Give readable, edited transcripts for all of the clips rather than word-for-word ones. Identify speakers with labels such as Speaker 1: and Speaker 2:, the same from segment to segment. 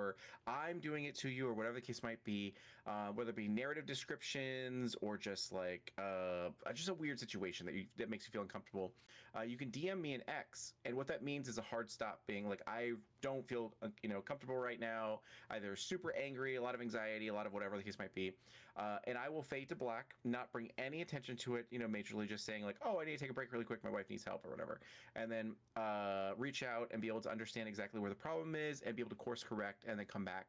Speaker 1: or I'm doing it to you, or whatever the case might be, whether it be narrative descriptions or just like just a weird situation that makes you feel uncomfortable, you can DM me an X, and what that means is a hard stop, being like, I don't feel comfortable right now, either super angry, a lot of anxiety, a lot of whatever the case might be, and I will fade to black, not bring any attention to it, majorly just saying like, oh, I need to take a break really quick, my wife needs help or whatever, and then reach out and be able to understand exactly where the problem is and be able to course correct and then come back,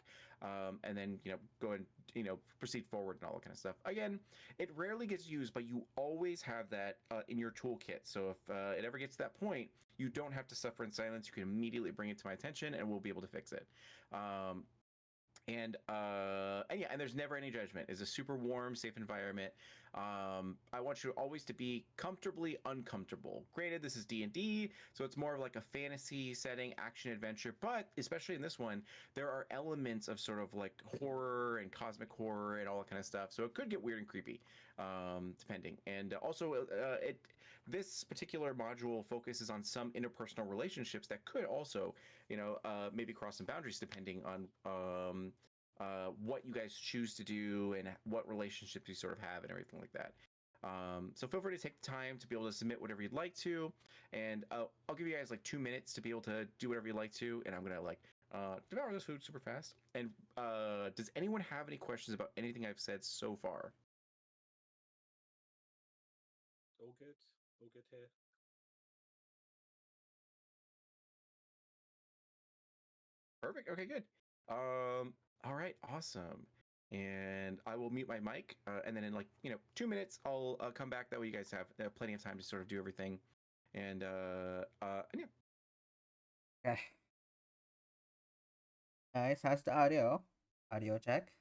Speaker 1: and then go and proceed forward and all that kind of stuff. Again, it rarely gets used, but you always have that in your toolkit. So if it ever gets to that point, you don't have to suffer in silence. You can immediately bring it to my attention, and we'll be able to fix it. And yeah, and there's never any judgment. It's a super warm, safe environment. I want you always to be comfortably uncomfortable. Granted, this is D&D, so it's more of like a fantasy setting, action adventure, but especially in this one, there are elements of sort of like horror and cosmic horror and all that kind of stuff. So it could get weird and creepy, depending. And also, this particular module focuses on some interpersonal relationships that could also, maybe cross some boundaries depending on what you guys choose to do and what relationships you sort of have and everything like that. So feel free to take the time to be able to submit whatever you'd like to, and I'll give you guys like 2 minutes to be able to do whatever you'd like to, and I'm gonna like devour this food super fast. And does anyone have any questions about anything I've said so far?
Speaker 2: All good. All good here.
Speaker 1: Perfect. Okay, good. All right, awesome. And I will mute my mic, and then in like 2 minutes, I'll come back. That way, you guys have plenty of time to sort of do everything. And yeah.
Speaker 3: Okay. Guys, how's the audio? Audio check.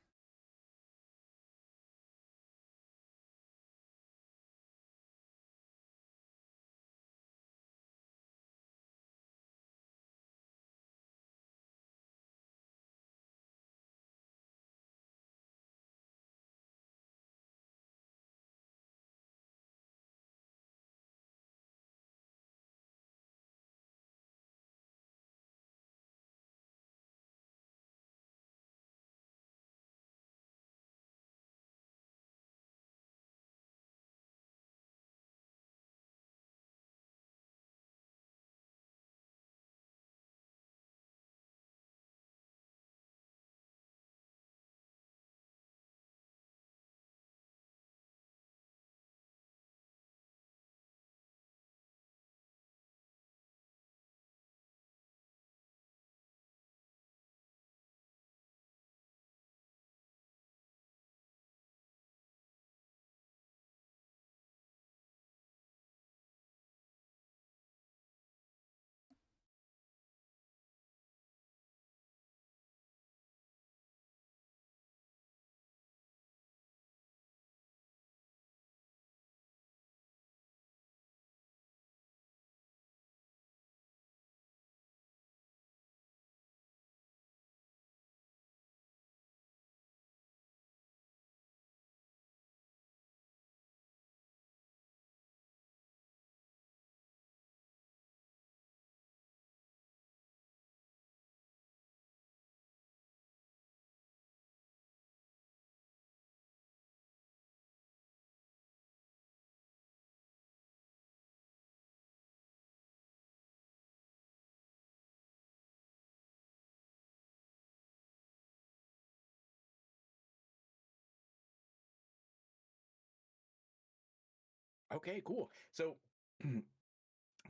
Speaker 1: Okay, cool. So,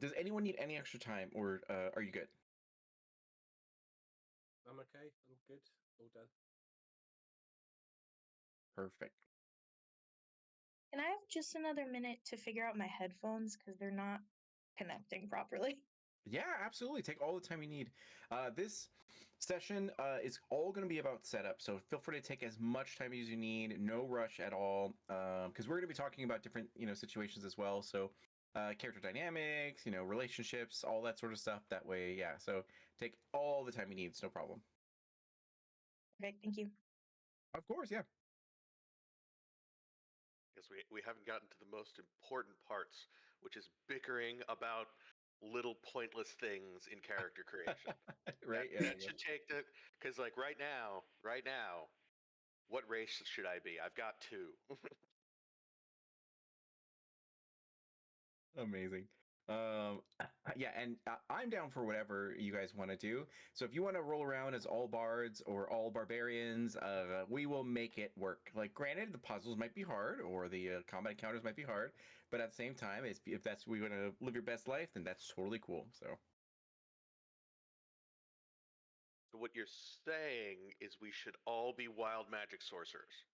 Speaker 1: does anyone need any extra time, or are you good?
Speaker 2: I'm okay. I'm good. All done.
Speaker 1: Perfect.
Speaker 4: Can I have just another minute to figure out my headphones because they're not connecting properly?
Speaker 1: Yeah, absolutely. Take all the time you need. This session is all going to be about setup, so feel free to take as much time as you need. No rush at all, because we're going to be talking about different situations as well. So character dynamics, relationships, all that sort of stuff. That way, yeah. So take all the time you need. It's no problem.
Speaker 4: Perfect. Thank you.
Speaker 1: Of course, yeah.
Speaker 5: Because we haven't gotten to the most important parts, which is bickering about little pointless things in character creation.
Speaker 1: Right?
Speaker 5: That, that should take the because like right now, what race should I be? I've got two.
Speaker 1: Amazing. Yeah, and I'm down for whatever you guys want to do. So if you want to roll around as all bards or all barbarians, we will make it work. Like, granted, the puzzles might be hard or the combat encounters might be hard, but at the same time, if that's we want to live your best life, then that's totally cool. So
Speaker 5: So what you're saying is we should all be wild magic sorcerers.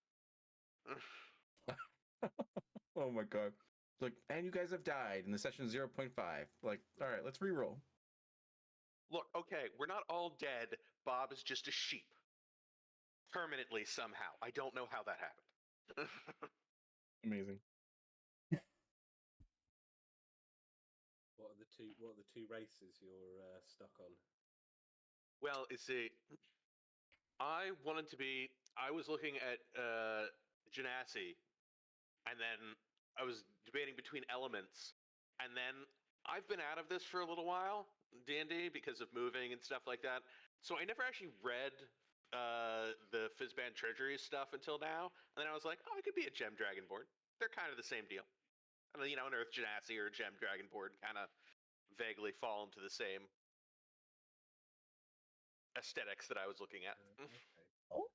Speaker 1: oh my god. Like, and you guys have died in the session 0.5. Like, all right, let's re-roll.
Speaker 5: Look, okay, we're not all dead. Bob is just a sheep. Permanently somehow. I don't know how that happened.
Speaker 1: Amazing.
Speaker 2: What are the two races you're stuck on?
Speaker 5: Well, you see, I was looking at Genasi, and then I was debating between elements, and then I've been out of this for a little while, D&D, because of moving and stuff like that. So I never actually read the Fizzband Treasury stuff until now, and then I was like, oh, I could be a Gem Dragonborn. They're kind of the same deal. And you know, an Earth Genasi or a Gem Dragonborn kind of vaguely fall into the same aesthetics that I was looking at.
Speaker 2: Okay.
Speaker 3: Oh,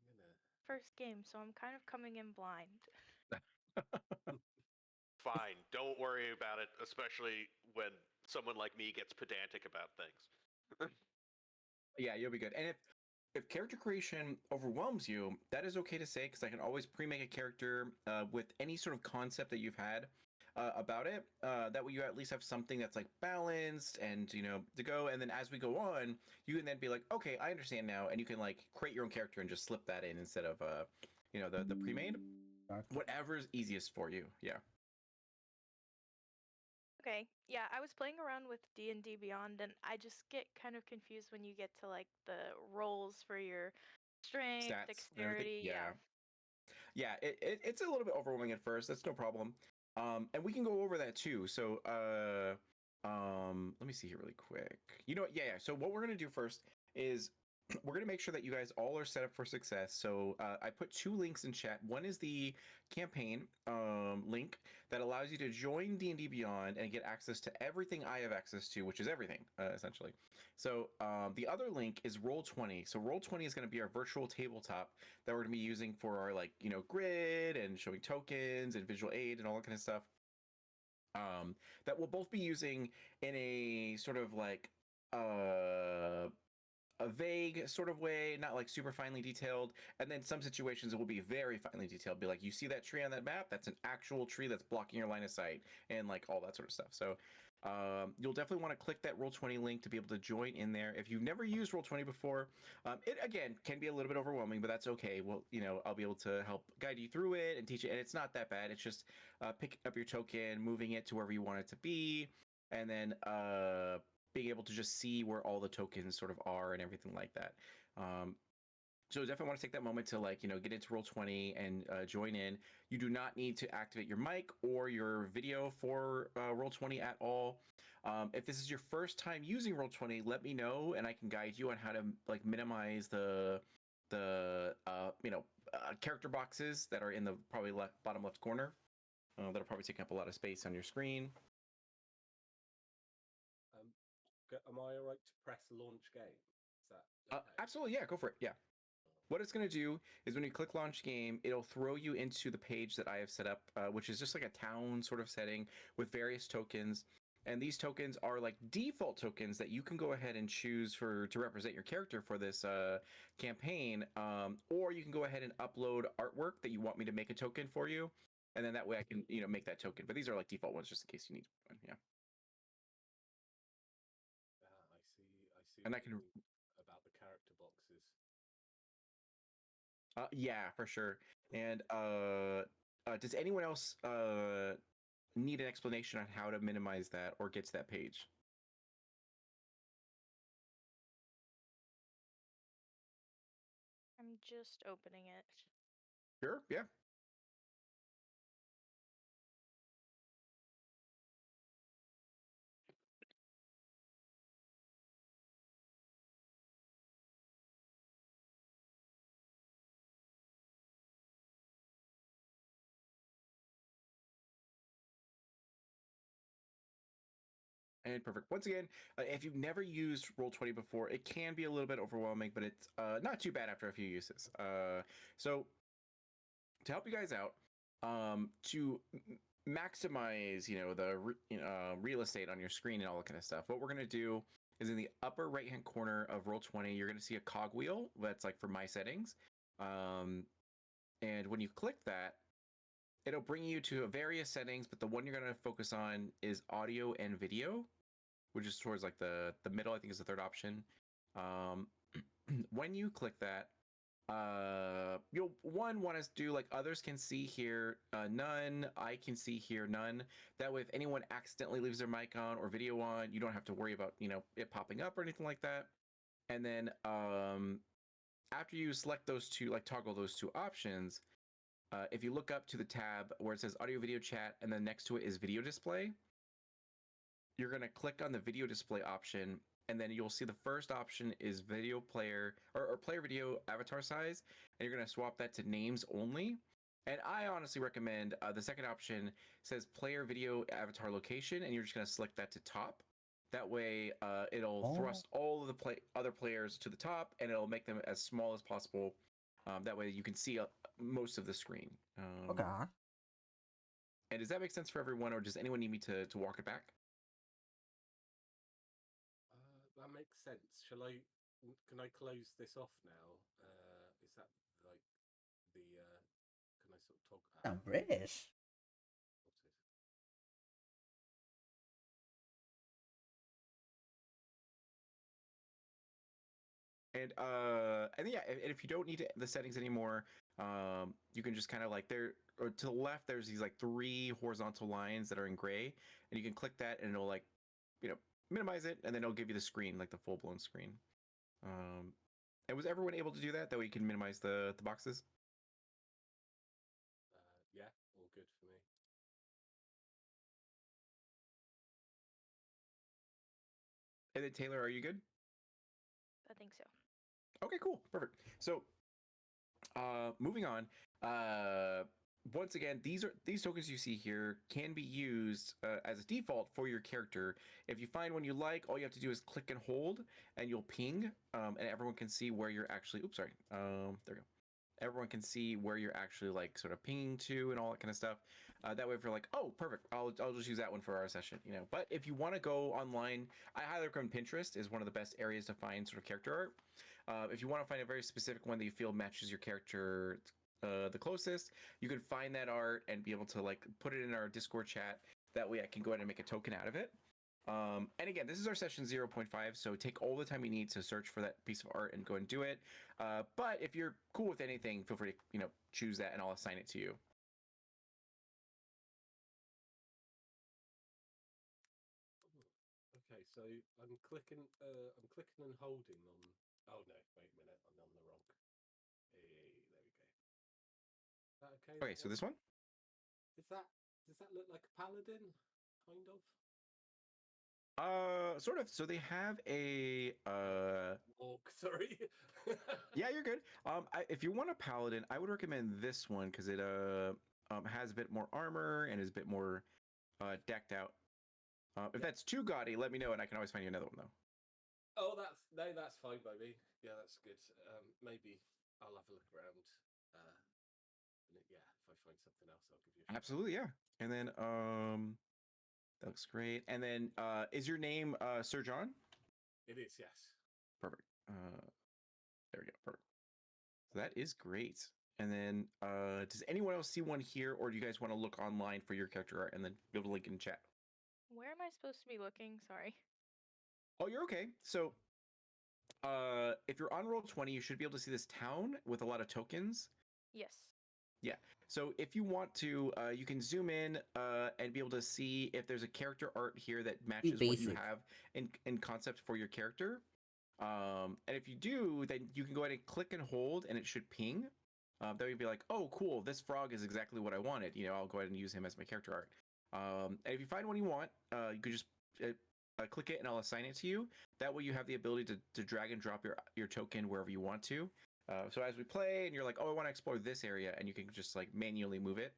Speaker 2: I'm gonna.
Speaker 6: First game, so I'm kind of coming in blind.
Speaker 5: Fine, don't worry about it, especially when someone like me gets pedantic about things.
Speaker 1: Yeah, you'll be good. And if character creation overwhelms you, that is okay to say because I can always pre-make a character with any sort of concept that you've had about it. That way, you at least have something that's like balanced and to go. And then as we go on, you can then be like, okay, I understand now, and you can like create your own character and just slip that in instead of the pre-made.
Speaker 3: dark.
Speaker 1: Whatever's easiest for you. Yeah.
Speaker 6: Okay, yeah, I was playing around with D&D Beyond, and I just get kind of confused when you get to like the roles for your strength,
Speaker 1: Stats and everything.
Speaker 6: dexterity. Yeah.
Speaker 1: Yeah, it's a little bit overwhelming at first. That's no problem. And we can go over that too. So, let me see here really quick. You know what? Yeah. So what we're gonna do first is we're gonna make sure that you guys all are set up for success. So I put two links in chat. One is the campaign link that allows you to join D&D Beyond and get access to everything I have access to, which is everything essentially. So the other link is Roll20. So Roll20 is going to be our virtual tabletop that we're going to be using for our grid and showing tokens and visual aid and all that kind of stuff. That we'll both be using in a sort of like a vague sort of way, not like super finely detailed. And then some situations it will be very finely detailed. Be like, you see that tree on that map? That's an actual tree that's blocking your line of sight, and like all that sort of stuff. So you'll definitely want to click that Roll20 link to be able to join in there. If you've never used Roll20 before, it again can be a little bit overwhelming, but that's okay. Well, I'll be able to help guide you through it and teach it, and it's not that bad. It's just picking up your token, moving it to wherever you want it to be, and then being able to just see where all the tokens sort of are and everything like that. So definitely want to take that moment to get into Roll20 and join in. You do not need to activate your mic or your video for Roll20 at all. If this is your first time using Roll20, let me know and I can guide you on how to minimize the character boxes that are in the probably bottom left corner. That'll probably take up a lot of space on your screen.
Speaker 2: Am I alright to press launch game? Is that okay?
Speaker 1: Absolutely, yeah, go for it. Yeah. What it's going to do is when you click launch game, it'll throw you into the page that I have set up, which is just like a town sort of setting with various tokens. And these tokens are like default tokens that you can go ahead and choose to represent your character for this campaign. Or you can go ahead and upload artwork that you want me to make a token for you. And then that way I can, make that token. But these are like default ones just in case you need one. Yeah.
Speaker 2: I see.
Speaker 1: And I
Speaker 2: what
Speaker 1: can
Speaker 2: you mean about the character boxes.
Speaker 1: Yeah, for sure. And does anyone else need an explanation on how to minimize that or get to that page?
Speaker 6: I'm just opening it.
Speaker 1: Sure. Yeah. And perfect. Once again, if you've never used Roll20 before, it can be a little bit overwhelming, but it's not too bad after a few uses. So to help you guys out, to maximize, the real estate on your screen and all that kind of stuff, what we're gonna do is in the upper right hand corner of Roll20, you're gonna see a cogwheel that's like for my settings, and when you click that, it'll bring you to various settings, but the one you're gonna focus on is audio and video, which is towards like the middle. I think is the third option. When you click that, you'll want us to do like others can see here, none. I can see here, none. That way, if anyone accidentally leaves their mic on or video on, you don't have to worry about it popping up or anything like that. And then after you select those two, like toggle those two options, if you look up to the tab where it says audio video chat and then next to it is video display, you're going to click on the video display option, and then you'll see the first option is video player or player video avatar size, and you're going to swap that to names only. And I honestly recommend the second option says player video avatar location, and you're just going to select that to top. That way, it'll thrust all of the other players to the top, and it'll make them as small as possible. That way, you can see most of the screen.
Speaker 3: Okay.
Speaker 1: And does that make sense for everyone, or does anyone need me to walk it back?
Speaker 2: That makes sense. Can I close this off now? Is that like the? Can I sort of talk?
Speaker 3: I'm British.
Speaker 1: And yeah, and if you don't need the settings anymore, you can just kind of like there or to the left, there's these like 3 horizontal lines that are in gray, and you can click that, and it'll like, minimize it, and then it'll give you the screen, like the full blown screen. And was everyone able to do that? That way you can minimize the boxes.
Speaker 2: Yeah, all good for me.
Speaker 1: And then Taylor, are you good?
Speaker 6: I think so.
Speaker 1: Okay, cool, perfect. So, moving on. Once again, these tokens you see here can be used as a default for your character. If you find one you like, all you have to do is click and hold, and you'll ping, and everyone can see where you're actually. Oops, sorry. There we go. Everyone can see where you're actually like sort of pinging to and all that kind of stuff. That way, if you're like, oh, perfect, I'll just use that one for our session, But if you want to go online, I highly recommend Pinterest is one of the best areas to find sort of character art. If you want to find a very specific one that you feel matches your character the closest, you can find that art and be able to like put it in our Discord chat. That way, I can go ahead and make a token out of it. And again, this is our session 0.5, so take all the time you need to search for that piece of art and go and do it. But if you're cool with anything, feel free to choose that, and I'll assign it to you.
Speaker 2: Okay, so I'm clicking and holding on. Oh no, wait a minute, I'm on the wrong. Hey, there we go. Is that okay?
Speaker 1: Okay, so this one.
Speaker 2: Does that look like a paladin, kind of?
Speaker 1: Sort of. So they have a
Speaker 2: Orc, sorry.
Speaker 1: Yeah, you're good. If you want a paladin, I would recommend this one because it has a bit more armor and is a bit more decked out. If that's too gaudy, let me know, and I can always find you another one though.
Speaker 2: Oh, that's fine by me. Yeah, that's good. Maybe I'll have a look around. And yeah, if I find something else, I'll give you a shout.
Speaker 1: Absolutely, yeah. And then that looks great. And then is your name Sir John?
Speaker 2: It is, yes.
Speaker 1: Perfect. There we go. Perfect. So that is great. And then does anyone else see one here, or do you guys want to look online for your character art and then be able to link in chat?
Speaker 6: Where am I supposed to be looking? Sorry.
Speaker 1: Oh, you're okay. So if you're on Roll20, you should be able to see this town with a lot of tokens.
Speaker 6: Yes.
Speaker 1: Yeah. So if you want to, you can zoom in and be able to see if there's a character art here that matches what you
Speaker 3: basic.
Speaker 1: have in concept for your character. And if you do, then you can go ahead and click and hold, and it should ping. That would be like, oh, cool, this frog is exactly what I wanted. I'll go ahead and use him as my character art. And if you find one you want, you could just click it, and I'll assign it to you. That way, you have the ability to drag and drop your token wherever you want to. So as we play, and you're like, oh, I want to explore this area, and you can just like manually move it.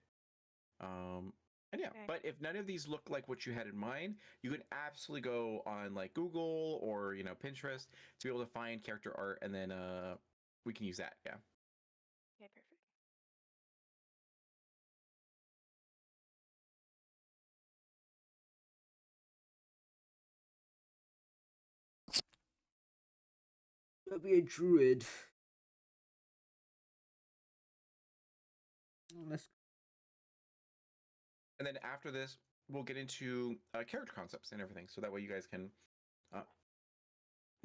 Speaker 1: And yeah,
Speaker 6: Okay.
Speaker 1: but if none of these look like what you had in mind, you can absolutely go on like Google or Pinterest to be able to find character art, and then we can use that. Yeah.
Speaker 6: Okay, perfect.
Speaker 3: I'll be a druid. Let's.
Speaker 1: And then after this, we'll get into character concepts and everything, so that way you guys can uh,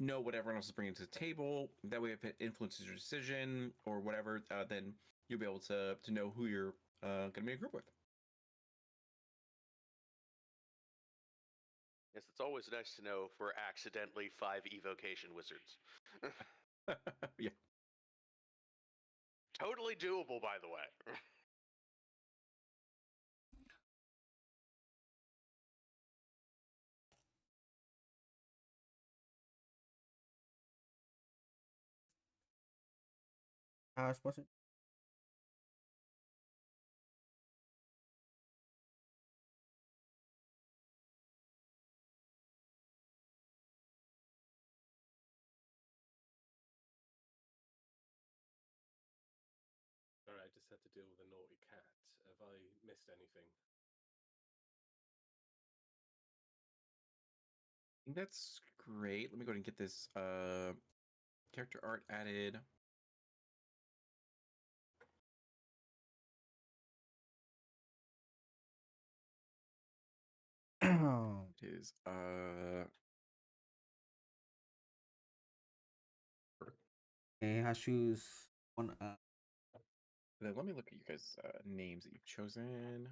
Speaker 1: know what everyone else is bringing to the table. That way, if it influences your decision or whatever, then you'll be able to know who you're going to be in a group with.
Speaker 5: Yes, it's always nice to know if we're accidentally 5 evocation wizards.
Speaker 1: Yeah.
Speaker 5: Totally doable, by the way.
Speaker 3: How I supposed to?
Speaker 2: All right, I just had to deal with a naughty cat. Have I missed anything?
Speaker 1: I think that's great. Let me go ahead and get this character art added. It is
Speaker 3: Okay, I choose one.
Speaker 1: then let me look at you guys' names that you've chosen.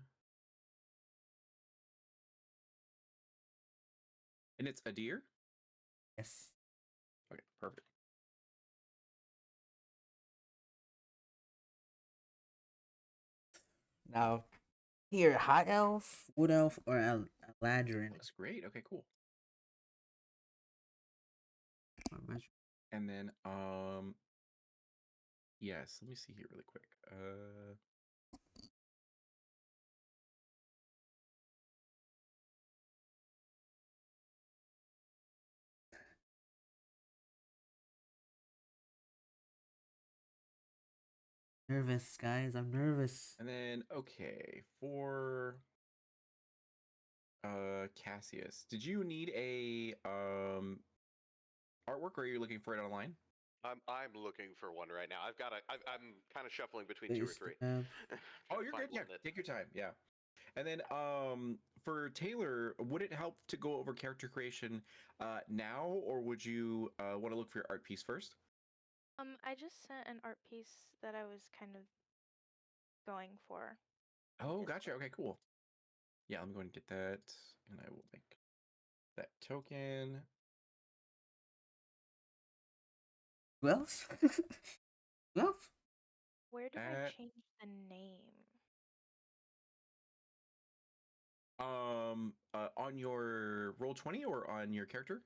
Speaker 1: And it's a deer?
Speaker 3: Yes.
Speaker 1: Okay, perfect.
Speaker 3: Now, here, high elf, wood elf, or ladrin.
Speaker 1: Looks great. Okay, cool.
Speaker 3: What am I-
Speaker 1: And then yes, let me see here really quick.
Speaker 3: Nervous, guys. I'm nervous.
Speaker 1: And then okay, for Cassius, did you need a artwork, or are you looking for it online?
Speaker 5: I'm looking for one right now. I'm kind of shuffling between
Speaker 3: Wait,
Speaker 5: 2 or
Speaker 3: is
Speaker 5: 3.
Speaker 3: the-
Speaker 1: Oh,
Speaker 5: Trying to
Speaker 1: you're
Speaker 5: find
Speaker 1: good. Yeah,
Speaker 5: one that
Speaker 1: take your time. Yeah. And then for Taylor, would it help to go over character creation now, or would you want to look for your art piece first?
Speaker 6: I just sent an art piece that I was kind of going for.
Speaker 1: Oh,
Speaker 6: Discord.
Speaker 1: gotcha. Okay, cool. Yeah, let me go ahead and get that, and I will make that token.
Speaker 3: Who else? Who else?
Speaker 6: Where do I
Speaker 1: At
Speaker 6: change the name?
Speaker 1: on your roll 20 or on your character?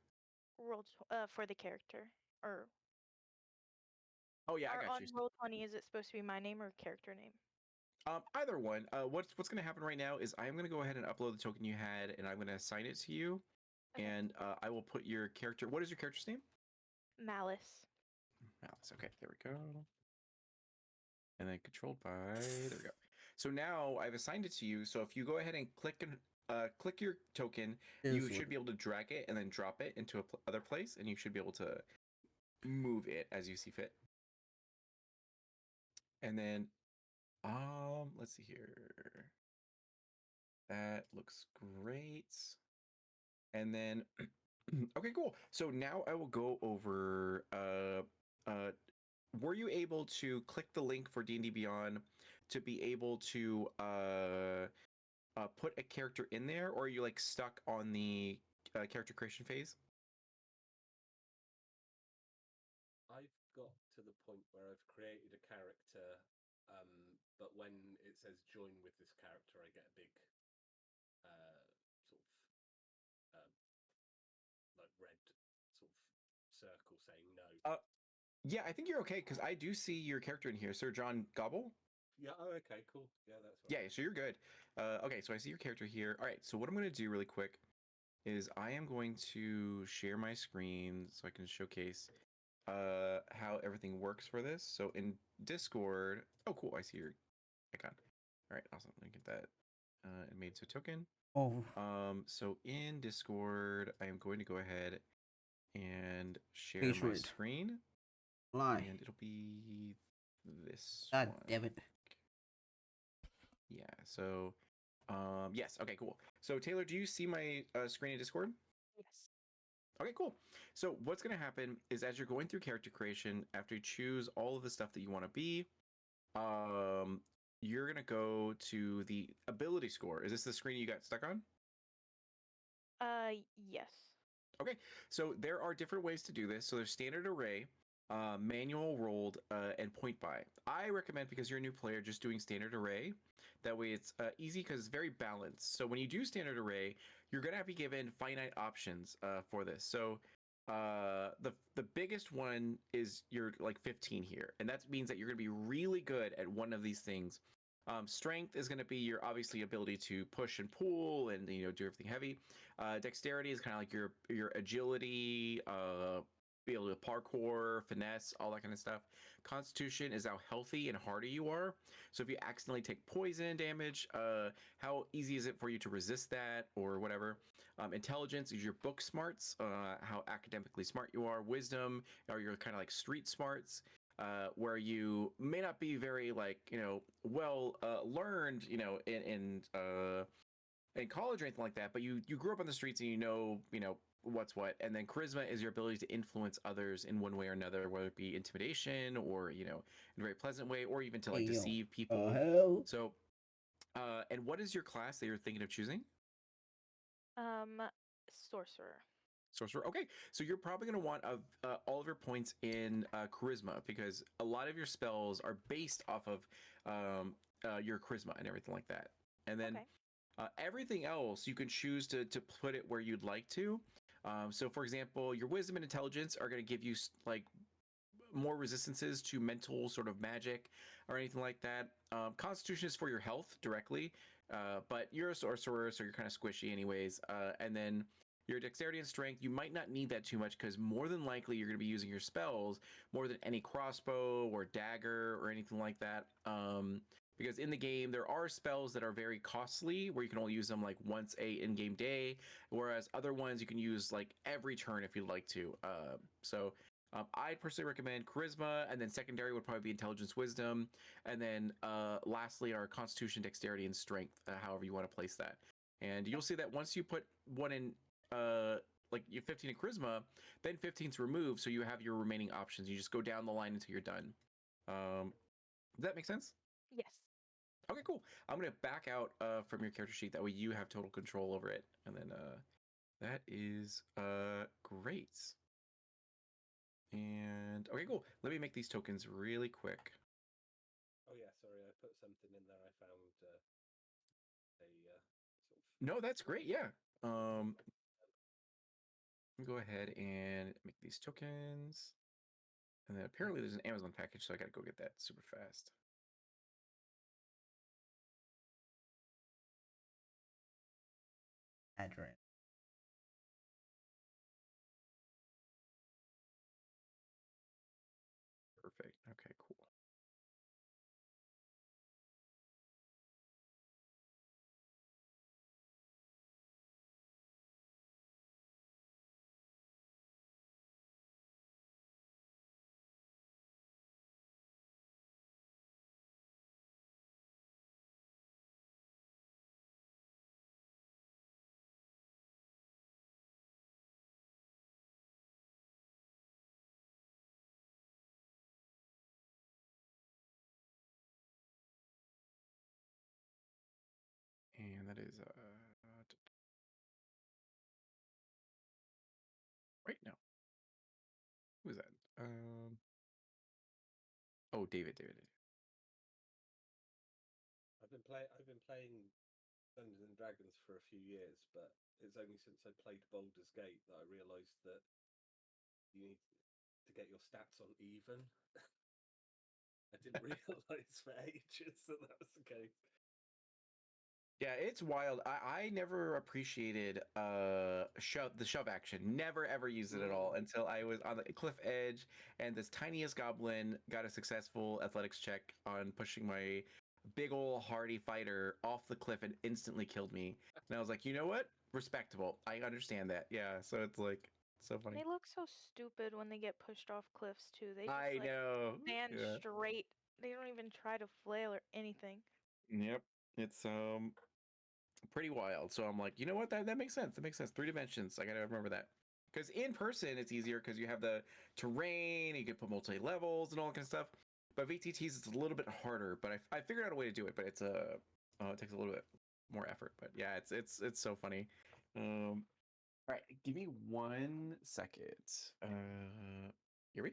Speaker 6: For the character, or
Speaker 1: Oh yeah, I
Speaker 6: or
Speaker 1: got
Speaker 6: on
Speaker 1: you.
Speaker 6: Roll20, is it supposed to be my name or character name?
Speaker 1: Either one. What's going to happen right now is I'm going to go ahead and upload the token you had, and I'm going to assign it to you,
Speaker 6: Okay.
Speaker 1: and I will put your character. What is your character's name?
Speaker 6: Malice.
Speaker 1: Alice. Okay, there we go. And then controlled by. There we go. So now I've assigned it to you. So if you go ahead and click your token, you
Speaker 3: This
Speaker 1: should
Speaker 3: one.
Speaker 1: be able to drag it and then drop it into other place, and you should be able to move it as you see fit. And then let's see here. That looks great. And then okay, cool. So now I will go over were you able to click the link for D&D Beyond to be able to put a character in there, or are you like stuck on the character creation phase?
Speaker 2: I've got to the point where I've created a character, but when it says join with this character, I get a big sort of like red sort of circle saying no.
Speaker 1: Yeah, I think you're okay because I do see your character in here, Sir John Gobble.
Speaker 2: Yeah. Oh, okay. Cool. Yeah, that's
Speaker 1: Yeah,
Speaker 2: right.
Speaker 1: so you're good. Okay, so I see your character here. All right, so what I'm going to do really quick is I am going to share my screen so I can showcase how everything works for this. So in Discord, oh cool, I see your icon. All right, awesome. Let me get that made to token.
Speaker 3: Oh,
Speaker 1: So in Discord, I am going to go ahead and share my
Speaker 3: Patriot.
Speaker 1: screen,
Speaker 3: Lie.
Speaker 1: and it'll be this
Speaker 3: God
Speaker 1: one.
Speaker 3: damn it.
Speaker 1: Yeah. So, yes. Okay. Cool. So Taylor, do you see my screen in Discord?
Speaker 6: Yes.
Speaker 1: Okay, cool. So what's going to happen is as you're going through character creation, after you choose all of the stuff that you want to be, um, you're going to go to the ability score. Is this the screen you got stuck on?
Speaker 6: Yes.
Speaker 1: Okay, so there are different ways to do this. So there's standard array, manual rolled, and point buy. I recommend, because you're a new player, just doing standard array. That way it's easy because it's very balanced. So when you do standard array, you're gonna be given finite options for this. So the biggest one is you're like 15 here, and that means that you're gonna be really good at one of these things. Strength is going to be your obviously ability to push and pull and do everything heavy. Dexterity is kind of like your agility, be able to parkour, finesse, all that kind of stuff. Constitution is how healthy and hardy you are. So if you accidentally take poison damage, how easy is it for you to resist that or whatever? Intelligence is your book smarts, how academically smart you are. Wisdom are your kind of like street smarts. Where you may not be very like well learned in college or anything like that, but you grew up on the streets and what's what. And then charisma is your ability to influence others in one way or another, whether it be intimidation or in a very pleasant way, or even to
Speaker 3: Hey,
Speaker 1: like
Speaker 3: yo.
Speaker 1: deceive people.
Speaker 3: Hell?
Speaker 1: So and what is your class that you're thinking of choosing?
Speaker 6: Sorcerer.
Speaker 1: Sorcerer. Okay, so you're probably going to want all of your points in charisma, because a lot of your spells are based off of your charisma and everything like that. And then
Speaker 6: Okay.
Speaker 1: everything else you can choose to put it where you'd like to. So, for example, your wisdom and intelligence are going to give you like more resistances to mental sort of magic or anything like that. Constitution is for your health directly, but you're a sorcerer, so you're kind of squishy anyways. And then your dexterity and strength, you might not need that too much, because more than likely you're going to be using your spells more than any crossbow or dagger or anything like that. Because in the game there are spells that are very costly where you can only use them like once a in-game day, whereas other ones you can use like every turn if you'd like to. I personally recommend charisma, and then secondary would probably be intelligence, wisdom, and then lastly are constitution, dexterity, and strength. However you want to place that, and you'll see that once you put one in, like you 15 in charisma, then 15's removed, so you have your remaining options. You just go down the line until you're done. Does that make sense?
Speaker 6: Yes.
Speaker 1: Okay, cool. I'm gonna back out from your character sheet. That way you have total control over it, and then that is great. And okay, cool. Let me make these tokens really quick.
Speaker 2: Oh yeah, sorry, I put something in there. I found a sort of
Speaker 1: No, that's great. Yeah. Let me go ahead and make these tokens. And then apparently there's an Amazon package, so I gotta go get that super fast.
Speaker 3: Adrian.
Speaker 1: Perfect. Okay, cool. And that is wait, no. Who is that? Oh, David.
Speaker 2: I've been playing Dungeons and Dragons for a few years, but it's only since I played Baldur's Gate that I realised that you need to get your stats on even. I didn't realize for ages that was the case.
Speaker 1: Yeah, it's wild. I never appreciated the shove action. Never ever used it at all until I was on the cliff edge and this tiniest goblin got a successful athletics check on pushing my big ol' hardy fighter off the cliff and instantly killed me. And I was like, you know what? Respectable. I understand that. Yeah, so it's like so funny.
Speaker 6: They look so stupid when they get pushed off cliffs too. They just
Speaker 1: I
Speaker 6: like
Speaker 1: know.
Speaker 6: stand
Speaker 1: Yeah.
Speaker 6: straight. They don't even try to flail or anything.
Speaker 1: Yep. It's pretty wild. So I'm like, you know what? That makes sense. That makes sense. 3 dimensions. I gotta remember that. Because in person it's easier because you have the terrain, you can put multi levels and all that kind of stuff. But VTTs it's a little bit harder. But I figured out a way to do it. But it's it takes a little bit more effort. But yeah, it's so funny. All right, give me 1 second. Here we.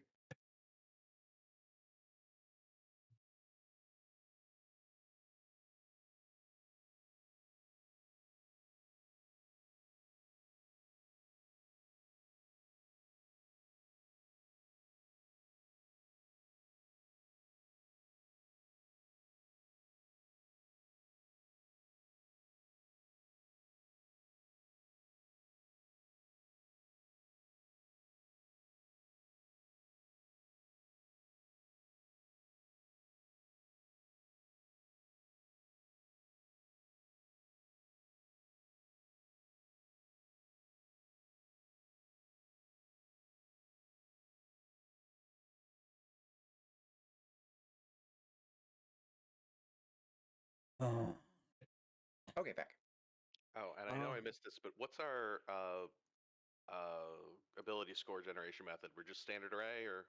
Speaker 3: Oh.
Speaker 1: Okay, back.
Speaker 5: Oh, and I know I missed this, but what's our ability score generation method? We're just standard array, or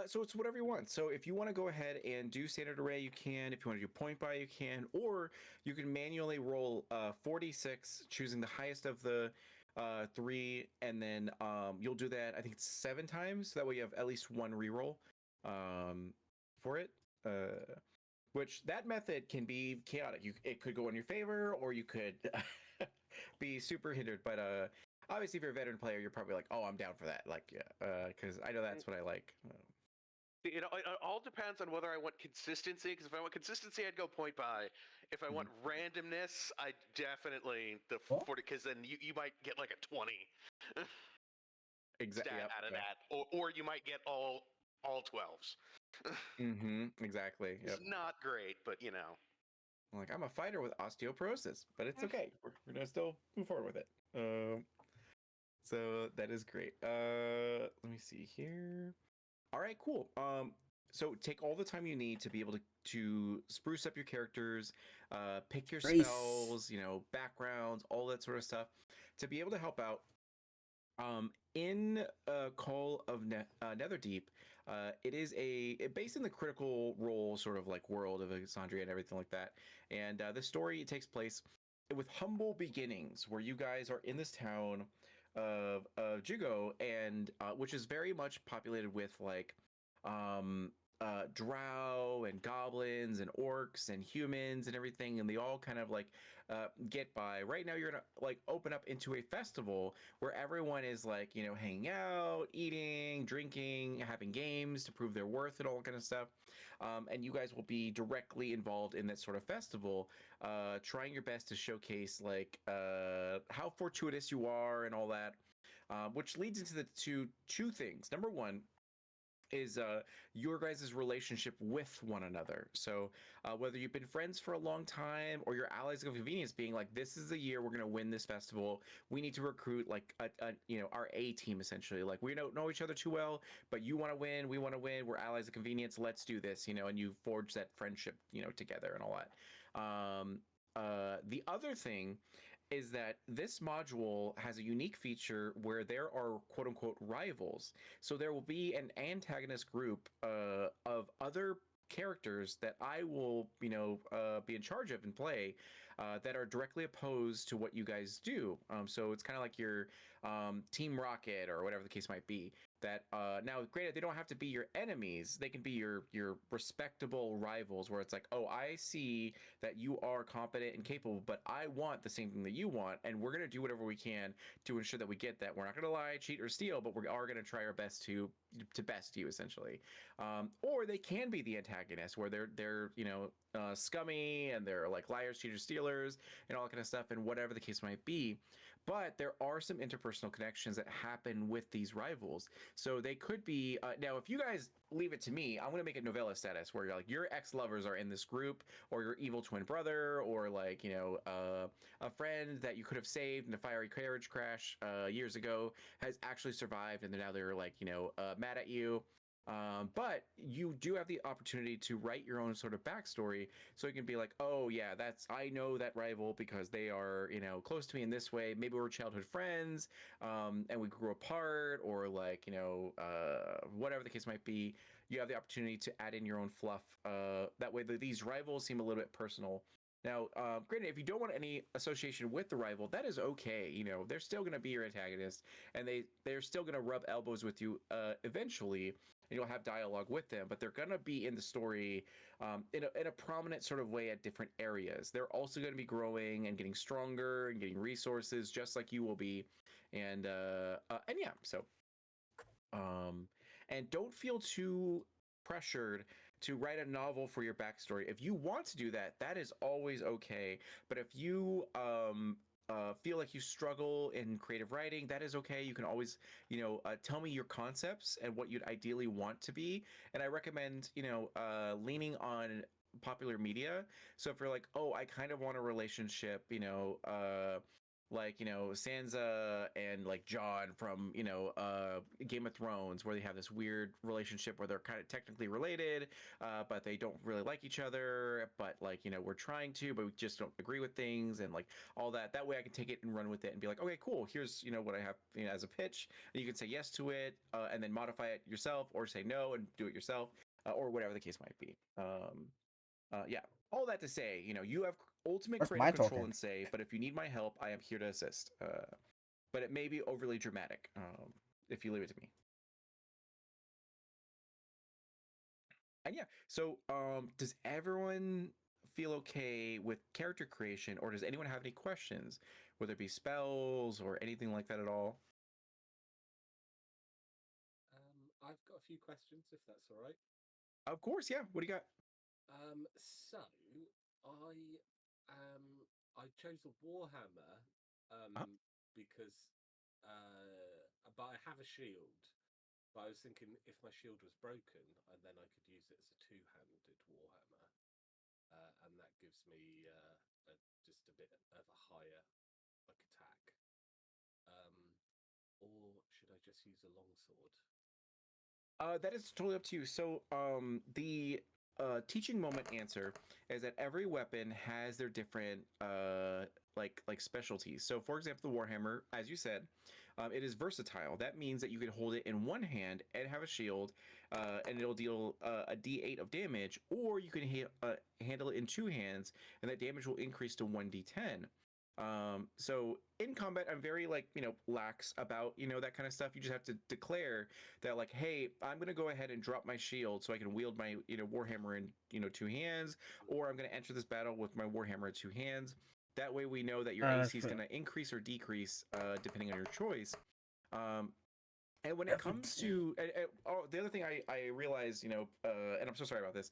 Speaker 1: So it's whatever you want. So if you want to go ahead and do standard array, you can. If you want to do point buy, you can. Or you can manually roll 46, choosing the highest of the three, and then you'll do that. I think it's 7 times. So that way you have at least one reroll for it. Which that method can be chaotic. It could go in your favor, or you could be super hindered. But obviously, if you're a veteran player, you're probably like, "Oh, I'm down for that." Like, yeah, because I know that's what I like.
Speaker 5: it all depends on whether I want consistency. Because if I want consistency, I'd go point buy. If I want randomness, I definitely the
Speaker 3: Oh.
Speaker 5: 40. Because then you might get like a 20
Speaker 1: Exactly.
Speaker 5: stat out of that, or you might get all 12s.
Speaker 1: Exactly. Yep.
Speaker 5: It's not great, but you know.
Speaker 1: Like I'm a fighter with osteoporosis, but it's okay. We're gonna still move forward with it. So that is great. Let me see here. All right, cool. So take all the time you need to be able to spruce up your characters, pick your
Speaker 3: Grace.
Speaker 1: spells, backgrounds, all that sort of stuff, to be able to help out. In Call of Nether Deep, it is based in the critical role sort of like world of Alexandria and everything like that. And the story takes place with humble beginnings, where you guys are in this town of Jugo, and which is very much populated with like um, drow and goblins and orcs and humans and everything, and they all kind of like get by. Right now, you're gonna like open up into a festival where everyone is like hanging out, eating, drinking, having games to prove their worth and all that kind of stuff. And you guys will be directly involved in that sort of festival, trying your best to showcase like how fortuitous you are and all that, which leads into the two things. Number one is your guys' relationship with one another. So whether you've been friends for a long time or your allies of convenience, being like, this is the year we're going to win this festival. We need to recruit like our A team essentially. Like we don't know each other too well, but you want to win, we want to win. We're allies of convenience. Let's do this, and you forge that friendship, together and all that. The other thing is that this module has a unique feature where there are quote unquote rivals. So there will be an antagonist group of other characters that I will, be in charge of and play, that are directly opposed to what you guys do. So it's kind of like your Team Rocket or whatever the case might be. That now, granted, they don't have to be your enemies. They can be your respectable rivals. Where it's like, oh, I see that you are competent and capable, but I want the same thing that you want, and we're gonna do whatever we can to ensure that we get that. We're not gonna lie, cheat, or steal, but we are gonna try our best to best you essentially. Or they can be the antagonist, where they're scummy and they're like liars, cheaters, stealers, and all that kind of stuff, and whatever the case might be. But there are some interpersonal connections that happen with these rivals. So they could be now. If you guys leave it to me, I'm gonna make it novella status where you're like your ex-lovers are in this group, or your evil twin brother, or like a friend that you could have saved in a fiery carriage crash years ago has actually survived, and now they're like mad at you. But you do have the opportunity to write your own sort of backstory, so you can be like, oh yeah, I know that rival because they are close to me in this way. Maybe we're childhood friends, and we grew apart, or like whatever the case might be. You have the opportunity to add in your own fluff. That way, these rivals seem a little bit personal. Now, granted, if you don't want any association with the rival, that is okay. They're still going to be your antagonist, and they're still going to rub elbows with you eventually, and you'll have dialogue with them. But they're going to be in the story in a prominent sort of way at different areas. They're also going to be growing and getting stronger and getting resources, just like you will be, and yeah. So, and don't feel too pressured to write a novel for your backstory. If you want to do that, that is always okay. But if you feel like you struggle in creative writing, that is okay. You can always, tell me your concepts and what you'd ideally want to be. And I recommend, leaning on popular media. So if you're like, oh, I kind of want a relationship, like Sansa and like Jon from Game of Thrones, where they have this weird relationship where they're kind of technically related, but they don't really like each other, but like we're trying to, but we just don't agree with things, and like all that. That way I can take it and run with it and be like, okay, cool, here's what I have as a pitch, and you can say yes to it, and then modify it yourself, or say no and do it yourself, or whatever the case might be. Yeah, all that to say, you have ultimate
Speaker 3: Where's
Speaker 1: creative
Speaker 3: my
Speaker 1: control
Speaker 3: token?
Speaker 1: and say, but if you need my help, I am here to assist. But it may be overly dramatic if you leave it to me. And yeah, so does everyone feel okay with character creation, or does anyone have any questions, whether it be spells or anything like that at all?
Speaker 2: I've got a few questions, if that's all right.
Speaker 1: Of course, yeah. What do you got?
Speaker 2: So I chose a Warhammer
Speaker 1: Uh,
Speaker 2: because but I have a shield. But I was thinking if my shield was broken, and then I could use it as a two-handed Warhammer, and that gives me just a bit of a higher like attack. Or should I just use a longsword?
Speaker 1: That is totally up to you. So, the teaching moment answer is that every weapon has their different like specialties. So, for example, the Warhammer, as you said, it is versatile. That means that you can hold it in one hand and have a shield, and it'll deal a D8 of damage, or you can handle it in two hands, and that damage will increase to 1d10. So in combat, I'm very like lax about that kind of stuff. You just have to declare that like, hey, I'm gonna go ahead and drop my shield so I can wield my warhammer in two hands, or I'm gonna enter this battle with my warhammer in two hands. That way, we know that your
Speaker 3: That's
Speaker 1: AC is
Speaker 3: fair.
Speaker 1: gonna increase or decrease depending on your choice. And when it comes to the other thing I realize, and I'm so sorry about this,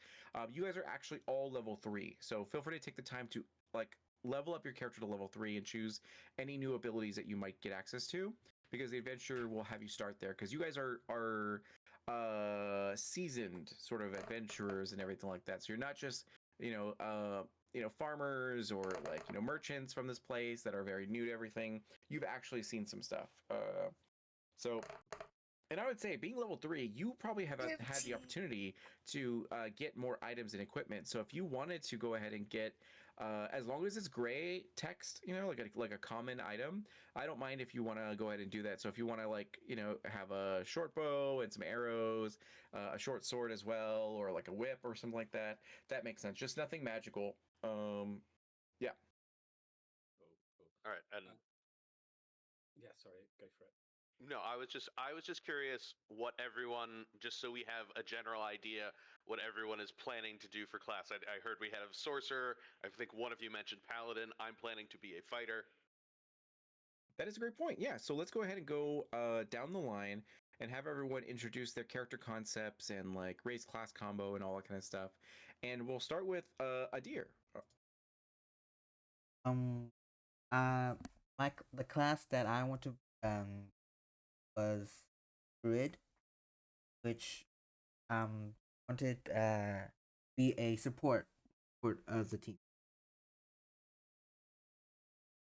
Speaker 1: you guys are actually all level 3, so feel free to take the time to like level up your character to level 3 and choose any new abilities that you might get access to, because the adventure will have you start there, because you guys are seasoned sort of adventurers and everything like that. So you're not just farmers or like merchants from this place that are very new to everything. You've actually seen some stuff. So, and I would say, being level 3, you probably have had the opportunity to get more items and equipment. So if you wanted to go ahead and get, as long as it's gray text, like a common item, I don't mind if you want to go ahead and do that. So if you want to have a short bow and some arrows, a short sword as well, or like a whip or something like that, that makes sense. Just nothing magical. Yeah.
Speaker 5: All right, and
Speaker 2: Yeah, sorry, go for it.
Speaker 5: no, I was just curious what everyone, just so we have a general idea what everyone is planning to do for class. I heard we had a sorcerer. I think one of you mentioned paladin. I'm planning to be a fighter.
Speaker 1: That is a great point. Yeah, so let's go ahead and go down the line and have everyone introduce their character concepts and like raise class combo and all that kind of stuff. And we'll start with Adir.
Speaker 3: Um, the class that I want to was Druid, which wanted be a support of the team.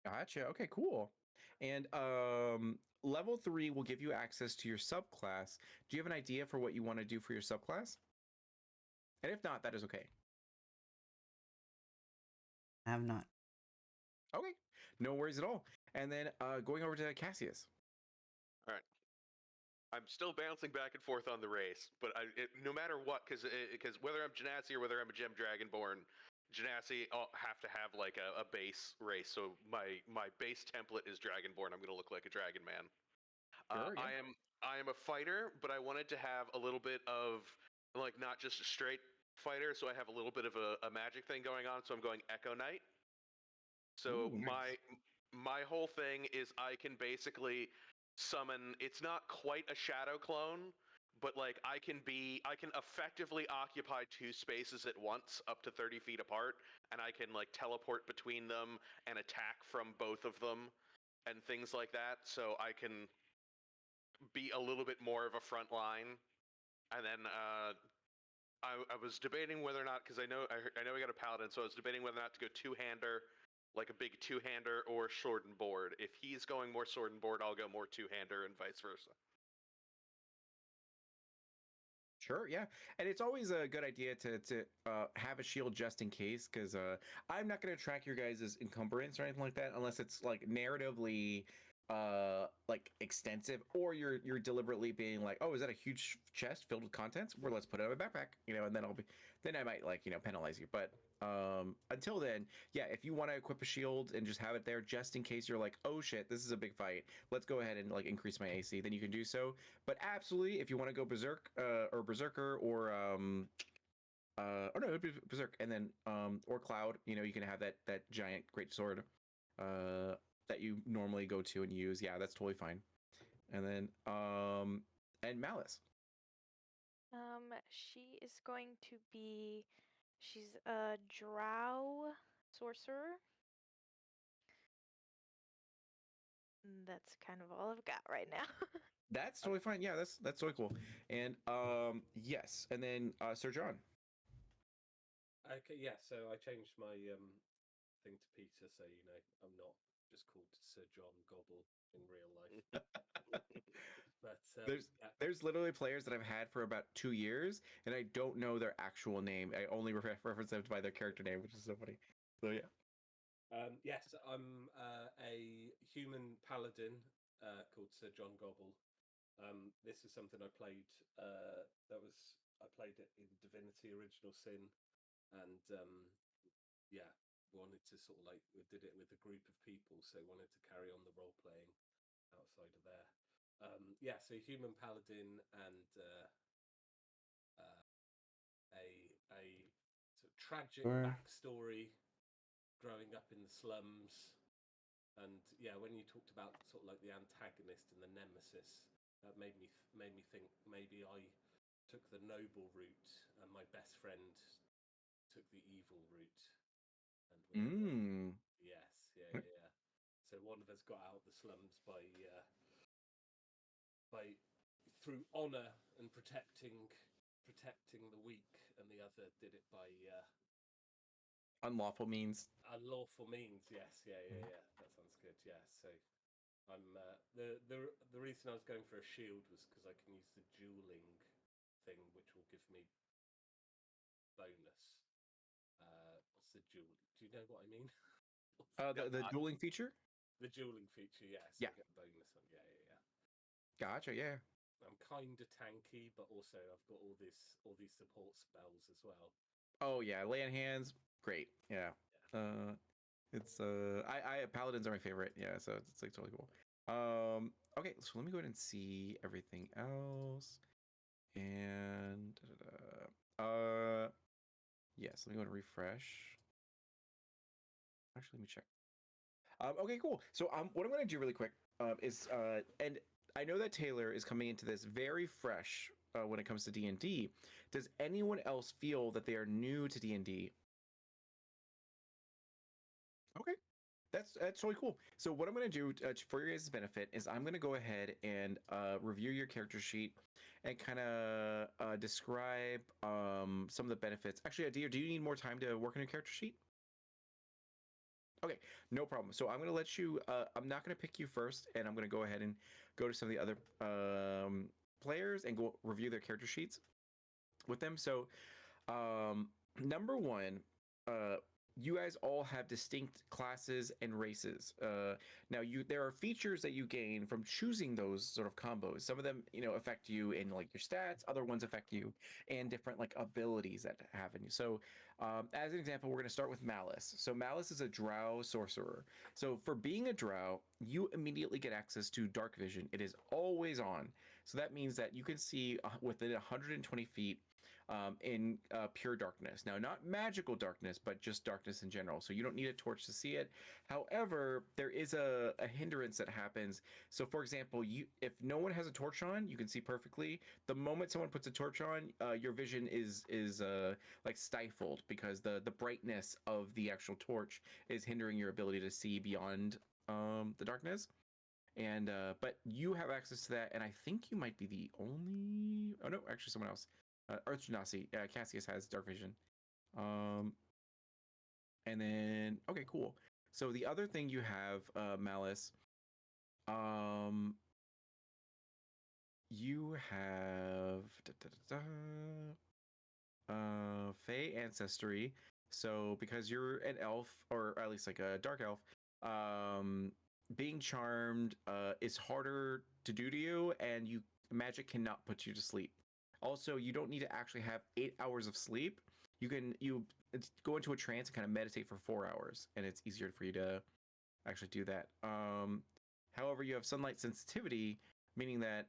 Speaker 1: Gotcha. Okay, cool. And level 3 will give you access to your subclass. Do you have an idea for what you want to do for your subclass? And if not, that is okay.
Speaker 3: I have not.
Speaker 1: Okay, no worries at all. And then going over to Cassius.
Speaker 5: All right. I'm still bouncing back and forth on the race, but no matter what, because whether I'm Genasi or whether I'm a Gem Dragonborn, Genasi have to have like a base race. So my base template is Dragonborn. I'm gonna look like a Dragon Man.
Speaker 1: Sure, yeah.
Speaker 5: I am a fighter, but I wanted to have a little bit of like not just a straight fighter. So I have a little bit of a magic thing going on. So I'm going Echo Knight. So
Speaker 1: Ooh, nice.
Speaker 5: my whole thing is I can basically summon. It's not quite a shadow clone, but like I can effectively occupy two spaces at once, up to 30 feet apart, and I can like teleport between them and attack from both of them, and things like that. So I can be a little bit more of a front line, and then I was debating whether or not, because I know we got a paladin, so I was debating whether or not to go two-hander, like a big two-hander, or sword and board. If he's going more sword and board, I'll go more two-hander, and vice versa.
Speaker 1: Sure, yeah, and it's always a good idea to have a shield just in case, because I'm not going to track your guys' encumbrance or anything like that unless it's like narratively like extensive, or you're deliberately being like, oh, is that a huge chest filled with contents? Well, let's put it in my backpack, and then I might like penalize you, but until then, yeah, if you want to equip a shield and just have it there just in case you're like, oh shit, this is a big fight, let's go ahead and like increase my AC, then you can do so. But absolutely, if you want to go berserk or berserker or no, it'd be berserk, and then or cloud, you can have that giant great sword that you normally go to and use. Yeah, that's totally fine. And then and Malice.
Speaker 6: She is going to be. She's a drow sorcerer. That's kind of all I've got right now.
Speaker 1: That's totally fine. Yeah, that's totally cool. And yes, and then Sir John.
Speaker 2: Okay, yeah. So I changed my thing to Peter, so I'm not just called Sir John Gobble in real life. But
Speaker 1: There's
Speaker 2: yeah.
Speaker 1: there's literally players that I've had for about 2 years, and I don't know their actual name. I only reference them by their character name, which is so funny. So yeah.
Speaker 2: Yes, I'm a human paladin called Sir John Gobble. This is something I played. I played it in Divinity: Original Sin, and yeah, wanted to sort of like we did it with a group of people, so wanted to carry on the role playing outside of there. Yeah, so human paladin and a sort of tragic
Speaker 3: Sure.
Speaker 2: backstory growing up in the slums. And yeah, when you talked about sort of like the antagonist and the nemesis, that made me think maybe I took the noble route and my best friend took the evil route, and yes, yeah. So one of us got out of the slums by through honor and protecting the weak, and the other did it by
Speaker 1: Unlawful means.
Speaker 2: unlawful means. Yes, yeah. That sounds good. Yeah, so I'm the reason I was going for a shield was because I can use the dueling thing, which will give me bonus. What's the duel? Do you know what I mean?
Speaker 1: The dueling feature.
Speaker 2: The dueling feature, yeah. So
Speaker 1: Yeah.
Speaker 2: I get a bonus on. Yeah.
Speaker 1: Gotcha. Yeah.
Speaker 2: I'm kind of tanky, but also I've got all these support spells as well.
Speaker 1: Oh yeah, lay on hands. Great. Yeah. It's I paladins are my favorite. Yeah, so it's like totally cool. Okay, so let me go ahead and see everything else. And yes, let me go ahead and refresh. Actually, let me check. Okay, cool. So what I'm going to do really quick is and I know that Taylor is coming into this very fresh when it comes to D&D. Does anyone else feel that they are new to D&D? Okay, that's really cool. So what I'm going to do for your guys' benefit is I'm going to go ahead and review your character sheet and kind of describe some of the benefits. Actually, Adir, do you need more time to work on your character sheet? Okay, no problem. So I'm going to let you. I'm not going to pick you first, and I'm going to go ahead and go to some of the other players and go review their character sheets with them. So number one, uh, you guys all have distinct classes and races. Now, there are features that you gain from choosing those sort of combos. Some of them, affect you in like your stats. Other ones affect you and different like abilities that happen. So, as an example, we're going to start with Malice. So, Malice is a Drow sorcerer. So, for being a Drow, you immediately get access to Dark Vision. It is always on. So that means that you can see within 120 feet in pure darkness. Now, not magical darkness, but just darkness in general. So you don't need a torch to see it. However, there is a hindrance that happens. So, for example, if no one has a torch on, you can see perfectly. The moment someone puts a torch on, your vision is like stifled because the brightness of the actual torch is hindering your ability to see beyond the darkness. And but you have access to that, and I think you might be the only. Oh no, actually, someone else. Earth Genasi, Cassius has dark vision. Um, and then okay, cool. So the other thing you have, Malice, um, you have Fey ancestry. So because you're an elf, or at least like a dark elf, being charmed is harder to do to you, and magic cannot put you to sleep. Also, you don't need to actually have 8 hours of sleep. You go into a trance and kind of meditate for 4 hours, and it's easier for you to actually do that. However, you have sunlight sensitivity, meaning that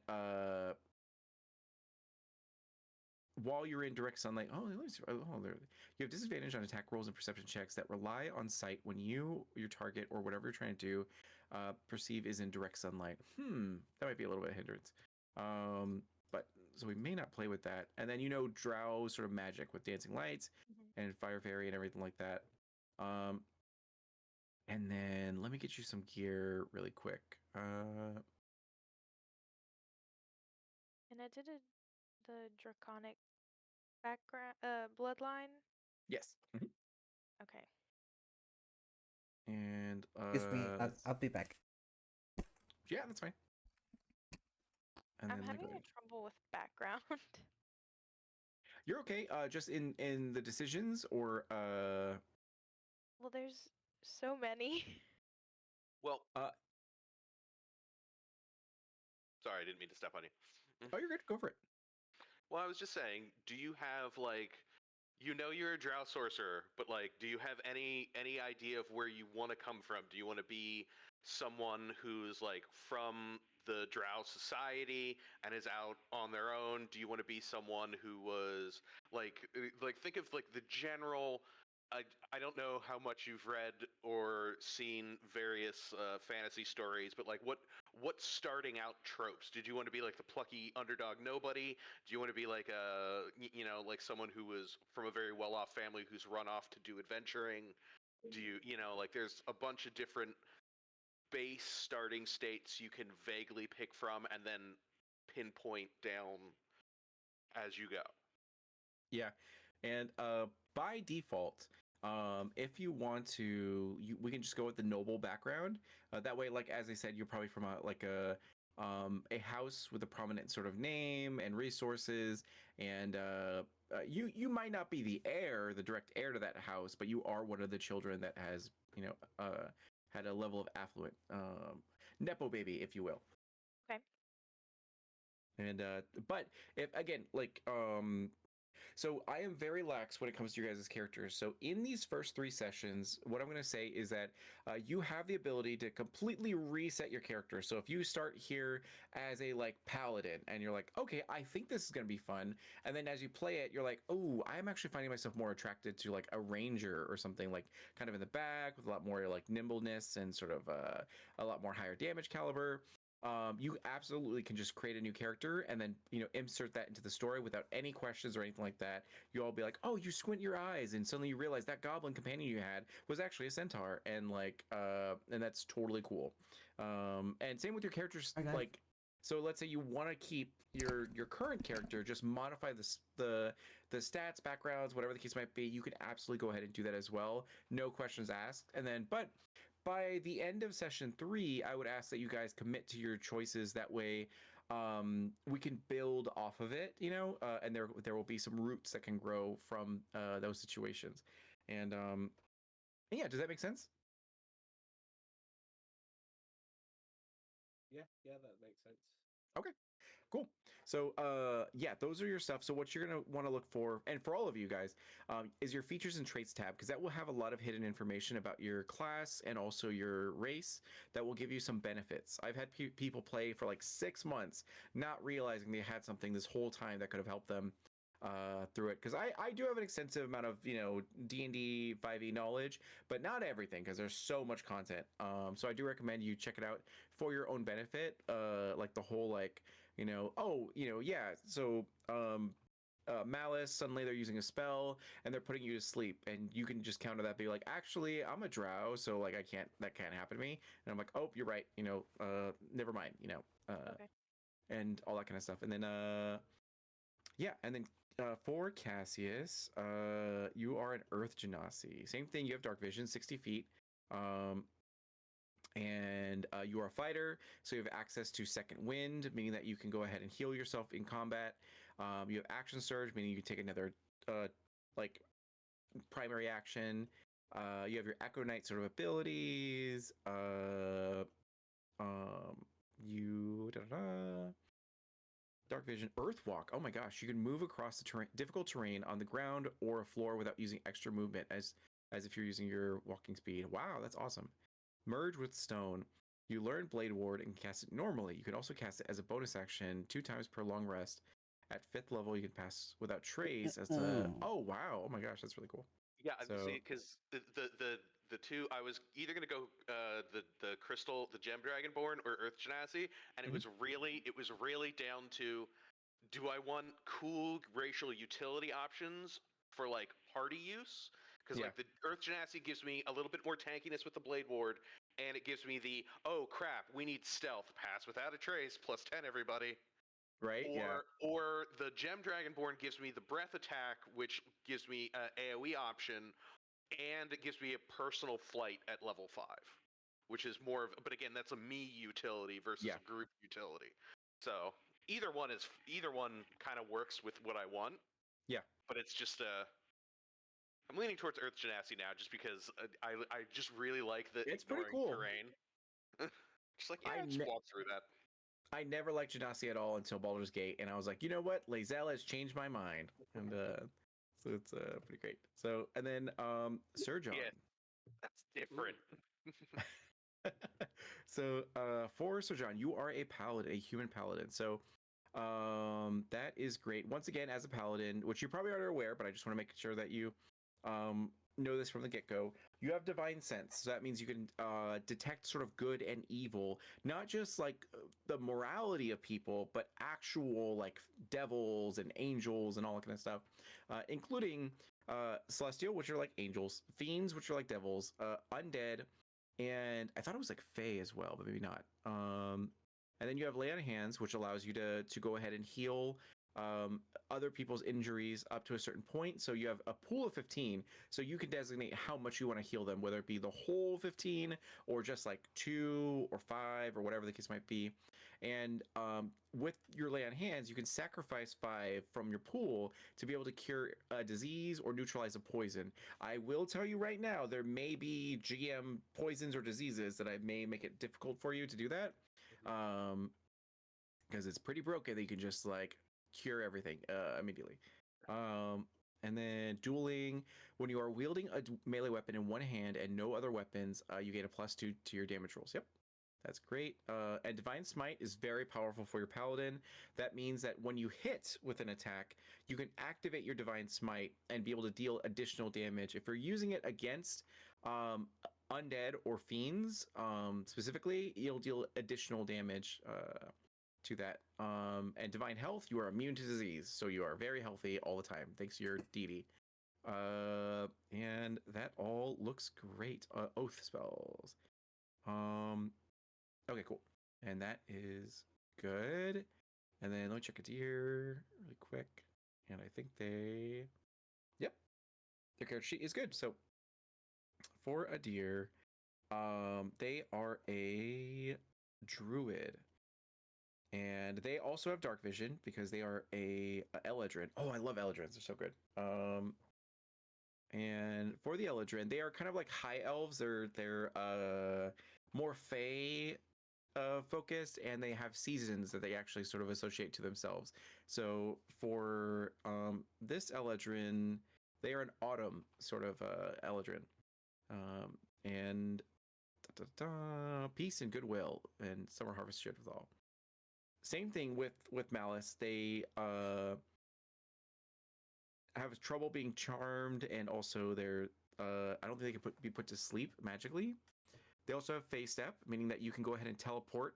Speaker 1: while you're in direct sunlight, you have disadvantage on attack rolls and perception checks that rely on sight when your target, or whatever you're trying to do, perceive is in direct sunlight. That might be a little bit of hindrance. But so we may not play with that. And then Drow sort of magic with dancing lights and fire fairy and everything like that. And then let me get you some gear really quick.
Speaker 6: And I did the draconic background bloodline.
Speaker 1: Yes.
Speaker 6: Okay.
Speaker 1: And
Speaker 3: Excuse me, I'll be back.
Speaker 1: yeah, that's fine. And
Speaker 6: I'm
Speaker 1: then
Speaker 6: having trouble with background.
Speaker 1: you're okay. Just in the decisions, or
Speaker 6: Well, there's so many.
Speaker 5: Well, sorry, I didn't mean to step on you.
Speaker 1: oh, you're good. Go for it.
Speaker 5: Well, I was just saying, do you have like, you're a drow sorcerer, but like, do you have any idea of where you want to come from? Do you want to be someone who's like from the drow society and is out on their own? Do you want to be someone who was like think of like the general. I don't know how much you've read or seen various fantasy stories, but like what starting out tropes? Did you want to be like the plucky underdog nobody? Do you want to be like like someone who was from a very well-off family who's run off to do adventuring? Do you know, like there's a bunch of different base starting states you can vaguely pick from and then pinpoint down as you go.
Speaker 1: Yeah, and by default, if you want to, we can just go with the noble background. That way, like as I said, you're probably from a house with a prominent sort of name and resources, and you might not be the direct heir to that house, but you are one of the children that has had a level of affluent, nepo baby, if you will.
Speaker 6: Okay.
Speaker 1: And but if again, like So I am very lax when it comes to your guys' characters. So in these first 3 sessions, what I'm going to say is that you have the ability to completely reset your character. So if you start here as a like paladin and you're like, okay, I think this is going to be fun, and then as you play it, you're like, oh, I'm actually finding myself more attracted to like a ranger or something like kind of in the back with a lot more like nimbleness and sort of a lot more higher damage caliber. You absolutely can just create a new character and then insert that into the story without any questions or anything like that. You all be like, oh, you squint your eyes and suddenly you realize that goblin companion you had was actually a centaur, and like and that's totally cool. And same with your characters.
Speaker 3: Okay.
Speaker 1: Like, so let's say you want to keep your current character, just modify the stats, backgrounds, whatever the case might be. You can absolutely go ahead and do that as well, no questions asked. And then but by the end of session 3, I would ask that you guys commit to your choices. That way, we can build off of it, and there will be some roots that can grow from those situations. And yeah, does that make sense?
Speaker 2: Yeah, that makes sense.
Speaker 1: Okay. Cool. So, yeah, those are your stuff. So, what you're gonna want to look for, and for all of you guys, is your features and traits tab, because that will have a lot of hidden information about your class and also your race that will give you some benefits. I've had people play for like 6 months, not realizing they had something this whole time that could have helped them through it. Because I do have an extensive amount of D&D 5e knowledge, but not everything, because there's so much content. So I do recommend you check it out for your own benefit. Like the whole like yeah, so malice, suddenly they're using a spell and they're putting you to sleep, and you can just counter that, be like, actually I'm a drow, so like that can't happen to me. And I'm like, oh, you're right, never mind,
Speaker 6: Okay.
Speaker 1: and all that kind of stuff. And then yeah, and then for Cassius, you are an earth genasi. Same thing, you have dark vision, 60 feet. And you are a fighter, so you have access to second wind, meaning that you can go ahead and heal yourself in combat. You have action surge, meaning you can take another like primary action. You have your Echo Knight sort of abilities. You Dark Vision, Earthwalk. Oh my gosh, you can move across the difficult terrain on the ground or a floor without using extra movement, as if you're using your walking speed. Wow, that's awesome. Merge with Stone. You learn Blade Ward and cast it normally. You can also cast it as a bonus action 2 times per long rest. At 5th level, you can pass without trace as a. Oh wow! Oh my gosh, that's really cool.
Speaker 5: Yeah,
Speaker 1: So
Speaker 5: see, because the two, I was either gonna go the crystal, the gem dragonborn, or Earth Genasi, and it was really down to, do I want cool racial utility options for like party use? Because
Speaker 1: Yeah.
Speaker 5: like the Earth Genasi gives me a little bit more tankiness with the Blade Ward, and it gives me the, oh crap, we need stealth, pass without a trace, +10 everybody.
Speaker 1: right, yeah,
Speaker 5: Or the Gem Dragonborn gives me the breath attack, which gives me an AoE option, and it gives me a personal flight at level 5, which is more of, but again, that's a me utility versus
Speaker 1: Yeah.
Speaker 5: a group utility. So either one kind of works with what I want.
Speaker 1: Yeah.
Speaker 5: But it's just I'm leaning towards Earth Genasi now, just because I just really like the
Speaker 1: It's pretty
Speaker 5: ignoring
Speaker 1: cool.
Speaker 5: terrain. Just like, yeah,
Speaker 1: I
Speaker 5: just walk through that.
Speaker 1: I never liked Genasi at all until Baldur's Gate, and I was like, you know what, Lae'zel has changed my mind, and so it's pretty great. So and then Surgeon.
Speaker 5: Yeah, that's different.
Speaker 1: So for Sojourn, you are a paladin, a human paladin. So that is great. Once again, as a paladin, which you probably are aware, but I just want to make sure that you know this from the get-go. You have divine sense, so that means you can detect sort of good and evil, not just like the morality of people, but actual like devils and angels and all that kind of stuff, including celestial, which are like angels, fiends, which are like devils, undead, and I thought it was like Fae as well, but maybe not. And then you have lay on hands, which allows you to go ahead and heal other people's injuries up to a certain point. So you have a pool of 15, so you can designate how much you want to heal them, whether it be the whole 15 or just like 2 or 5 or whatever the case might be. And with your lay on hands, you can sacrifice 5 from your pool to be able to cure a disease or neutralize a poison. I will tell you right now, there may be GM poisons or diseases that I may make it difficult for you to do that. Because it's pretty broken that you can just like cure everything immediately. And then dueling. When you are wielding a melee weapon in one hand and no other weapons, you get a +2 to your damage rolls. Yep. That's great. And Divine Smite is very powerful for your Paladin. That means that when you hit with an attack, you can activate your Divine Smite and be able to deal additional damage. If you're using it against undead or fiends specifically, you'll deal additional damage to that. And Divine Health, you are immune to disease, so you are very healthy all the time, thanks to your deity. And that all looks great. Oath spells. Okay, cool. And that is good. And then let me check a deer really quick. And I think yep, their character sheet is good. So for a deer, they are a druid. And they also have dark vision because they are a Eladrin. Oh, I love Eladrins. They're so good. And for the Eladrin, they are kind of like high elves. They're more fey focused, and they have seasons that they actually sort of associate to themselves. So for this Eladrin, they are an autumn sort of Eladrin. And peace and goodwill and summer harvest shit with all. Same thing with Malice. They have trouble being charmed, and also they're I don't think they can be put to sleep magically. They also have phase step, meaning that you can go ahead and teleport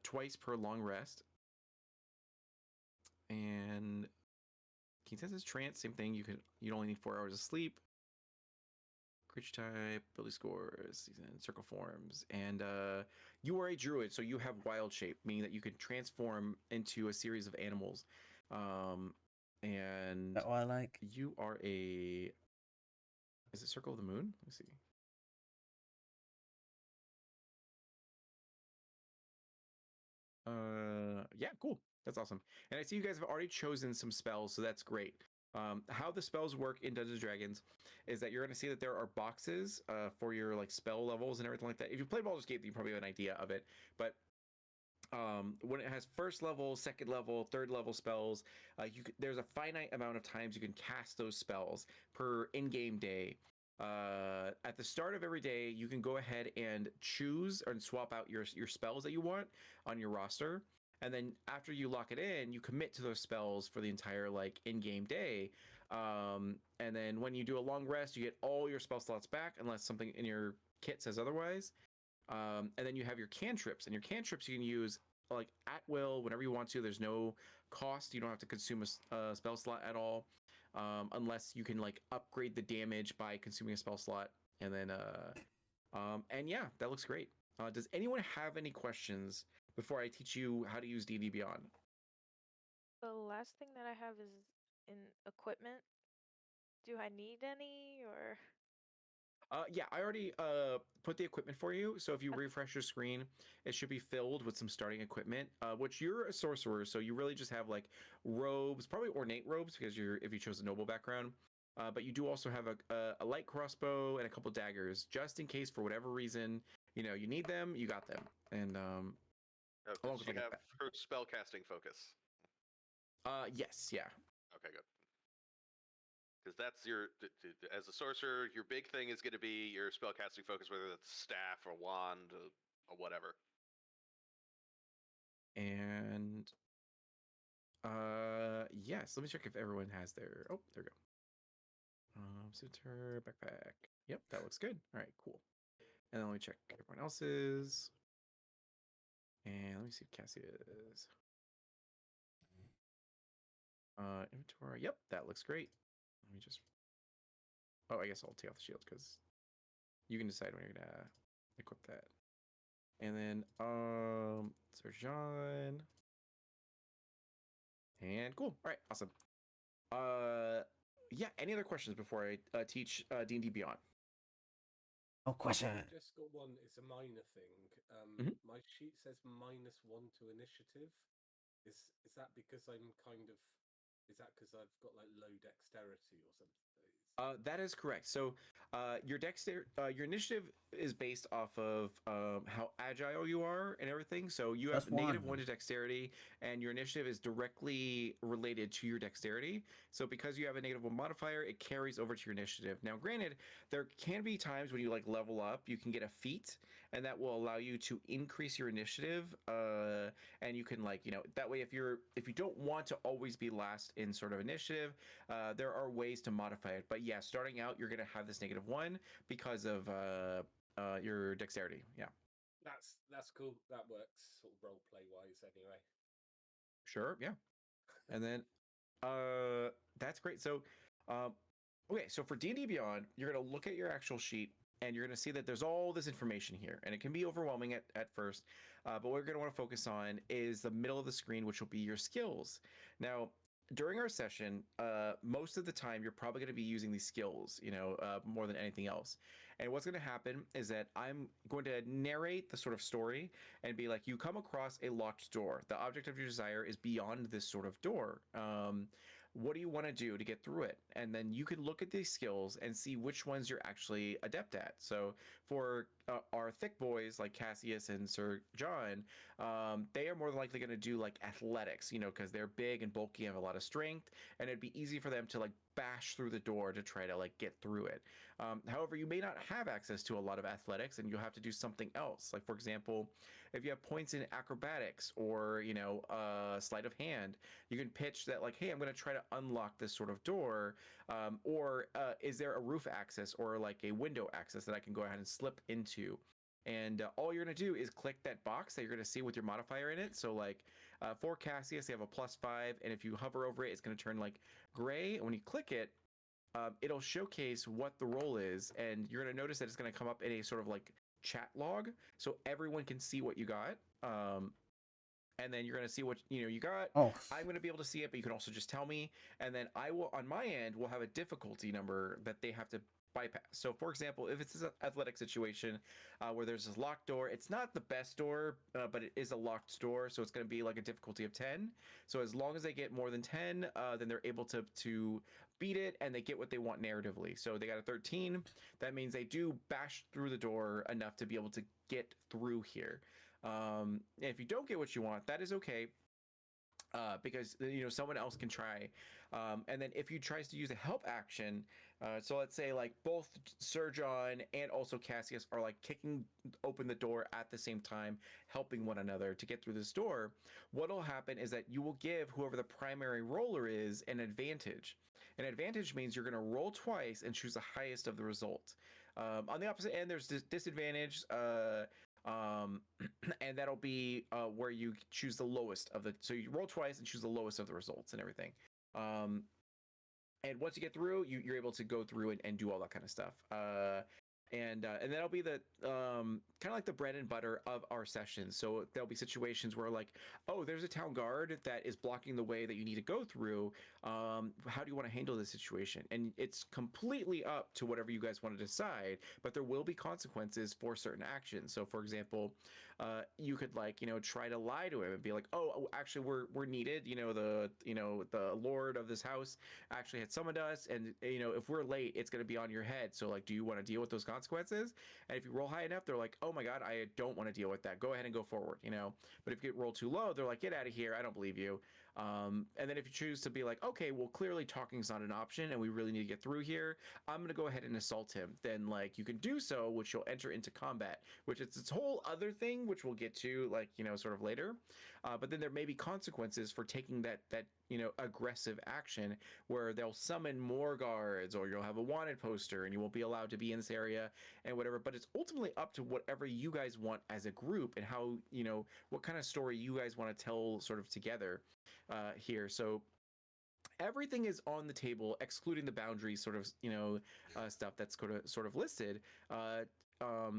Speaker 1: twice per long rest. And Keen says trance, same thing. You only need 4 hours of sleep. Creature type, ability scores, season, circle forms, and you are a druid, so you have wild shape, meaning that you can transform into a series of animals. And
Speaker 3: That's all I like.
Speaker 1: you are a. Is it Circle of the Moon? Let me see. Yeah, cool. That's awesome. And I see you guys have already chosen some spells, so that's great. How the spells work in Dungeons & Dragons is that you're going to see that there are boxes for your like spell levels and everything like that. If you play Baldur's Gate, you probably have an idea of it. But when it has first level, second level, third level spells, there's a finite amount of times you can cast those spells per in-game day. At the start of every day, you can go ahead and choose and swap out your spells that you want on your roster. And then after you lock it in, you commit to those spells for the entire like in-game day. And then when you do a long rest, you get all your spell slots back unless something in your kit says otherwise. And then you have your cantrips, and your cantrips you can use like at will whenever you want to. There's no cost. You don't have to consume a spell slot at all, unless you can like upgrade the damage by consuming a spell slot. And then, and yeah, that looks great. Does anyone have any questions before I teach you how to use D&D Beyond?
Speaker 6: The last thing that I have is in equipment. Do I need any or?
Speaker 1: Yeah, I already put the equipment for you. So if you refresh your screen, it should be filled with some starting equipment. Which you're a sorcerer, so you really just have like robes, probably ornate robes because if you chose a noble background. But you do also have a light crossbow and a couple daggers, just in case for whatever reason you need them. You got them, and along
Speaker 5: Does
Speaker 1: with
Speaker 5: she
Speaker 1: like
Speaker 5: have her spell casting focus?
Speaker 1: yes, yeah.
Speaker 5: Okay, good. Because that's as a sorcerer, your big thing is going to be your spellcasting focus, whether it's staff or wand or whatever.
Speaker 1: And yes, let me check if everyone has their. Oh, there we go. Scimitar, backpack. Yep, that looks good. All right, cool. And then let me check everyone else's. And let me see if Cassie is. Inventory. Yep, that looks great. Let me just. Oh, I guess I'll take off the shield because you can decide when you're gonna equip that. And then Sir John. And cool. All right, awesome. Yeah. Any other questions before I teach D&D Beyond?
Speaker 3: No question.
Speaker 2: I've just got one. It's a minor thing. My sheet says -1 to initiative. Is that because I'm kind of? Is that because I've got like low dexterity or something?
Speaker 1: That is correct. So, your initiative is based off of how agile you are and everything. So you have
Speaker 3: +1.
Speaker 1: -1 to dexterity, and your initiative is directly related to your dexterity. So because you have a -1 modifier, it carries over to your initiative. Now, granted, there can be times when you like level up, you can get a feat, and that will allow you to increase your initiative. And you can like that way if you don't want to always be last in sort of initiative, there are ways to modify it. But yeah, starting out, you're going to have this -1 because of your dexterity. Yeah.
Speaker 2: That's cool. That works sort of role play wise anyway.
Speaker 1: Sure. Yeah. And then that's great. So okay, so for D&D Beyond, you're going to look at your actual sheet and you're going to see that there's all this information here, and it can be overwhelming at first, but what we're going to want to focus on is the middle of the screen, which will be your skills. Now, during our session, most of the time you're probably going to be using these skills, more than anything else. And what's going to happen is that I'm going to narrate the sort of story and be like, you come across a locked door. The object of your desire is beyond this sort of door. What do you want to do to get through it? And then you can look at these skills and see which ones you're actually adept at. So for our thick boys like Cassius and Sir John, they are more than likely going to do like athletics, because they're big and bulky and have a lot of strength, and it'd be easy for them to like bash through the door to try to like get through it. However, you may not have access to a lot of athletics, and you'll have to do something else. Like for example, if you have points in acrobatics or sleight of hand, you can pitch that like, hey, I'm going to try to unlock this sort of door, or is there a roof access or like a window access that I can go ahead and slip into? And all you're going to do is click that box that you're going to see with your modifier in it. So like for Cassius, you have a +5, and if you hover over it, it's going to turn like gray. And when you click it, it'll showcase what the role is, and you're going to notice that it's going to come up in a sort of like chat log, so everyone can see what you got. And then you're going to see what you got.
Speaker 3: Oh,
Speaker 1: I'm going to be able to see it, but you can also just tell me, and then I will on my end will have a difficulty number that they have to bypass. So for example, if it's an athletic situation where there's this locked door, it's not the best door, but it is a locked door, so it's going to be like a difficulty of 10. So as long as they get more than 10, then they're able to beat it, and they get what they want narratively. So they got a 13. That means they do bash through the door enough to be able to get through here. If you don't get what you want, that is okay, because someone else can try. And then if you tries to use a help action, so let's say like both Sir John and also Cassius are like kicking open the door at the same time, helping one another to get through this door, what'll happen is that you will give whoever the primary roller is an advantage. An advantage means you're going to roll twice and choose the highest of the result. On the opposite end, there's disadvantage. And that'll be where you choose the lowest of the. So you roll twice and choose the lowest of the results and everything. And once you get through, you're able to go through and do all that kind of stuff. And that'll be the kind of like the bread and butter of our sessions. So there'll be situations where like, oh, there's a town guard that is blocking the way that you need to go through. How do you want to handle this situation? And it's completely up to whatever you guys want to decide, but there will be consequences for certain actions. So for example, you could like try to lie to him and be like, oh, actually we're needed. The lord of this house actually had summoned us, and if we're late, it's going to be on your head. So like, do you want to deal with those consequences? And if you roll high enough, they're like, oh my god, I don't want to deal with that. Go ahead and go forward. But if you roll too low, they're like, get out of here. I don't believe you. And then if you choose to be like, okay, well, clearly talking's not an option, and we really need to get through here, I'm going to go ahead and assault him. Then like you can do so, which you'll enter into combat, which is its whole other thing, which we'll get to like sort of later. But then there may be consequences for taking that aggressive action, where they'll summon more guards, or you'll have a wanted poster and you won't be allowed to be in this area and whatever. But it's ultimately up to whatever you guys want as a group, and how what kind of story you guys want to tell sort of together here. So everything is on the table, excluding the boundaries sort of stuff that's sort of listed.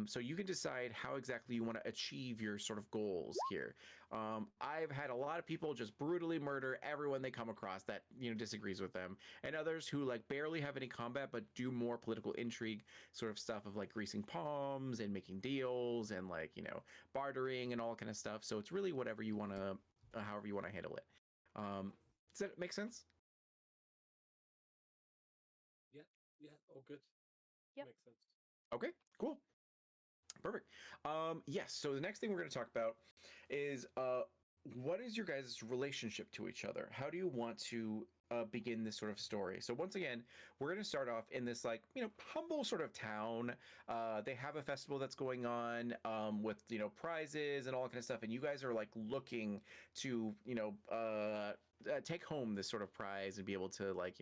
Speaker 1: So you can decide how exactly you want to achieve your sort of goals here. I've had a lot of people just brutally murder everyone they come across that disagrees with them, and others who like barely have any combat but do more political intrigue sort of stuff of like greasing palms and making deals and like bartering and all kind of stuff. So it's really whatever you want to, however you want to handle it. Does that make sense?
Speaker 2: Yeah, Yeah, all good.
Speaker 6: Yep.
Speaker 2: Makes sense.
Speaker 1: Okay, cool. Perfect. Yes, so the next thing we're going to talk about is what is your guys' relationship to each other? How do you want to begin this sort of story? So once again, we're going to start off in this like, humble sort of town. They have a festival that's going on with, prizes and all that kind of stuff, and you guys are like looking to, take home this sort of prize and be able to like,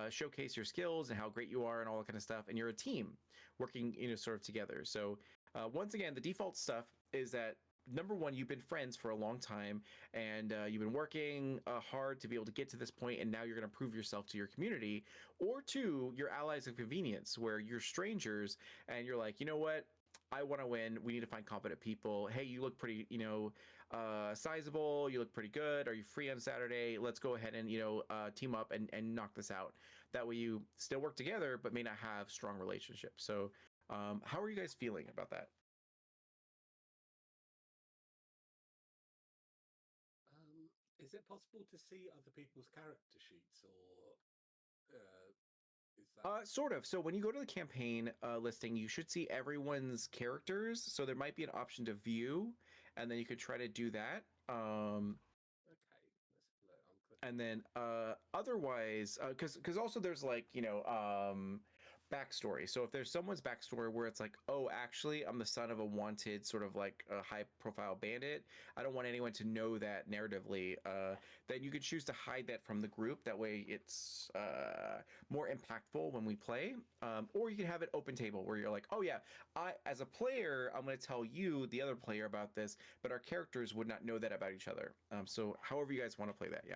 Speaker 1: showcase your skills and how great you are and all that kind of stuff. And you're a team working, sort of together. So once again, the default stuff is that number one, you've been friends for a long time, and you've been working hard to be able to get to this point, and now you're going to prove yourself to your community. Or two, you're allies of convenience, where you're strangers, and you're like, you know what? I want to win. We need to find competent people. Hey, you look pretty, sizable. You look pretty good. Are you free on Saturday? Let's go ahead and, team up and knock this out. That way you still work together, but may not have strong relationships. So how are you guys feeling about that?
Speaker 2: Is it possible to see other people's character sheets, or is that?
Speaker 1: Sort of. So when you go to the campaign listing, you should see everyone's characters. So there might be an option to view, and then you could try to do that.
Speaker 2: Okay, let's look. I'm clicking.
Speaker 1: And then otherwise, because also there's like backstory. So if there's someone's backstory where it's like, oh, actually, I'm the son of a wanted sort of like a high profile bandit. I don't want anyone to know that narratively. Then you could choose to hide that from the group. That way, it's more impactful when we play. Or you can have it open table where you're like, oh yeah, I as a player, I'm going to tell you the other player about this, but our characters would not know that about each other. So however you guys want to play that, yeah.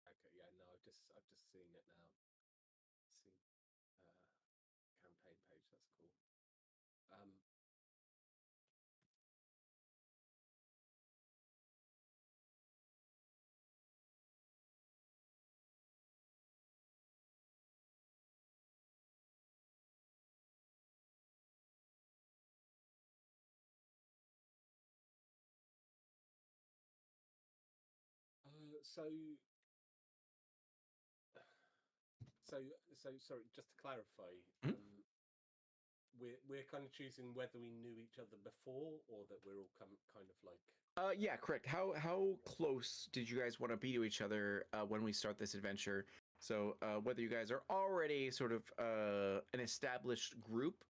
Speaker 2: Okay, yeah, no, I've just seen it now. See, campaign page. That's cool. So sorry. Just to clarify,
Speaker 1: Mhm.
Speaker 2: we're kind of choosing whether we knew each other before, or that we're all kind of like.
Speaker 1: Yeah, correct. How close did you guys want to be to each other when we start this adventure? So whether you guys are already sort of an established group,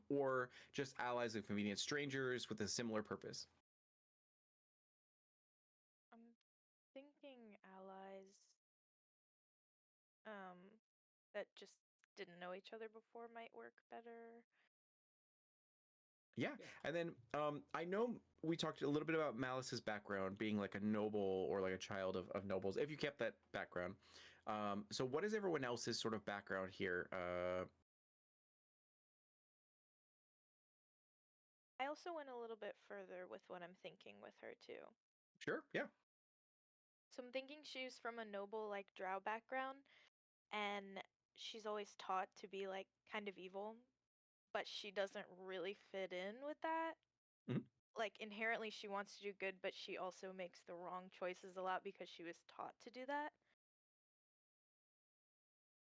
Speaker 1: or just allies of convenient strangers with a similar purpose.
Speaker 6: I'm thinking allies that just didn't know each other before might work better.
Speaker 1: Yeah,
Speaker 2: Yeah.
Speaker 1: and then I know we talked a little bit about Malice's background being like a noble or like a child of nobles. If you kept that background, so what is everyone else's sort of background here?
Speaker 6: I also went a little bit further with what I'm thinking with her too.
Speaker 1: Sure, yeah.
Speaker 6: So I'm thinking she's from a noble like drow background, and she's always taught to be like kind of evil, but she doesn't really fit in with that.
Speaker 1: Mhm.
Speaker 6: Like inherently she wants to do good, but she also makes the wrong choices a lot because she was taught to do that.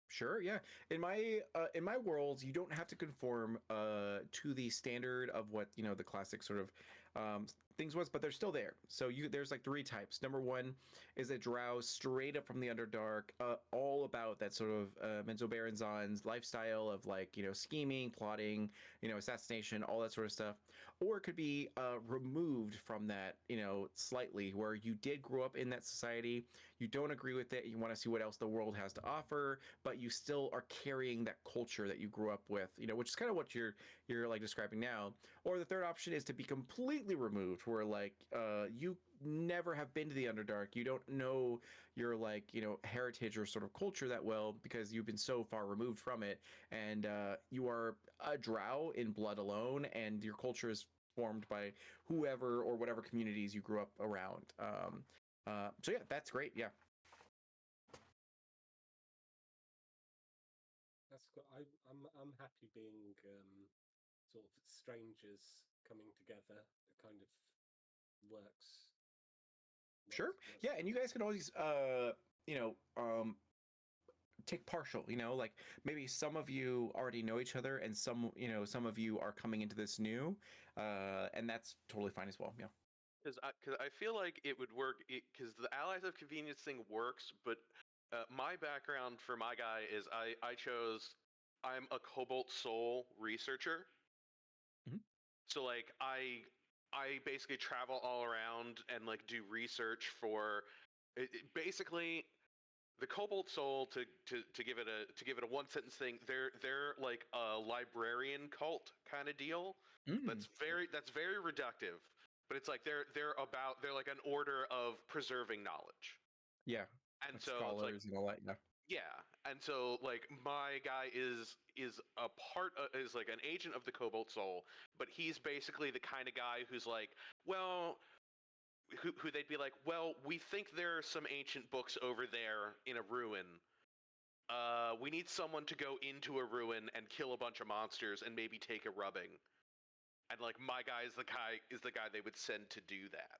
Speaker 1: Sure, yeah. In my worlds, you don't have to conform to the standard of what, the classic sort of things was, but they're still there. So there's like three types. Number one is a drow straight up from the Underdark, all about that sort of Menzo Berenzon's lifestyle of like, scheming, plotting, assassination, all that sort of stuff. Or it could be removed from that, slightly, where you did grow up in that society, you don't agree with it, you want to see what else the world has to offer, but you still are carrying that culture that you grew up with, which is kind of what you're like describing now. Or the third option is to be completely removed, where like you never have been to the Underdark, you don't know your like heritage or sort of culture that well because you've been so far removed from it, and you are a drow in blood alone, and your culture is formed by whoever or whatever communities you grew up around. So yeah, that's great. Yeah.
Speaker 2: That's good. I'm happy being sort of strangers coming together. It kind of works.
Speaker 1: Sure.
Speaker 2: works
Speaker 1: Yeah, and you guys can always, you know, um, take partial. Like maybe some of you already know each other, and some of you are coming into this new, and that's totally fine as well. Yeah.
Speaker 5: Because I feel like it would work because the allies of convenience thing works, but my background for my guy is I'm a Cobalt Soul researcher.
Speaker 1: Mhm.
Speaker 5: So like I basically travel all around and like do research for basically the Cobalt Soul to give it a one sentence thing. They're like a librarian cult kind of deal.
Speaker 1: Mm.
Speaker 5: That's very reductive, but it's like they're like an order of preserving knowledge.
Speaker 1: Yeah.
Speaker 5: And
Speaker 1: Like
Speaker 5: so it's like
Speaker 1: scholars and all that. Yeah.
Speaker 5: yeah, and so like my guy is a part is like an agent of the Cobalt Soul, but he's basically the kind of guy who's like, well, who they'd be like, well, we think there are some ancient books over there in a ruin. We need someone to go into a ruin and kill a bunch of monsters and maybe take a rubbing. And like my guy is the guy they would send to do that.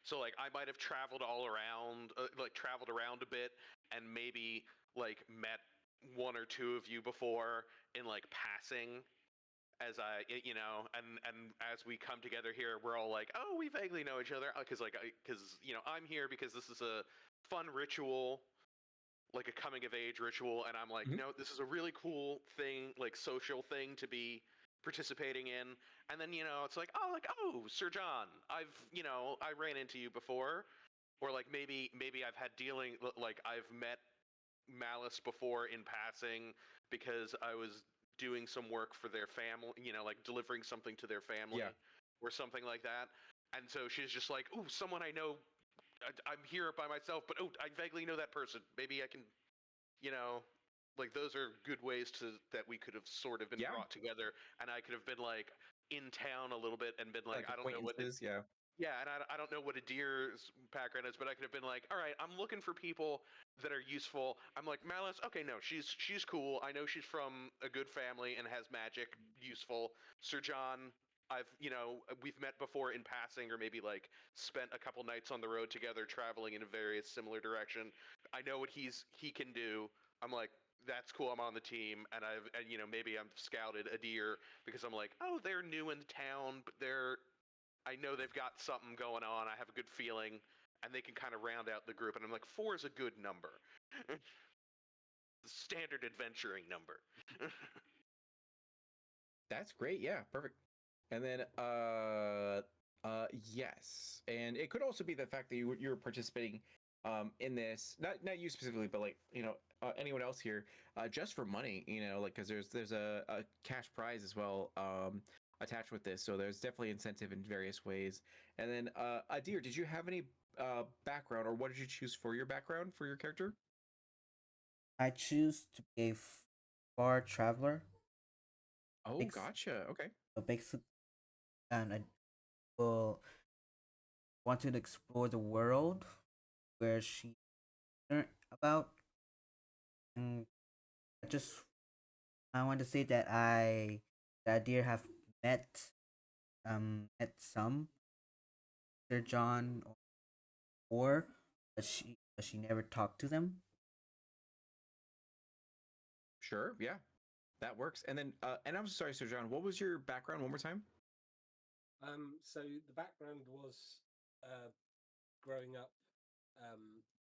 Speaker 5: So like I might have traveled all around, traveled around a bit, and maybe like met one or two of you before in like passing, as and as we come together here, we're all like, oh, we vaguely know each other, because I'm here because this is a fun ritual, like a coming of age ritual, and I'm like,
Speaker 1: Mhm.
Speaker 5: this is a really cool thing, like social thing to be participating in. And then it's like, oh, Sir John, I ran into you before, or like maybe I've had like I've met Malice before in passing because I was doing some work for their family, like delivering something to their family
Speaker 1: Yeah.
Speaker 5: or something like that. And so she's just like, ooh, someone I know. I'm here by myself, but I vaguely know that person. Maybe I can, you know, like those are good ways that we could have sort of been
Speaker 1: Yeah.
Speaker 5: brought together, and I could have been like in town a little bit and been like,
Speaker 1: Like
Speaker 5: I don't know what
Speaker 1: acquaintances. Yeah.
Speaker 5: yeah, and I don't know what a deer's background is, but I could have been like, all right, I'm looking for people that are useful. I'm like, Malice, okay, no, she's cool. I know she's from a good family and has magic, useful. Sir John, we've met before in passing, or maybe like spent a couple nights on the road together, traveling in a various similar direction. I know what he can do. I'm like, that's cool. I'm on the team, and maybe I'm scouted a deer because I'm like, oh, they're new in the town, but I know they've got something going on. I have a good feeling, and they can kind of round out the group. And I'm like, four is a good number, the standard adventuring number.
Speaker 1: That's great. Yeah. Perfect. And then, yes, and it could also be the fact that you're participating, in this, not you specifically, but like anyone else here, just for money, like because there's a cash prize as well, attached with this, so there's definitely incentive in various ways. And then, Adir, did you have any background, or what did you choose for your background for your character?
Speaker 3: I choose to be a far traveler.
Speaker 1: Oh,
Speaker 3: Ex-
Speaker 1: gotcha. Okay.
Speaker 3: basic, and I will want to explore the world where she learned about. And I just I want to say that I dear have met met some Sir John or but she never talked to them.
Speaker 1: Sure. Yeah, that works. And then, and I'm sorry, Sir John, what was your background one more time?
Speaker 2: So the background was uh, growing up,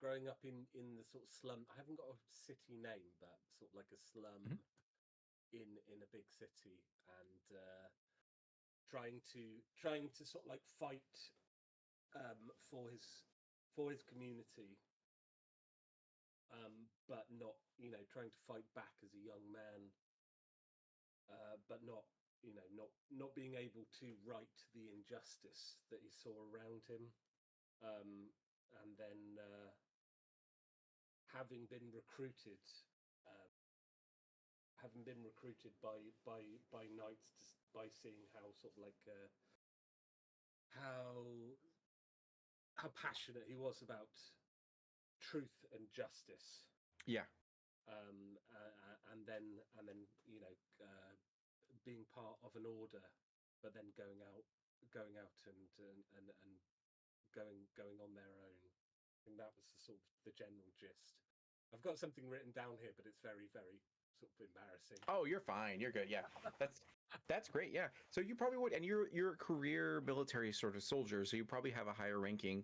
Speaker 2: growing up in the sort of slum. I haven't got a city name, but sort of like a slum
Speaker 1: Mhm.
Speaker 2: in a big city, and trying to sort of like fight for his community, but not trying to fight back as a young man, but not being able to right the injustice that he saw around him, and then having been recruited, uh, having been recruited by knights, by seeing how sort of like how passionate he was about truth and justice,
Speaker 1: Yeah.
Speaker 2: and then being part of an order, but then going out and going on their own. I think that was the sort of the general gist. I've got something written down here, but it's very, very sort of embarrassing.
Speaker 1: Oh, you're fine. You're good. Yeah, that's great. Yeah. So you probably would, and you're a career military sort of soldier, so you probably have a higher ranking,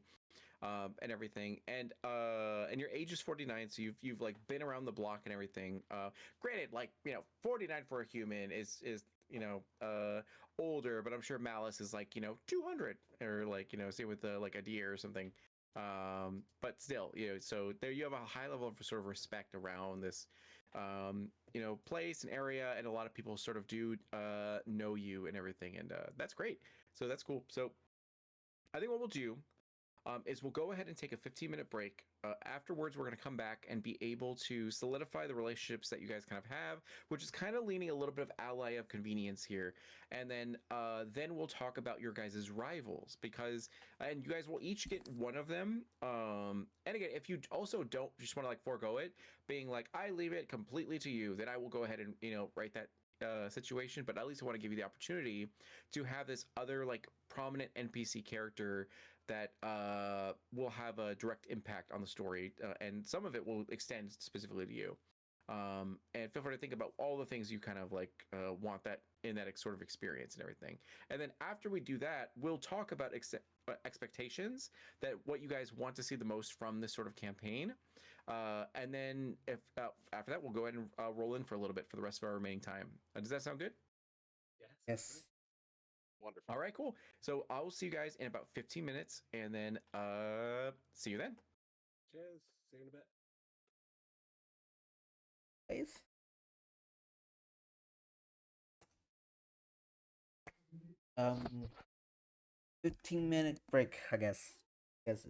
Speaker 1: and everything. And your age is 49, so you've like been around the block and everything. Granted, like 49 for a human is older, but I'm sure Malice is like 200 or like say with like a deer or something. But still, so there you have a high level of sort of respect around this place and area, and a lot of people sort of do know you and everything, and that's great. So that's cool. So I think what we'll do is we'll go ahead and take a 15-minute break. Afterwards, we're going to come back and be able to solidify the relationships that you guys kind of have, which is kind of leaning a little bit of ally of convenience here. And then we'll talk about your guys' rivals, because and you guys will each get one of them. And again, if you also don't just want to like forego it, being like I leave it completely to you, then I will go ahead and write that situation. But at least I want to give you the opportunity to have this other like prominent NPC character that will have a direct impact on the story, and some of it will extend specifically to you. And feel free to think about all the things you kind of like want that in that sort of experience and everything. And then after we do that, we'll talk about expectations, that what you guys want to see the most from this sort of campaign. And then if after that, we'll go ahead and roll in for a little bit for the rest of our remaining time. Does that sound good?
Speaker 2: Yes.
Speaker 3: Yes.
Speaker 5: Wonderful.
Speaker 1: All right, cool. So I will see you guys in about 15 minutes, and then see you then.
Speaker 2: Cheers. See you in a bit.
Speaker 3: Guys. 15-minute break, I guess. Guess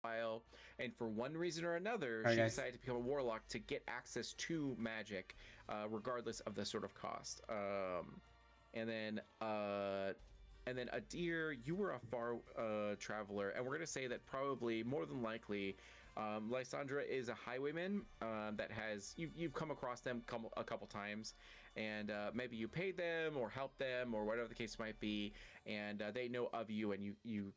Speaker 1: while, and for one reason or another,
Speaker 3: Alright,
Speaker 1: she
Speaker 3: guys.
Speaker 1: decided to become a warlock to get access to magic, regardless of the sort of cost. And then Adir, you were a far traveler, and we're gonna say that probably more than likely, Lysandra is a highwayman that has you've come across them a couple times, and maybe you paid them or helped them or whatever the case might be, and they know of you, and you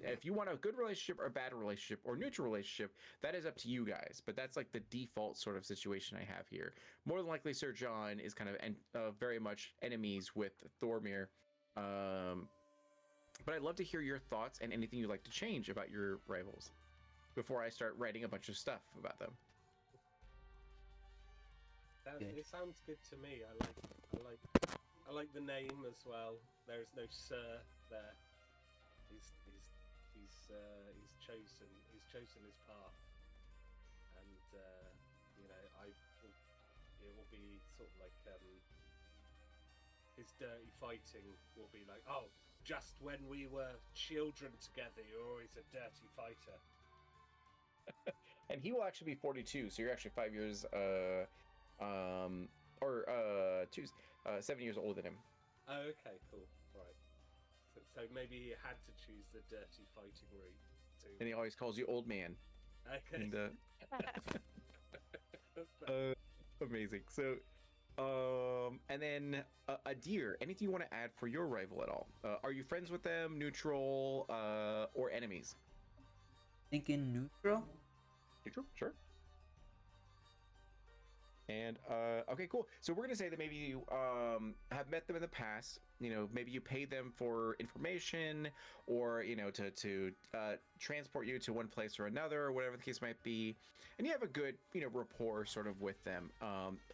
Speaker 1: if you want a good relationship or a bad relationship or neutral relationship, that is up to you guys. But that's like the default sort of situation I have here. More than likely, Sir John is kind of very much enemies with Thormir. But I'd love to hear your thoughts and anything you'd like to change about your rivals before I start writing a bunch of stuff about them.
Speaker 3: Good.
Speaker 2: It sounds good to me. I like the name as well. There is no Sir there. He's chosen his path, and it will be sort of like his dirty fighting will be like, oh, just when we were children together, you're always a dirty fighter.
Speaker 1: And he will actually be 42, so you're actually 5 years, 7 years older than him.
Speaker 2: Oh, okay, cool. Right. So maybe he had to choose the dirty fighting route.
Speaker 1: And he always calls you old man.
Speaker 2: Okay.
Speaker 1: And, amazing. So, and then Adir, anything you want to add for your rival at all? Are you friends with them, neutral, or enemies?
Speaker 3: Thinking neutral?
Speaker 1: Neutral, sure. And okay, cool. So we're gonna say that maybe you have met them in the past. You know, maybe you paid them for information, or to transport you to one place or another, or whatever the case might be. And you have a good rapport sort of with them.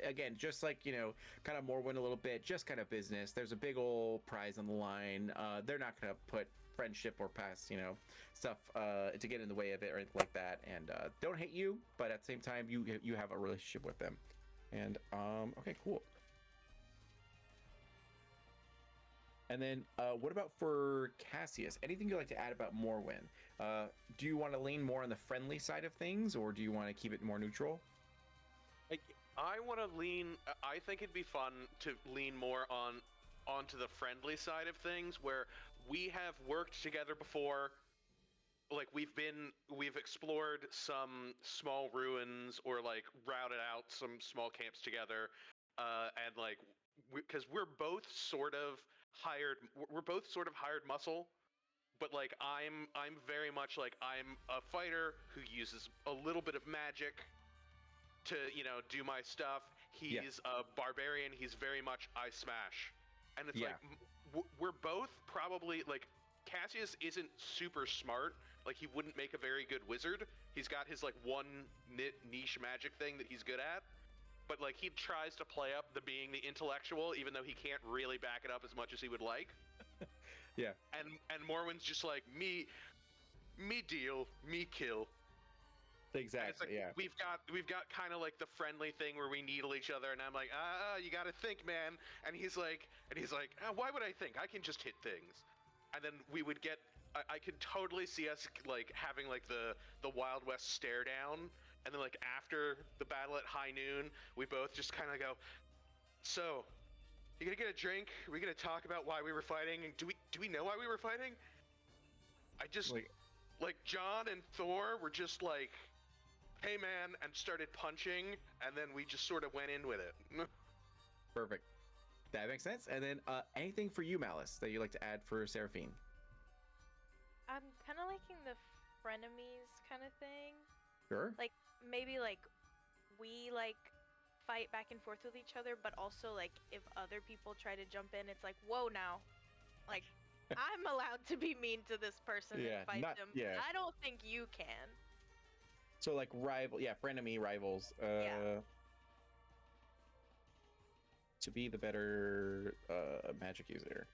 Speaker 1: Again, just like kind of Morrowind a little bit, just kind of business. There's a big old prize on the line. They're not gonna put friendship or past stuff to get in the way of it or anything like that. And don't hate you, but at the same time, you have a relationship with them. And okay, cool. And then what about for Cassius? Anything you'd like to add about Morrowind? Do you want to lean more on the friendly side of things, or do you want to keep it more neutral?
Speaker 5: I want to lean. I think it'd be fun to lean more onto the friendly side of things, where we have worked together before. Like we've explored some small ruins, or like routed out some small camps together, and like because we're both sort of hired muscle, but like I'm very much like I'm a fighter who uses a little bit of magic to do my stuff. He's a barbarian. He's very much I smash, and it's like we're both probably like Cassius isn't super smart. Like he wouldn't make a very good wizard. He's got his like one niche magic thing that he's good at, but like he tries to play up the being the intellectual, even though he can't really back it up as much as he would like.
Speaker 1: Yeah.
Speaker 5: And Morwin's just like me deal, me kill.
Speaker 1: Exactly.
Speaker 5: Like,
Speaker 1: yeah.
Speaker 5: We've got kind of like the friendly thing where we needle each other, and I'm like, you got to think, man. And he's like, why would I think? I can just hit things. And then we would get. I could totally see us like having like the Wild West stare down, and then like after the battle at high noon, we both just kind of go, so, you gonna get a drink? Are we gonna talk about why we were fighting? And do we know why we were fighting? I just like John and Thor were just like, hey man, and started punching, and then we just sort of went in with it.
Speaker 1: Perfect. That makes sense. And then anything for you, Malice, that you'd like to add for Seraphine?
Speaker 6: I'm kind of liking the frenemies kind of thing.
Speaker 1: Sure.
Speaker 6: Like maybe like we like fight back and forth with each other, but also like if other people try to jump in, it's like, whoa now, like I'm allowed to be mean to this person and fight them.
Speaker 1: Yeah.
Speaker 6: I don't think you can.
Speaker 1: So like frenemy rivals. To be the better magic user.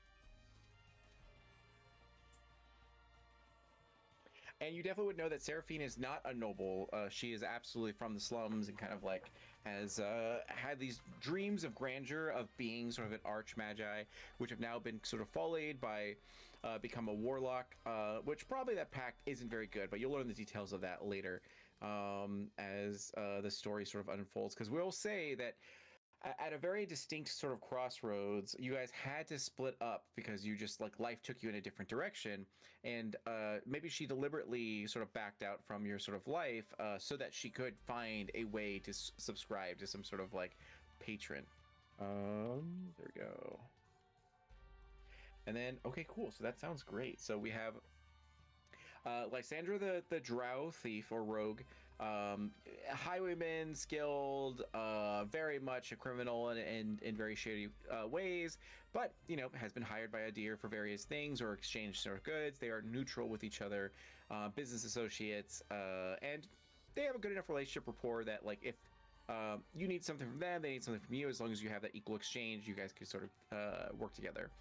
Speaker 1: And you definitely would know that Seraphine is not a noble. She is absolutely from the slums and kind of like has had these dreams of grandeur of being sort of an arch magi, which have now been sort of followed by become a warlock, which probably that pact isn't very good, but you'll learn the details of that later as the story sort of unfolds. Because we'll say that at a very distinct sort of crossroads, you guys had to split up because you just like life took you in a different direction, and maybe she deliberately sort of backed out from your sort of life so that she could find a way to subscribe to some sort of like patron. There we go. And then okay, cool. So that sounds great. So we have Lysandra the drow thief or rogue, highwayman, skilled, very much a criminal in very shady ways, but has been hired by Adir for various things or exchanged sort of goods. They are neutral with each other, business associates, and they have a good enough relationship rapport that like if you need something from them, they need something from you. As long as you have that equal exchange, you guys can sort of work together.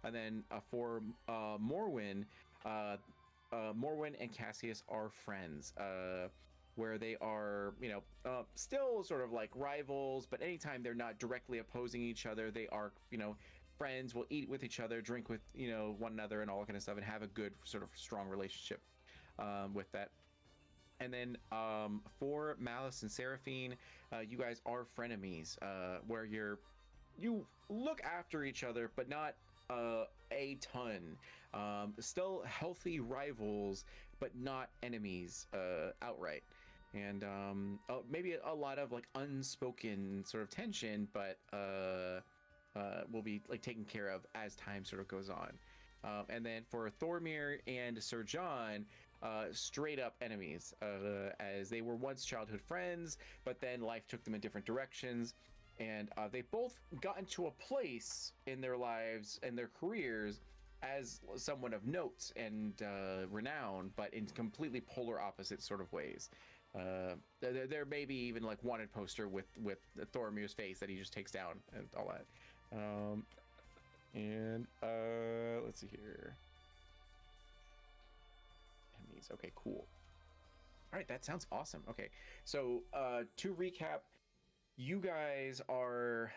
Speaker 1: And then for Morwyn, Morwyn and Cassius are friends, where they are, still sort of like rivals, but anytime they're not directly opposing each other, they are, friends, will eat with each other, drink with, one another and all that kind of stuff, and have a good sort of strong relationship with that. And then for Malice and Seraphine, you guys are frenemies, where you look after each other, but not a ton. Still healthy rivals, but not enemies outright. And maybe a lot of like unspoken sort of tension, but will be like taken care of as time sort of goes on. And then for Thormir and Sir John, straight up enemies, as they were once childhood friends, but then life took them in different directions. And they both gotten to a place in their lives and their careers as someone of note and renown, but in completely polar opposite sort of ways. There may be even like wanted poster with Thormir's face that he just takes down and all that. And let's see here. Enemies. Okay, cool. All right, that sounds awesome. Okay, so to recap, you guys are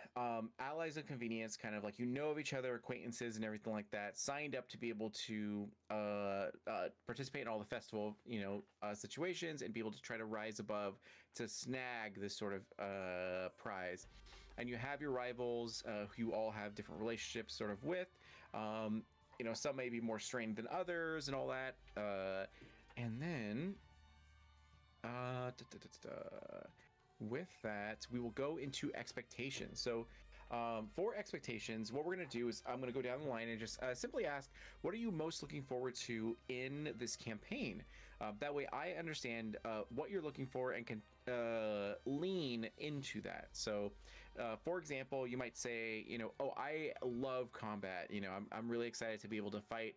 Speaker 1: allies of convenience, kind of like of each other, acquaintances, and everything like that. Signed up to be able to participate in all the festival, situations, and be able to try to rise above to snag this sort of prize. And you have your rivals, who you all have different relationships, sort of with. Some may be more strained than others, and all that. And then. With that, we will go into expectations. So for expectations, what we're going to do is I'm going to go down the line and just simply ask, what are you most looking forward to in this campaign? That way I understand what you're looking for and can lean into that. So for example, you might say, oh, I love combat. I'm really excited to be able to fight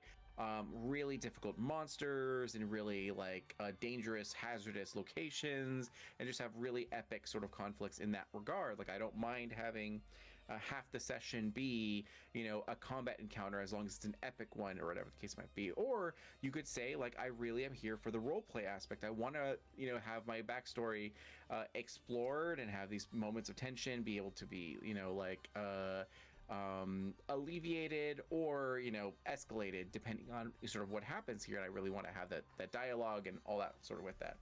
Speaker 1: really difficult monsters and really like dangerous, hazardous locations, and just have really epic sort of conflicts in that regard. Like I don't mind having half the session be, a combat encounter as long as it's an epic one or whatever the case might be. Or you could say like I really am here for the role play aspect. I want to, have my backstory explored and have these moments of tension be able to be, alleviated or escalated depending on sort of what happens here, and I really want to have that dialogue and all that sort of with that,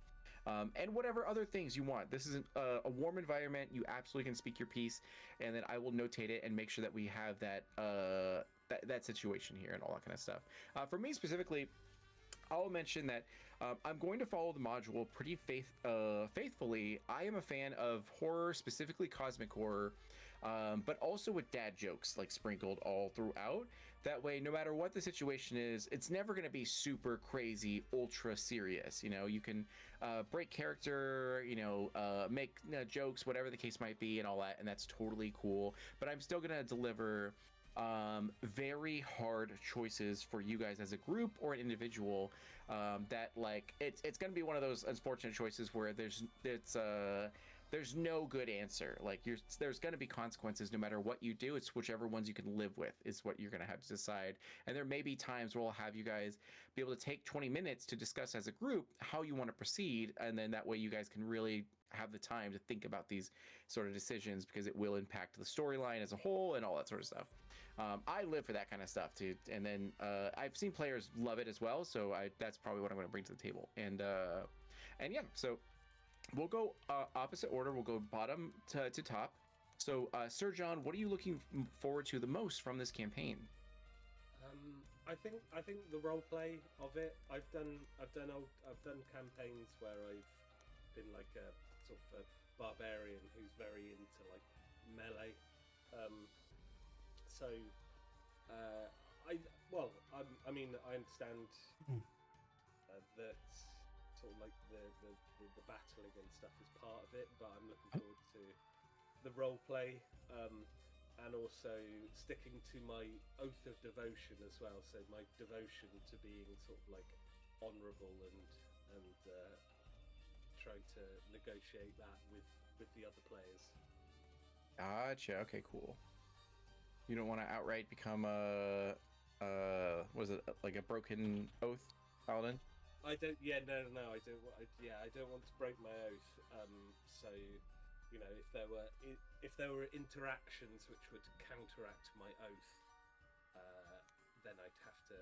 Speaker 1: and whatever other things you want. This is a warm environment. You absolutely can speak your piece, and then I will notate it and make sure that we have that situation here and all that kind of stuff. For me specifically, I'll mention that I'm going to follow the module pretty faithfully. I am a fan of horror, specifically cosmic horror, but also with dad jokes like sprinkled all throughout. That way, no matter what the situation is, it's never going to be super crazy, ultra serious. You can break character, make jokes, whatever the case might be, and all that, and that's totally cool. But I'm still going to deliver very hard choices for you guys as a group or an individual, that like it's going to be one of those unfortunate choices where there's there's no good answer. Like there's going to be consequences no matter what you do. It's whichever ones you can live with is what you're going to have to decide. And there may be times where we'll have you guys be able to take 20 minutes to discuss as a group how you want to proceed, and then that way you guys can really have the time to think about these sort of decisions, because it will impact the storyline as a whole and all that sort of stuff. I live for that kind of stuff too, and then I've seen players love it as well. So that's probably what I'm going to bring to the table. And yeah, so we'll go opposite order. We'll go bottom to top. So, Sir John, what are you looking forward to the most from this campaign?
Speaker 2: I think the role play of it. I've done campaigns where I've been like a sort of a barbarian who's very into like melee. So I mean I understand that sort of like the battling and stuff is part of it, but I'm looking forward to the role play. And also sticking to my oath of devotion as well. So my devotion to being sort of like honourable and trying to negotiate that with the other players.
Speaker 1: Gotcha. Okay, cool. You don't want to outright become was it like a broken oath paladin?
Speaker 2: I don't. Yeah, no. I don't. I don't want to break my oath. So, you know, if there were interactions which would counteract my oath, then I'd have to,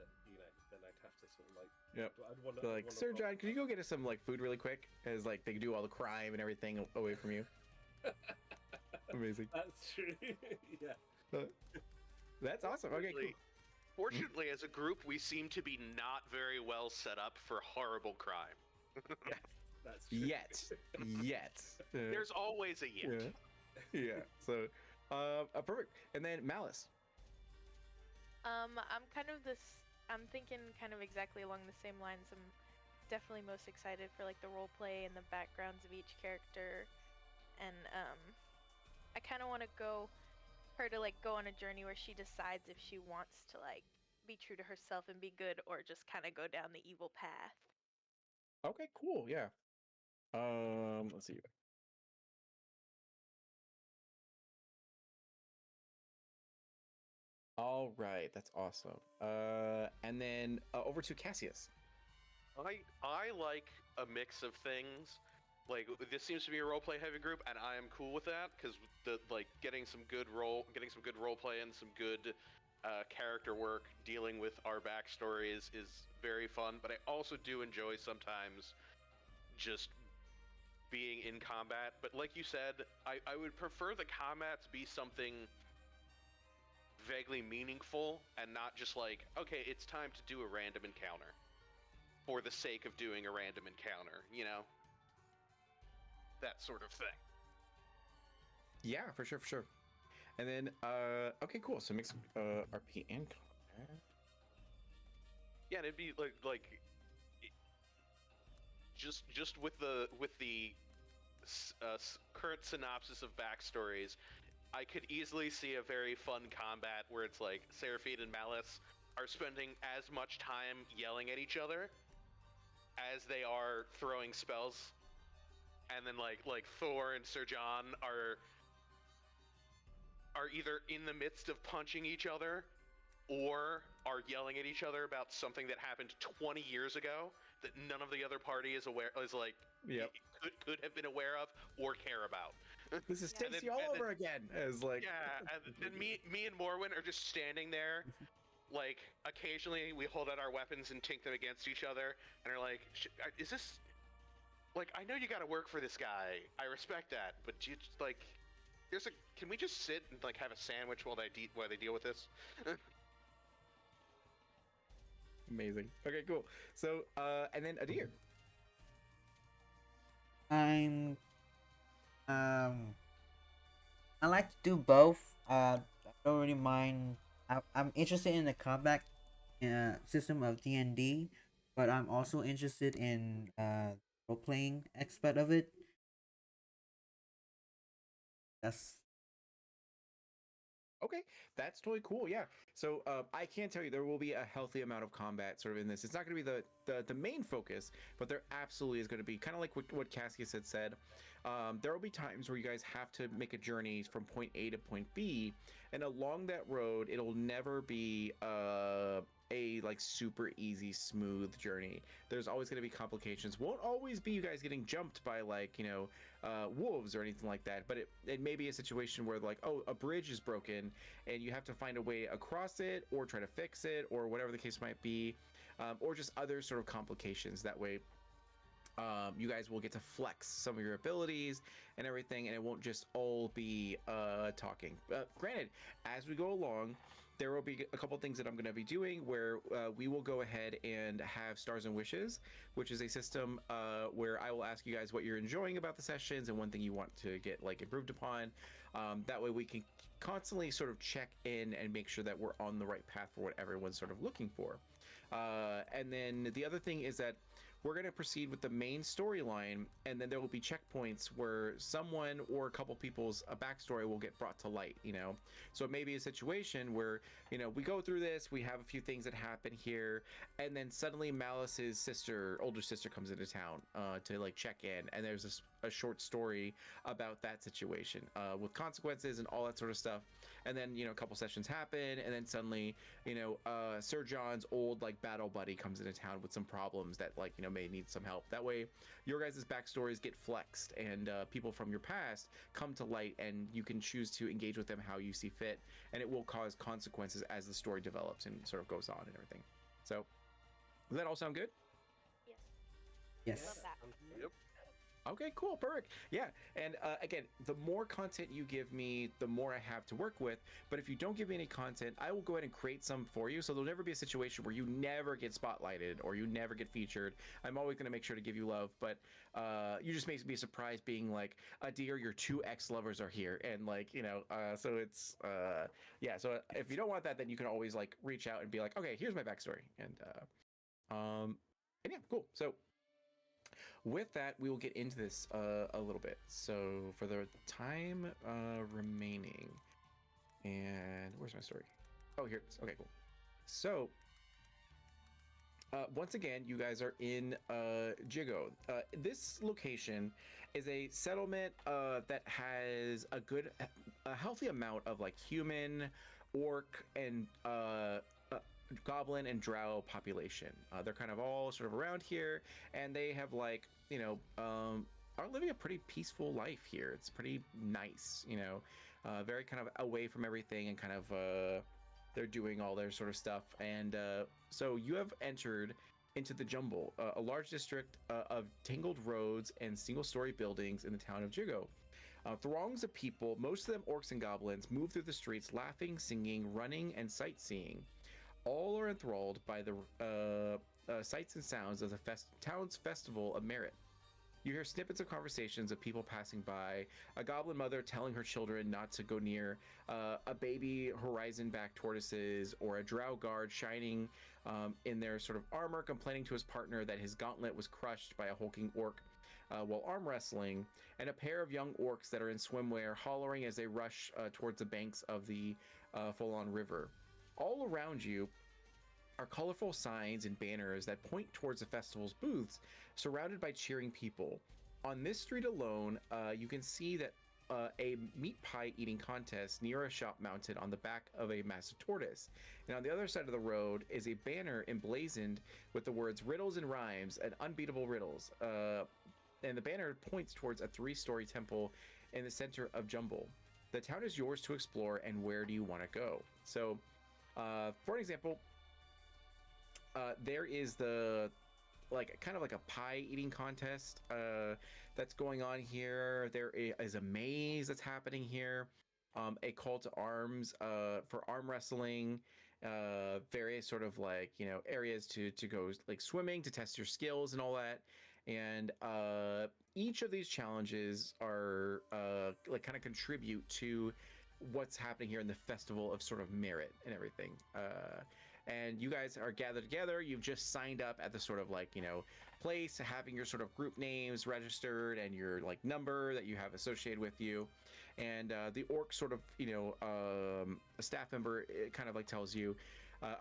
Speaker 2: sort of like.
Speaker 1: Yep.
Speaker 2: I'd want
Speaker 1: So like, Sir John, can you go get us some like food really quick? As like they do all the crime and everything away from you. Amazing.
Speaker 2: That's true. Yeah.
Speaker 1: That's awesome. Okay, cool.
Speaker 5: Fortunately, as a group, we seem to be not very well set up for horrible crime.
Speaker 2: Yes, that's true.
Speaker 1: Yet.
Speaker 5: There's always a yet.
Speaker 1: Yeah. So, perfect. And then Malice.
Speaker 6: I'm thinking kind of exactly along the same lines. I'm definitely most excited for like the role play and the backgrounds of each character, and I kind of want to go on a journey where she decides if she wants to like be true to herself and be good, or just kind of go down the evil path.
Speaker 1: Okay, cool. Yeah. Let's see. All right, that's awesome. And then over to Cassius.
Speaker 5: I like a mix of things. Like, this seems to be a roleplay heavy group, and I am cool with that, because the like getting some good role play and some good character work dealing with our backstories is very fun. But I also do enjoy sometimes just being in combat. But like you said, I would prefer the combat to be something vaguely meaningful and not just like, okay, it's time to do a random encounter for the sake of doing a random encounter, you know? That sort of thing.
Speaker 1: Yeah, for sure. And then, okay, cool. So mix RP and combat.
Speaker 5: Yeah, and it'd be like just with the current synopsis of backstories, I could easily see a very fun combat where it's like Seraphine and Malice are spending as much time yelling at each other as they are throwing spells, and then like Thor and Sir John are either in the midst of punching each other or are yelling at each other about something that happened 20 years ago that none of the other party is like
Speaker 1: Yep.
Speaker 5: could have been aware of or care about.
Speaker 1: This is
Speaker 6: Yeah.
Speaker 1: Stacy all over again. As like,
Speaker 5: Yeah, and then me and Morwen are just standing there. Like, occasionally we hold out our weapons and tink them against each other, and are like, is this... Like, I know you gotta work for this guy. I respect that, but you just, like... Can we just sit and, like, have a sandwich while they deal with this?
Speaker 1: amazing. Okay, cool. So, and then Adir.
Speaker 3: I'm I like to do both. I don't really mind. I'm interested in the combat system of D&D, but I'm also interested in role playing aspect of it. That's
Speaker 1: Okay, that's totally cool. Yeah. So I can tell you there will be a healthy amount of combat sort of in this. It's not going to be the main focus, but there absolutely is going to be kind of like what Cassius had said. There will be times where you guys have to make a journey from point A to point B, and along that road, it'll never be a like super easy, smooth journey. There's always going to be complications. Won't always be you guys getting jumped by like wolves or anything like that, but it may be a situation where like, oh, a bridge is broken and you have to find a way across it or try to fix it or whatever the case might be, or just other sort of complications. That way you guys will get to flex some of your abilities and everything, and it won't just all be talking. Granted, as we go along, there will be a couple things that I'm going to be doing where we will go ahead and have Stars and Wishes, which is a system where I will ask you guys what you're enjoying about the sessions and one thing you want to get like improved upon. That way we can constantly sort of check in and make sure that we're on the right path for what everyone's sort of looking for. And then the other thing is that we're going to proceed with the main storyline, and then there will be checkpoints where someone or a couple people's backstory will get brought to light, So it may be a situation where, we go through this, we have a few things that happen here, and then suddenly Malice's older sister comes into town to like check in, and there's a short story about that situation with consequences and all that sort of stuff. And then, a couple sessions happen, and then suddenly, Sir John's old like battle buddy comes into town with some problems that like, may need some help. That way your guys' backstories get flexed, and people from your past come to light, and you can choose to engage with them how you see fit, and it will cause consequences as the story develops and sort of goes on and everything. So does that all sound good?
Speaker 6: Yes.
Speaker 3: Yes.
Speaker 6: Love that.
Speaker 5: Yep.
Speaker 1: Okay, cool, perfect. Yeah, and again, the more content you give me, the more I have to work with. But if you don't give me any content, I will go ahead and create some for you. So there'll never be a situation where you never get spotlighted or you never get featured. I'm always going to make sure to give you love, but you just may be surprised being like, dear, your two ex-lovers are here. And like, so it's, yeah. So if you don't want that, then you can always like reach out and be like, okay, here's my backstory. And yeah, cool. So with that, we will get into this a little bit. So for the time remaining, and where's my story? Oh, here it is. Okay, cool. So once again, you guys are in Jigo. This location is a settlement that has a healthy amount of like human, orc, and goblin and drow population. They're kind of all sort of around here, and they have like are living a pretty peaceful life here. It's pretty nice, very kind of away from everything, and kind of they're doing all their sort of stuff. And so you have entered into the Jumble, a large district of tangled roads and single-story buildings in the town of Jigo. Throngs of people, most of them orcs and goblins, move through the streets, laughing, singing, running, and sightseeing. All are enthralled by the sights and sounds of the town's festival of merit. You hear snippets of conversations of people passing by, a goblin mother telling her children not to go near, a baby horizon-back tortoises, or a drow guard shining in their sort of armor, complaining to his partner that his gauntlet was crushed by a hulking orc while arm wrestling, and a pair of young orcs that are in swimwear hollering as they rush towards the banks of the full-on river. All around you are colorful signs and banners that point towards the festival's booths, surrounded by cheering people. On this street alone, you can see that a meat pie eating contest near a shop mounted on the back of a massive tortoise. And on the other side of the road is a banner emblazoned with the words "Riddles and Rhymes" and "Unbeatable Riddles." And the banner points towards a 3-story temple in the center of Jumble. The town is yours to explore, and where do you want to go? So, for an example, there is kind of like a pie eating contest that's going on here. There is a maze that's happening here, a call to arms for arm wrestling, various sort of like areas to go like swimming to test your skills and all that. And each of these challenges are like kind of contribute to what's happening here in the festival of sort of merit and everything. and you guys are gathered together. You've just signed up at the sort of like, place, having your sort of group names registered and your like number that you have associated with you. And the orc sort of, a staff member kind of like tells you,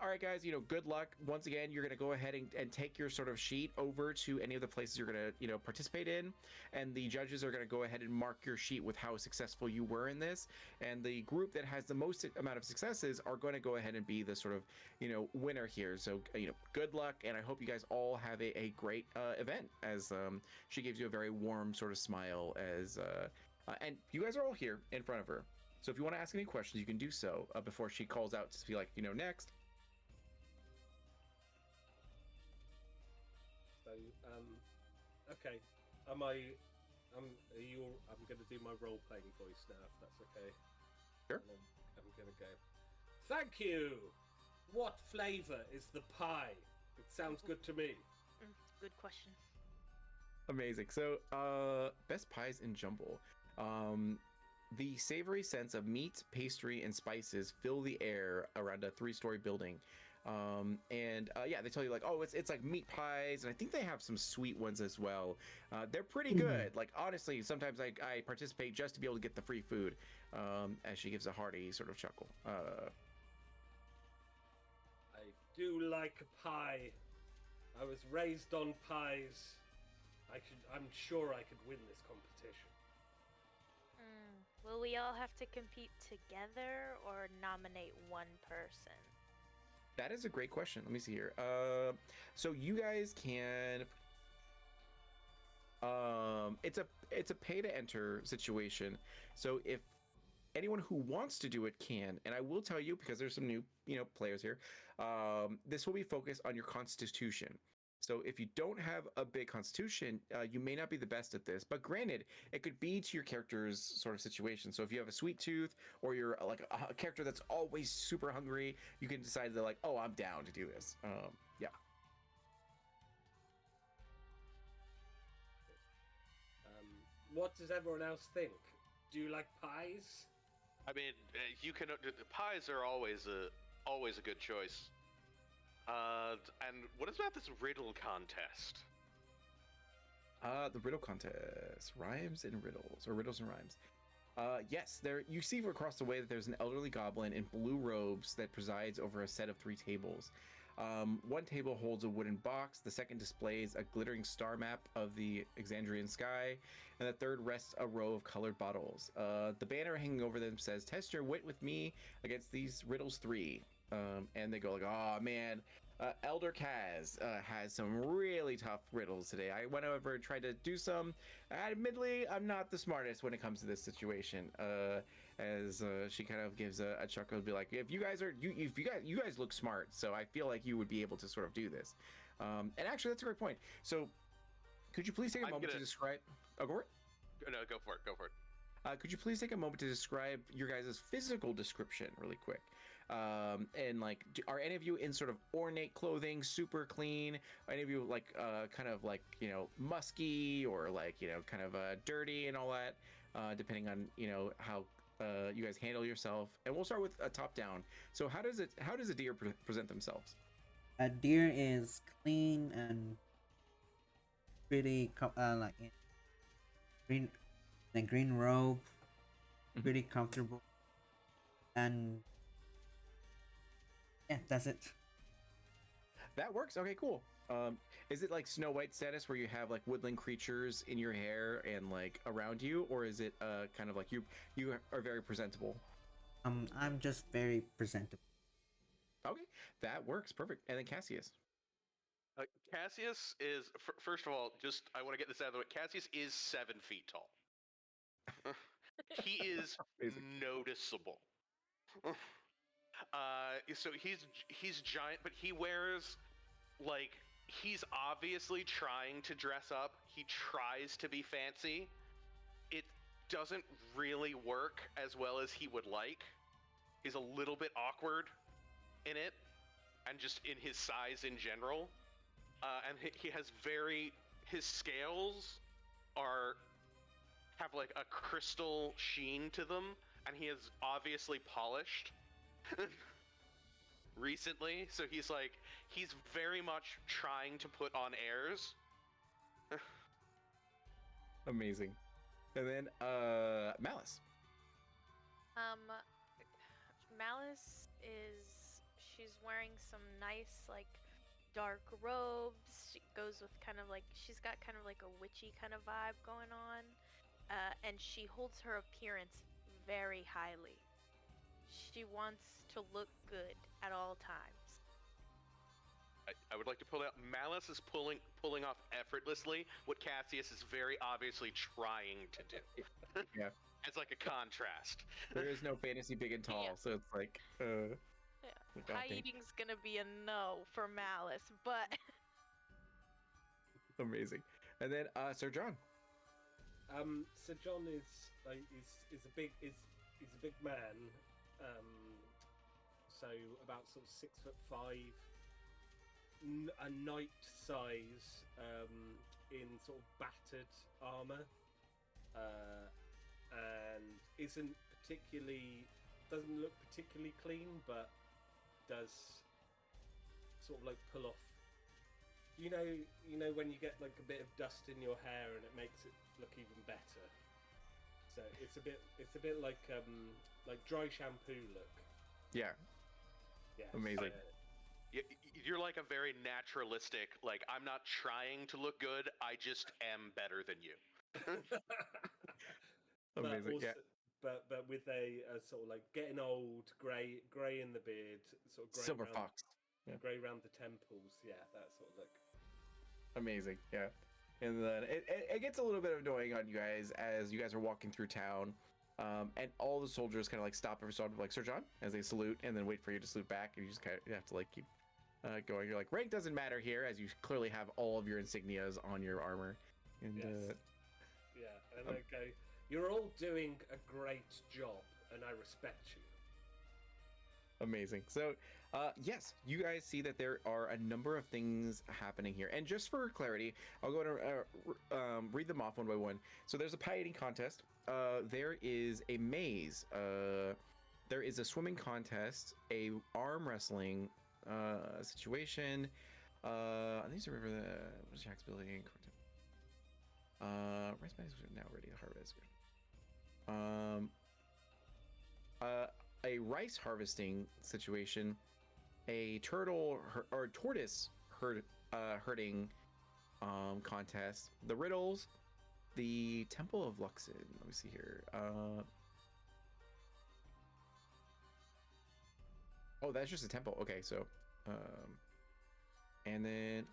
Speaker 1: all right, guys, good luck. Once again, you're going to go ahead and take your sort of sheet over to any of the places you're going to, participate in. And the judges are going to go ahead and mark your sheet with how successful you were in this. And the group that has the most amount of successes are going to go ahead and be the sort of, winner here. So, good luck. And I hope you guys all have a great event, as she gives you a very warm sort of smile as, and you guys are all here in front of her. So if you want to ask any questions, you can do so before she calls out to be like, next.
Speaker 2: So, okay. I'm going to do my role-playing voice now, if that's okay.
Speaker 1: Sure.
Speaker 2: And I'm going to go, thank you! What flavour is the pie? It sounds good to me.
Speaker 6: Good question.
Speaker 1: Amazing. So, best pies in Jumble. The savory scents of meat, pastry, and spices fill the air around a 3-story building. Yeah, they tell you like, oh, it's like meat pies, and I think they have some sweet ones as well. They're pretty good. Like, honestly, sometimes I participate just to be able to get the free food. As she gives a hearty sort of chuckle.
Speaker 2: I do like a pie. I was raised on pies. I'm sure I could win this competition.
Speaker 6: Will we all have to compete together or nominate one person?
Speaker 1: That is a great question. Let me see here. So you guys can. It's a pay to enter situation. So if anyone who wants to do it can, and I will tell you because there's some new players here. This will be focused on your constitution. So if you don't have a big constitution, you may not be the best at this. But granted, it could be to your character's sort of situation. So if you have a sweet tooth, or you're like a character that's always super hungry, you can decide that like, oh, I'm down to do this. Yeah.
Speaker 2: What does everyone else think? Do you like pies?
Speaker 5: I mean, you can. Pies are always a good choice. And what is about this riddle contest?
Speaker 1: The riddle contest, rhymes and riddles, or riddles and rhymes. Yes, there. You see across the way that there's an elderly goblin in blue robes that presides over a set of 3 tables. One table holds a wooden box. The second displays a glittering star map of the Exandrian sky, and the third rests a row of colored bottles. The banner hanging over them says, "Test your wit with me against these riddles 3." And they go like, "Oh man, Elder Kaz has some really tough riddles today. I went over and tried to do some. Admittedly, I'm not the smartest when it comes to this situation." As she kind of gives a chuckle, and be like, "If you guys look smart, so I feel like you would be able to sort of do this." And actually, that's a great point. So, could you please take a moment to describe? Oh, go for it.
Speaker 5: No, go for it. Go for it.
Speaker 1: Could you please take a moment to describe your guys' physical description really quick? And like, are any of you in sort of ornate clothing, super clean? Are any of you like kind of like musky, or like kind of dirty and all that, depending on how you guys handle yourself? And we'll start with a top down. So how does a deer present themselves?
Speaker 3: A deer is clean and pretty like in a green robe, pretty comfortable, and yeah, that's it.
Speaker 1: That works. Okay, cool. Is it like Snow White status where you have like woodland creatures in your hair and like around you, or is it kind of like you are very presentable?
Speaker 3: I'm just very presentable.
Speaker 1: Okay, that works perfect. And then Cassius.
Speaker 5: Cassius is first of all, just I want to get this out of the way. Cassius is 7 feet tall. He is noticeable. So he's giant, but he wears like he's obviously trying to dress up. He tries to be fancy. It doesn't really work as well as he would like. He's a little bit awkward in it, and just in his size in general. And he has his scales have like a crystal sheen to them, and he is obviously polished. recently, so he's very much trying to put on airs.
Speaker 1: Amazing. And then Malice.
Speaker 6: Malice she's wearing some nice like dark robes. She goes with kind of like she's got kind of like a witchy kind of vibe going on. And she holds her appearance very highly. She wants to look good at all times.
Speaker 5: I would like to pull out. Malice is pulling off effortlessly what Cassius is very obviously trying to do.
Speaker 1: Yeah.
Speaker 5: As like a contrast.
Speaker 1: There is no fantasy big and tall,
Speaker 6: Yeah.
Speaker 1: so it's like
Speaker 6: Yeah.
Speaker 1: God
Speaker 6: Pie
Speaker 1: dang.
Speaker 6: eating's gonna be a no for Malice, but
Speaker 1: Amazing. And then Sir John.
Speaker 2: Sir John is a big man, so about sort of 6'5", a knight size, in sort of battered armor, and doesn't look particularly clean, but does sort of like pull off. You know when you get like a bit of dust in your hair and it makes it look even better. So it's a bit like dry shampoo look.
Speaker 1: Yeah.
Speaker 2: Yeah.
Speaker 1: Amazing.
Speaker 5: You're like a very naturalistic, like, I'm not trying to look good, I just am better than you.
Speaker 1: Amazing.
Speaker 2: Also,
Speaker 1: yeah.
Speaker 2: but with a sort of like getting old, grey in the beard, sort of grey
Speaker 1: Silver
Speaker 2: around,
Speaker 1: fox. Yeah.
Speaker 2: grey around the temples. Yeah, that sort of look.
Speaker 1: Amazing. Yeah. And then it gets a little bit annoying on you guys as you guys are walking through town. And all the soldiers kind of like stop every so often, like, Sir John, as they salute, and then wait for you to salute back. And you just kind of have to like keep going. You're like, rank doesn't matter here, as you clearly have all of your insignias on your armor. And
Speaker 2: Yes. Yeah, and they go, "You're all doing a great job, and I respect you."
Speaker 1: amazing. So, yes, you guys see that there are a number of things happening here. And just for clarity, I'll go and read them off one by one. So there's a pie eating contest. There is a maze. There is a swimming contest, a arm wrestling situation. These are the what is Jack's ability? Rice is now ready to harvest. A rice harvesting situation, a turtle or tortoise herding contest, the riddles, the Temple of Luxon. Let me see here. Oh, that's just a temple. Okay, so and then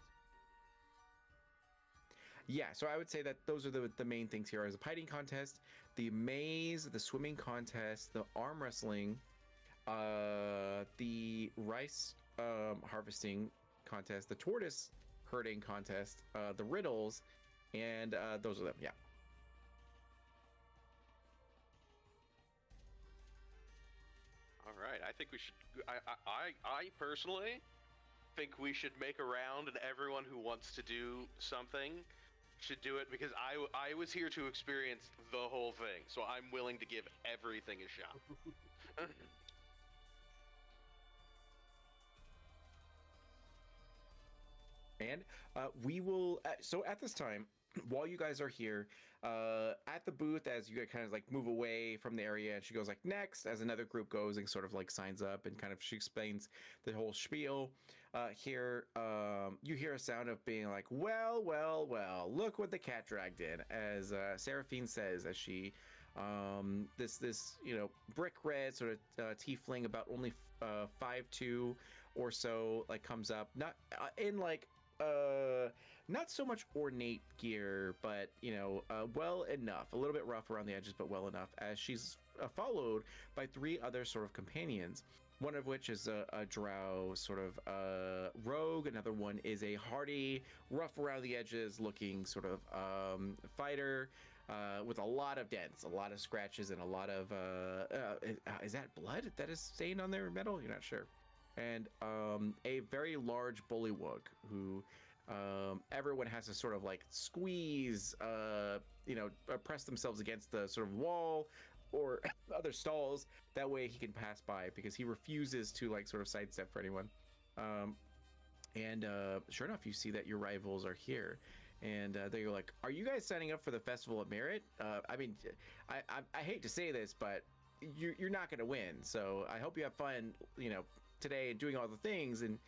Speaker 1: yeah, so I would say that those are the main things here: is the pie eating contest, the maze, the swimming contest, the arm wrestling, the rice harvesting contest, the tortoise herding contest, the riddles, and those are them. Yeah.
Speaker 5: All right, I think we should. I personally think we should make a round, and everyone who wants to do something should do it, because I was here to experience the whole thing, so I'm willing to give everything a shot.
Speaker 1: And we will. So at this time, while you guys are here at the booth, as you kind of like move away from the area, and she goes like next, as another group goes and sort of like signs up and kind of she explains the whole spiel. Here, you hear a sound of being like, well, look what the cat dragged in, as Seraphine says, as she this brick red sort of tiefling about only 5'2" or so, like comes up, not in like not so much ornate gear, but well enough, a little bit rough around the edges, but well enough, as she's followed by 3 other sort of companions, one of which is a drow sort of rogue, another one is a hardy, rough around the edges looking sort of fighter, with a lot of dents, a lot of scratches, and a lot of is that blood that is stained on their metal? You're not sure. And a very large bullywug who everyone has to sort of like squeeze, press themselves against the sort of wall, or other stalls. That way he can pass by because he refuses to like sort of sidestep for anyone. And sure enough, you see that your rivals are here, and they're like, "Are you guys signing up for the Festival of Merit?" I mean, I hate to say this, but you're not going to win. So I hope you have fun, today, doing all the things and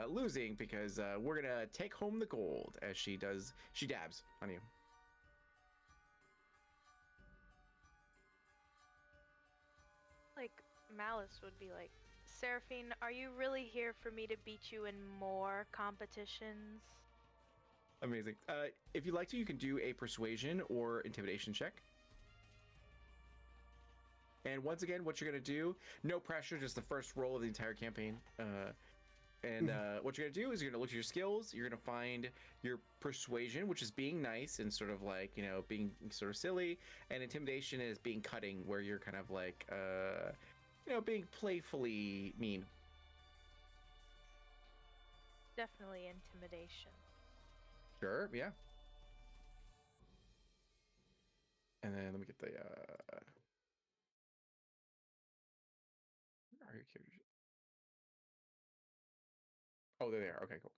Speaker 1: losing, because we're gonna take home the gold. As she dabs on you.
Speaker 6: Like, Malice would be like, Seraphine, are you really here for me to beat you in more competitions?
Speaker 1: Amazing. If you'd like to, you can do a persuasion or intimidation check. And once again, what you're going to do, no pressure, just the first roll of the entire campaign. And what you're going to do is you're going to look at your skills. You're going to find your persuasion, which is being nice and sort of like, being sort of silly. And intimidation is being cutting, where you're kind of like, being playfully mean.
Speaker 6: Definitely intimidation.
Speaker 1: Sure, yeah. And then let me get the where are your characters? Oh, there they are. Okay, cool.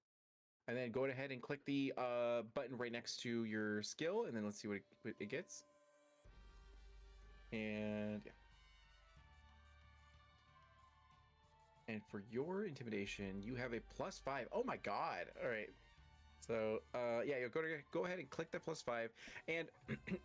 Speaker 1: And then go ahead and click the button right next to your skill, and then let's see what it gets. And yeah. And for your intimidation, you have a +5. Oh my god! All right. So yeah, you'll go ahead and click the +5, and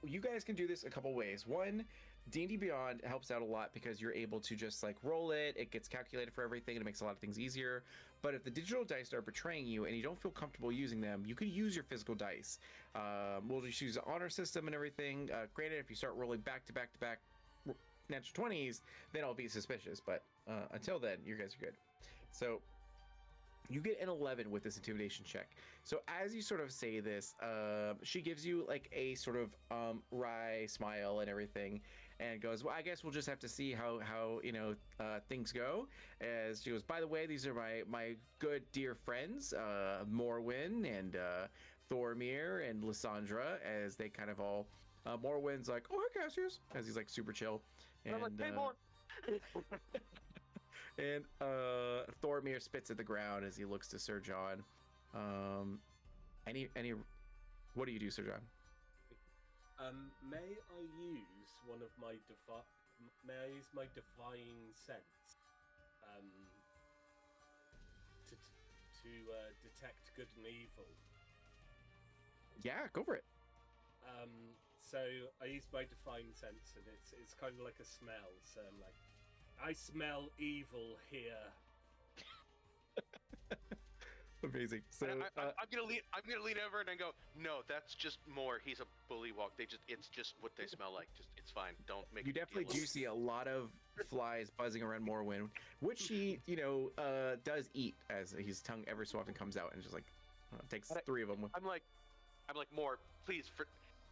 Speaker 1: you guys can do this a couple ways. One, D&D Beyond helps out a lot because you're able to just like roll it. It gets calculated for everything, and it makes a lot of things easier. But if the digital dice are betraying you and you don't feel comfortable using them, you could use your physical dice. We'll just use the honor system and everything. Granted, if you start rolling back to back to back natural 20s, then I'll be suspicious. But until then, you guys are good. So you get an 11 with this intimidation check. So as you sort of say this, she gives you like a sort of wry smile and everything, and goes, "Well, I guess we'll just have to see how things go." As she goes, "By the way, these are my good dear friends, Morwyn and Thormir and Lysandra," as they kind of all. Morwyn's like, "Oh, hi, Cassius," as he's like super chill, and
Speaker 5: I'm like, "Hey, more."
Speaker 1: And Thormir spits at the ground as he looks to Sir John. Any what do you do, Sir John?
Speaker 2: May I use one of my may I use my divine sense to detect good and evil?
Speaker 1: Yeah, go for it.
Speaker 2: So I use my divine sense, and it's kind of like a smell. So I'm like, I smell evil here.
Speaker 1: Amazing. So
Speaker 5: I'm gonna lean over and I go, "No, that's just more. He's a bullywog. It's just what they smell like. It's fine. Don't make."
Speaker 1: You definitely do see a lot of flies buzzing around Morwyn, which he does eat, as his tongue every so often comes out and just like takes 3 of them.
Speaker 5: I'm like, "More, please, for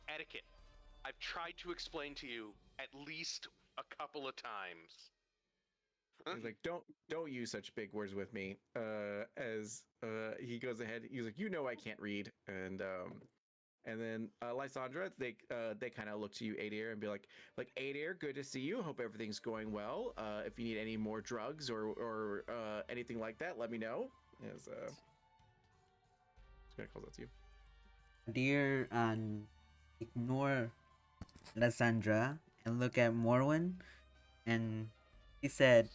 Speaker 5: etiquette. I've tried to explain to you at least a couple of times."
Speaker 1: He's like, don't use such big words with me. As he goes ahead, he's like, I can't read, and then Lysandra, they kind of look to you, Adair, and be like, Adair, good to see you. Hope everything's going well. If you need any more drugs or anything like that, let me know. As just gonna call that to you.
Speaker 3: Dear, ignore Lysandra and look at Morwyn, and he said,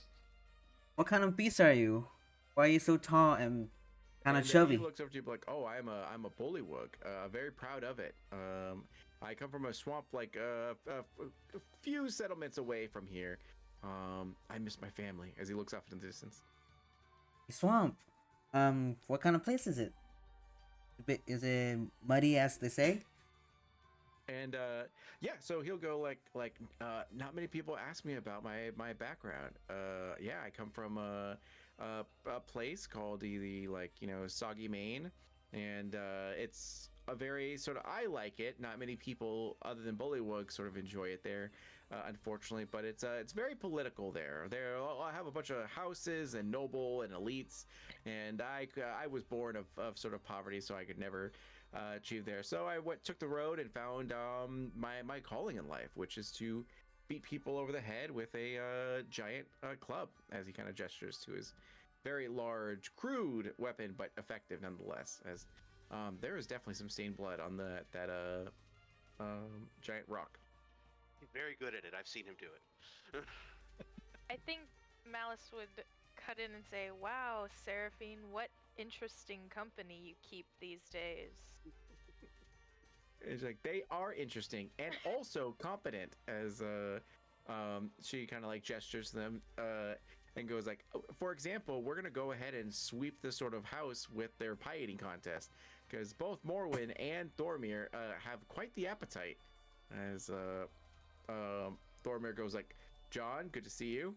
Speaker 3: "What kind of beast are you? Why are you so tall and kind of
Speaker 1: And
Speaker 3: chubby?"
Speaker 1: he looks over to you like, "Oh, I'm a bullywug. Very proud of it. I come from a swamp like a few settlements away from here. I miss my family." As he looks off into the distance.
Speaker 3: Swamp. What kind of place is it? Is it muddy, as they say?
Speaker 1: And yeah, so he'll go like not many people ask me about my background. Yeah, I come from a place called the Soggy Main, and it's a very sort of, I like it. Not many people other than Bullywug sort of enjoy it there, unfortunately. But it's very political there. I have a bunch of houses and noble and elites, and I was born of sort of poverty, so I could never achieve there. So I took the road and found my calling in life, which is to beat people over the head with a giant club, as he kind of gestures to his very large, crude weapon, but effective nonetheless. As there is definitely some stained blood on that giant rock.
Speaker 5: He's very good at it. I've seen him do it.
Speaker 6: I think Malice would cut in and say, "Wow, Seraphine, what interesting company you keep these days."
Speaker 1: It's like they are interesting and also competent. As she kind of like gestures to them and goes like, oh, for example, we're gonna go ahead and sweep this sort of house with their pie eating contest because both Morwyn and Thormir have quite the appetite. As Thormir goes like, John, good to see you.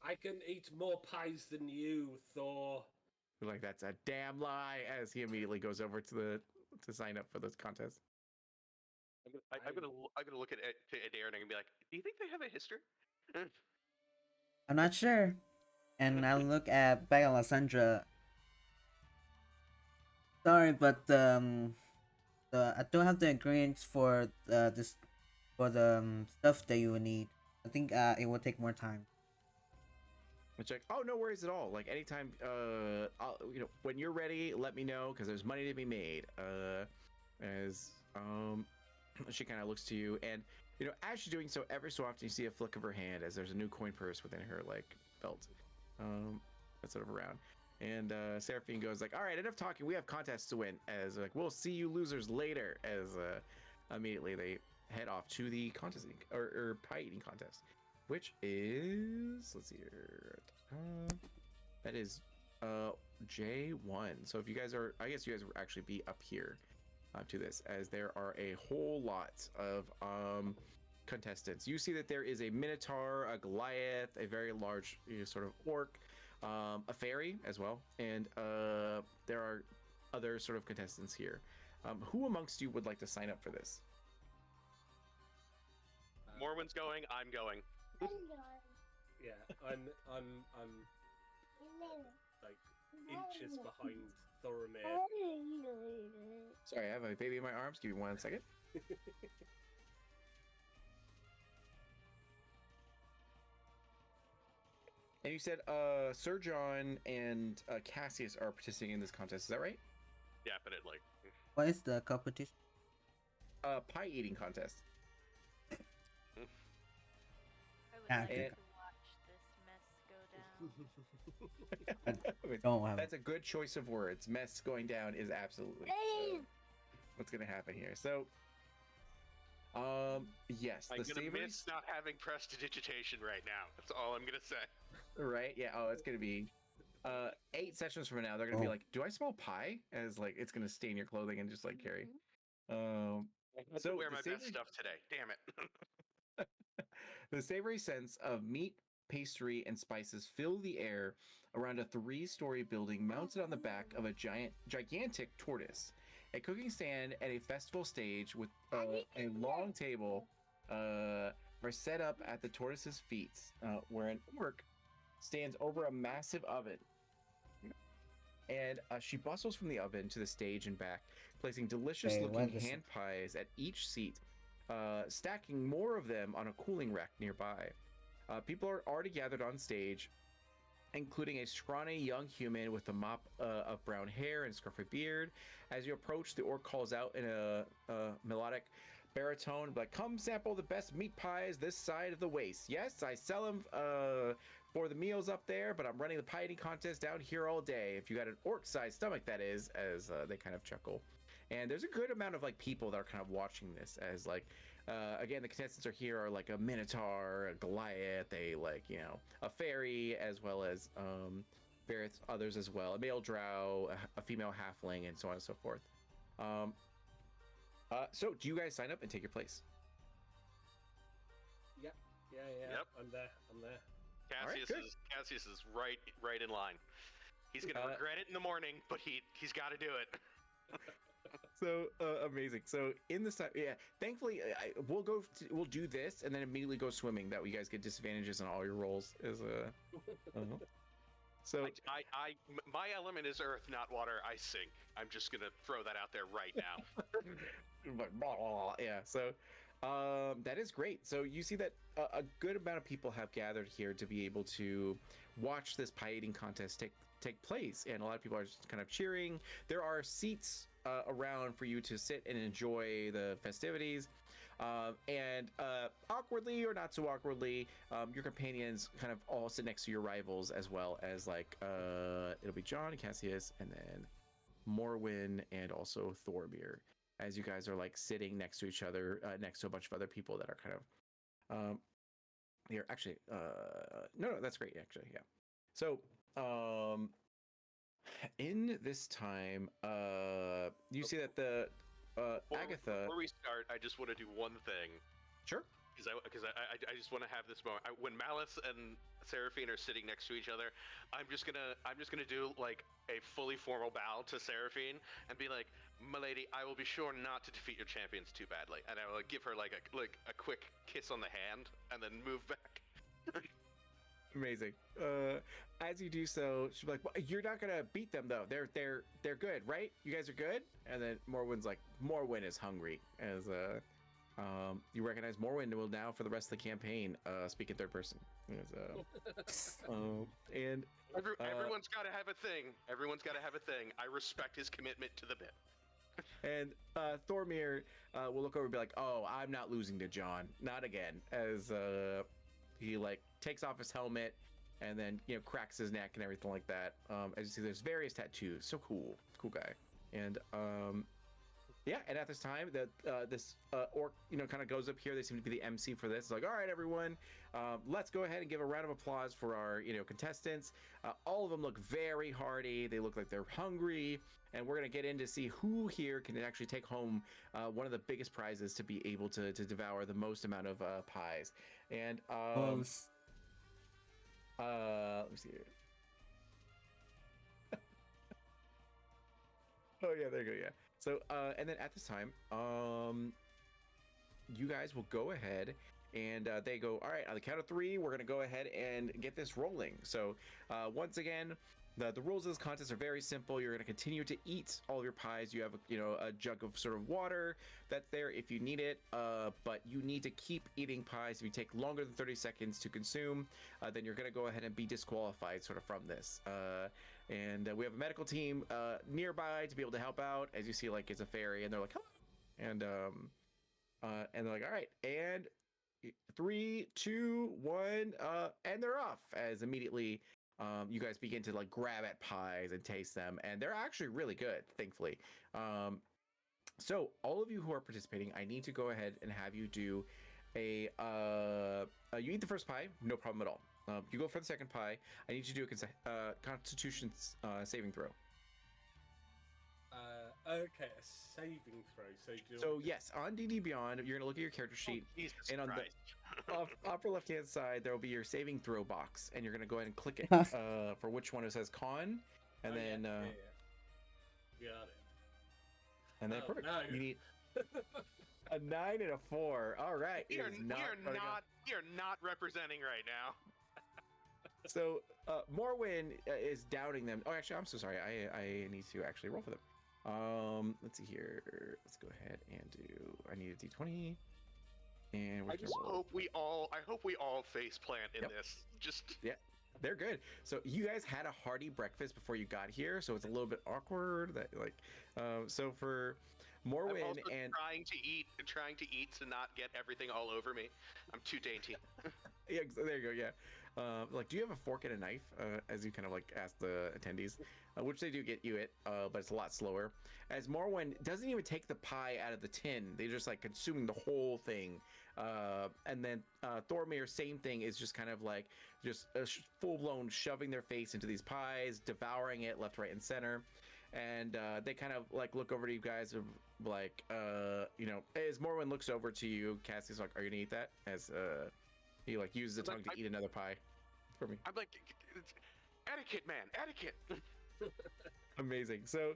Speaker 2: I can eat more pies than you, Thor.
Speaker 1: You're like, that's a damn lie. As he immediately goes over to sign up for this contest.
Speaker 5: I'm gonna look at Aaron and be like, do you think they have a history?
Speaker 3: I'm not sure. And I look at Beg Alessandra. Sorry, but I don't have the ingredients for this for the stuff that you will need. I think it will take more time.
Speaker 1: It's like, oh, no worries at all. Like anytime, when you're ready, let me know because there's money to be made. As she kind of looks to you, and as she's doing so, every so often you see a flick of her hand as there's a new coin purse within her like belt, that's sort of around. And Seraphine goes like, all right, enough talking. We have contests to win. As like, we'll see you losers later. As immediately they head off to the contest or pie eating contest, which is, let's see here, that is J1. So if you guys are, I guess you guys will actually be up here to this, as there are a whole lot of contestants. You see that there is a Minotaur, a Goliath, a very large sort of orc, a fairy as well, and there are other sort of contestants here. Who amongst you would like to sign up for this?
Speaker 5: Morwen's going. I'm going.
Speaker 2: Yeah, I'm like inches behind Thoromir.
Speaker 1: Sorry, I have a baby in my arms. Give me 1 second. And you said Sir John and Cassius are participating in this contest. Is that right?
Speaker 5: Definitely.
Speaker 3: What is the competition?
Speaker 1: Pie eating contest.
Speaker 6: I would
Speaker 3: Yeah,
Speaker 6: like
Speaker 1: and-
Speaker 6: to watch this mess go down.
Speaker 3: Don't have.
Speaker 1: That's a good choice of words. Mess going down is absolutely what's going to happen here. So, yes,
Speaker 5: I'm
Speaker 1: the
Speaker 5: gonna
Speaker 1: savory,
Speaker 5: miss not having prestidigitation right now. That's all I'm gonna say.
Speaker 1: right? Yeah. Oh, it's going to be 8 sessions from now. They're going to be
Speaker 3: Oh.
Speaker 1: like, "Do I smell pie?" As like it's going to stain your clothing and just like carry.
Speaker 5: I had
Speaker 1: So
Speaker 5: to wear
Speaker 1: the
Speaker 5: my
Speaker 1: savory-
Speaker 5: best stuff today. Damn it.
Speaker 1: The savory scents of meat, pastry, and spices fill the air around a 3-story building mounted on the back of a gigantic tortoise. A cooking stand and a festival stage with a long table are set up at the tortoise's feet, where an orc stands over a massive oven. And she bustles from the oven to the stage and back, placing delicious-looking
Speaker 3: what is
Speaker 1: hand pies at each seat, stacking more of them on a cooling rack nearby. People are already gathered on stage, including a scrawny young human with a mop of brown hair and scruffy beard. As you approach, the orc calls out in a melodic baritone, like, "Come sample the best meat pies this side of the waste. Yes, I sell them for the meals up there, but I'm running the pie eating contest down here all day. If you got an orc-sized stomach, that is," as they kind of chuckle. And there's a good amount of like people that are kind of watching this, as like again, the contestants are here are like a Minotaur, a Goliath, a fairy, as well as various others as well, a male drow, a female halfling, and so on and so forth. So do you guys sign up and take your place?
Speaker 2: Yep. Yeah.
Speaker 5: Yep.
Speaker 2: I'm there.
Speaker 5: Cassius is right in line. He's gonna regret it in the morning, but he's got to do it.
Speaker 1: So amazing. So in this time, yeah. Thankfully, we'll do this and then immediately go swimming. That way, you guys get disadvantages on all your rolls. So
Speaker 5: My element is earth, not water. I sink. I'm just gonna throw that out there right now.
Speaker 1: like, blah, blah, blah. Yeah. So That is great. So you see that a good amount of people have gathered here to be able to watch this pie eating contest take place, and a lot of people are just kind of cheering. There are seats around for you to sit and enjoy the festivities. And awkwardly or not so awkwardly, your companions kind of all sit next to your rivals, as well as like it'll be John, Cassius, and then Morwyn, and also Thormir, as you guys are like sitting next to each other, next to a bunch of other people that are kind of they're actually no, that's great, actually. Yeah. So in this time, you see that the Agatha.
Speaker 5: Before we start, I just want to do one thing.
Speaker 1: Sure.
Speaker 5: Because I just want to have this moment. When Malice and Seraphine are sitting next to each other, I'm just gonna do like a fully formal bow to Seraphine and be like, "Milady, I will be sure not to defeat your champions too badly," and I will give her like a quick kiss on the hand and then move back.
Speaker 1: Amazing. As you do so, she'll be like, well, "You're not gonna beat them though. They're good, right? You guys are good." And then Morwyn's like, "Morwyn is hungry." As you recognize Morwyn will now for the rest of the campaign speak in third person. As, and
Speaker 5: Everyone's got to have a thing. Everyone's got to have a thing. I respect his commitment to the bit.
Speaker 1: And Thormir will look over and be like, "Oh, I'm not losing to John, not again." As he like takes off his helmet and then cracks his neck and everything like that. As you see, there's various tattoos. So cool guy. And yeah, and at this time, this orc kind of goes up here. They seem to be the MC for this. It's like, all right, everyone, let's go ahead and give a round of applause for our contestants. All of them look very hearty. They look like they're hungry, and we're gonna get in to see who here can actually take home one of the biggest prizes to be able to devour the most amount of pies. And let me see here. Oh yeah, there you go. Yeah. So and then at this time, you guys will go ahead and they go, all right, on the count of 3, we're gonna go ahead and get this rolling. So once again, the rules of this contest are very simple. You're going to continue to eat all of your pies. You have a jug of sort of water that's there if you need it, but you need to keep eating pies. If you take longer than 30 seconds to consume, then you're going to go ahead and be disqualified sort of from this. And we have a medical team nearby to be able to help out. As you see, like, it's a fairy, and they're like, hello. And they're like, all right, and 3, 2, 1, and they're off. As immediately you guys begin to like grab at pies and taste them, and they're actually really good, thankfully. So all of you who are participating, I need to go ahead and have you do you eat the first pie, no problem at all. You go for the second pie. I need you to do a Constitution saving throw.
Speaker 2: Okay, a saving throw.
Speaker 1: So yes, on DD Beyond, you're gonna look at your character sheet,
Speaker 5: Jesus
Speaker 1: and on
Speaker 5: Christ.
Speaker 1: the upper left-hand side, there will be your saving throw box, and you're gonna go ahead and click it for which one it says con, and then
Speaker 2: yeah. Got it.
Speaker 1: and then perfect.
Speaker 2: No.
Speaker 1: You need a 9 and a 4. All right,
Speaker 5: We are not representing right now.
Speaker 1: So Morwyn is doubting them. Oh, actually, I'm so sorry. I need to actually roll for them. Let's see here. Let's go ahead and do. I need a d20. And we're
Speaker 5: I just hope we all face plant in this.
Speaker 1: Yeah, they're good. So you guys had a hearty breakfast before you got here, so it's a little bit awkward. That like, so for Morwyn
Speaker 5: I'm also
Speaker 1: and
Speaker 5: trying to eat to not get everything all over me. I'm too dainty.
Speaker 1: Yeah, there you go. Yeah. Like, do you have a fork and a knife? As you kind of like ask the attendees, which they do get you it, but it's a lot slower. As Morwyn doesn't even take the pie out of the tin; they're just like consuming the whole thing. And then Thormir, same thing, is just kind of like just full blown shoving their face into these pies, devouring it left, right, and center. And they kind of like look over to you guys, like as Morwyn looks over to you, Cassie's like, "Are you gonna eat that?" As he like uses the tongue to eat another pie for me.
Speaker 5: I'm like, etiquette, man, etiquette.
Speaker 1: Amazing. So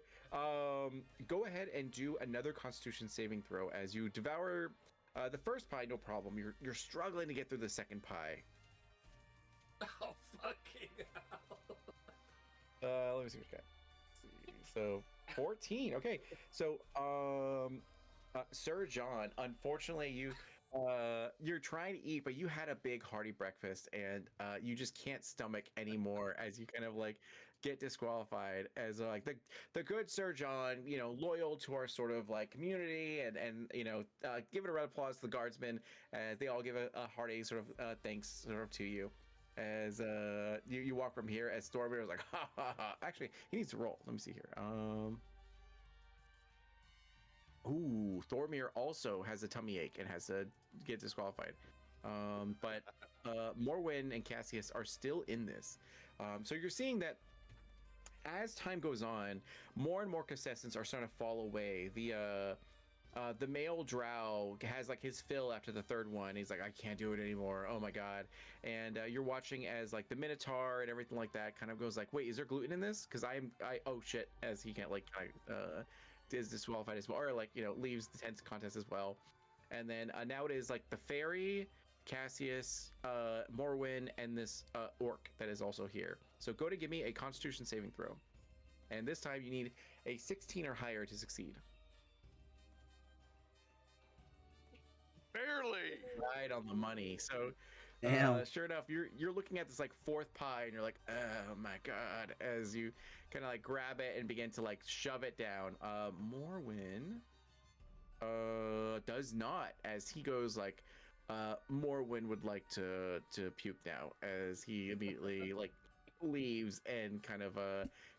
Speaker 1: go ahead and do another Constitution saving throw as you devour the first pie. No problem. You're struggling to get through the second pie.
Speaker 2: Oh, fucking hell.
Speaker 1: Let me see what you got. Let's see. So 14. Okay. So Sir John, unfortunately, You're trying to eat, but you had a big hearty breakfast, and you just can't stomach anymore as you kind of like get disqualified as like the good Sir John, loyal to our sort of like community, and give it a round of applause to the guardsmen as they all give a hearty sort of thanks sort of to you. As you walk from here, as Stormir is like, ha ha ha. Actually, he needs to roll. Let me see here. Ooh, Thormir also has a tummy ache and has to get disqualified. But Morwen and Cassius are still in this. So you're seeing that as time goes on, more and more contestants are starting to fall away. The male drow has like his fill after the third one. He's like, I can't do it anymore. Oh my god! And you're watching as like the Minotaur and everything like that kind of goes like, wait, is there gluten in this? Because oh shit, as he can't like is disqualified as well, or like leaves the tense contest as well. And then now it is like the fairy, Cassius, Morwen, and this orc that is also here. So go to give me a Constitution saving throw, and this time you need a 16 or higher to succeed.
Speaker 5: Barely.
Speaker 1: Right on the money. So
Speaker 3: Damn.
Speaker 1: sure enough, you're looking at this like fourth pie, and you're like, oh my god, as you kind of like grab it and begin to like shove it down. Morwen does not, as he goes like, Morwen would like to puke now, as he immediately like leaves and kind of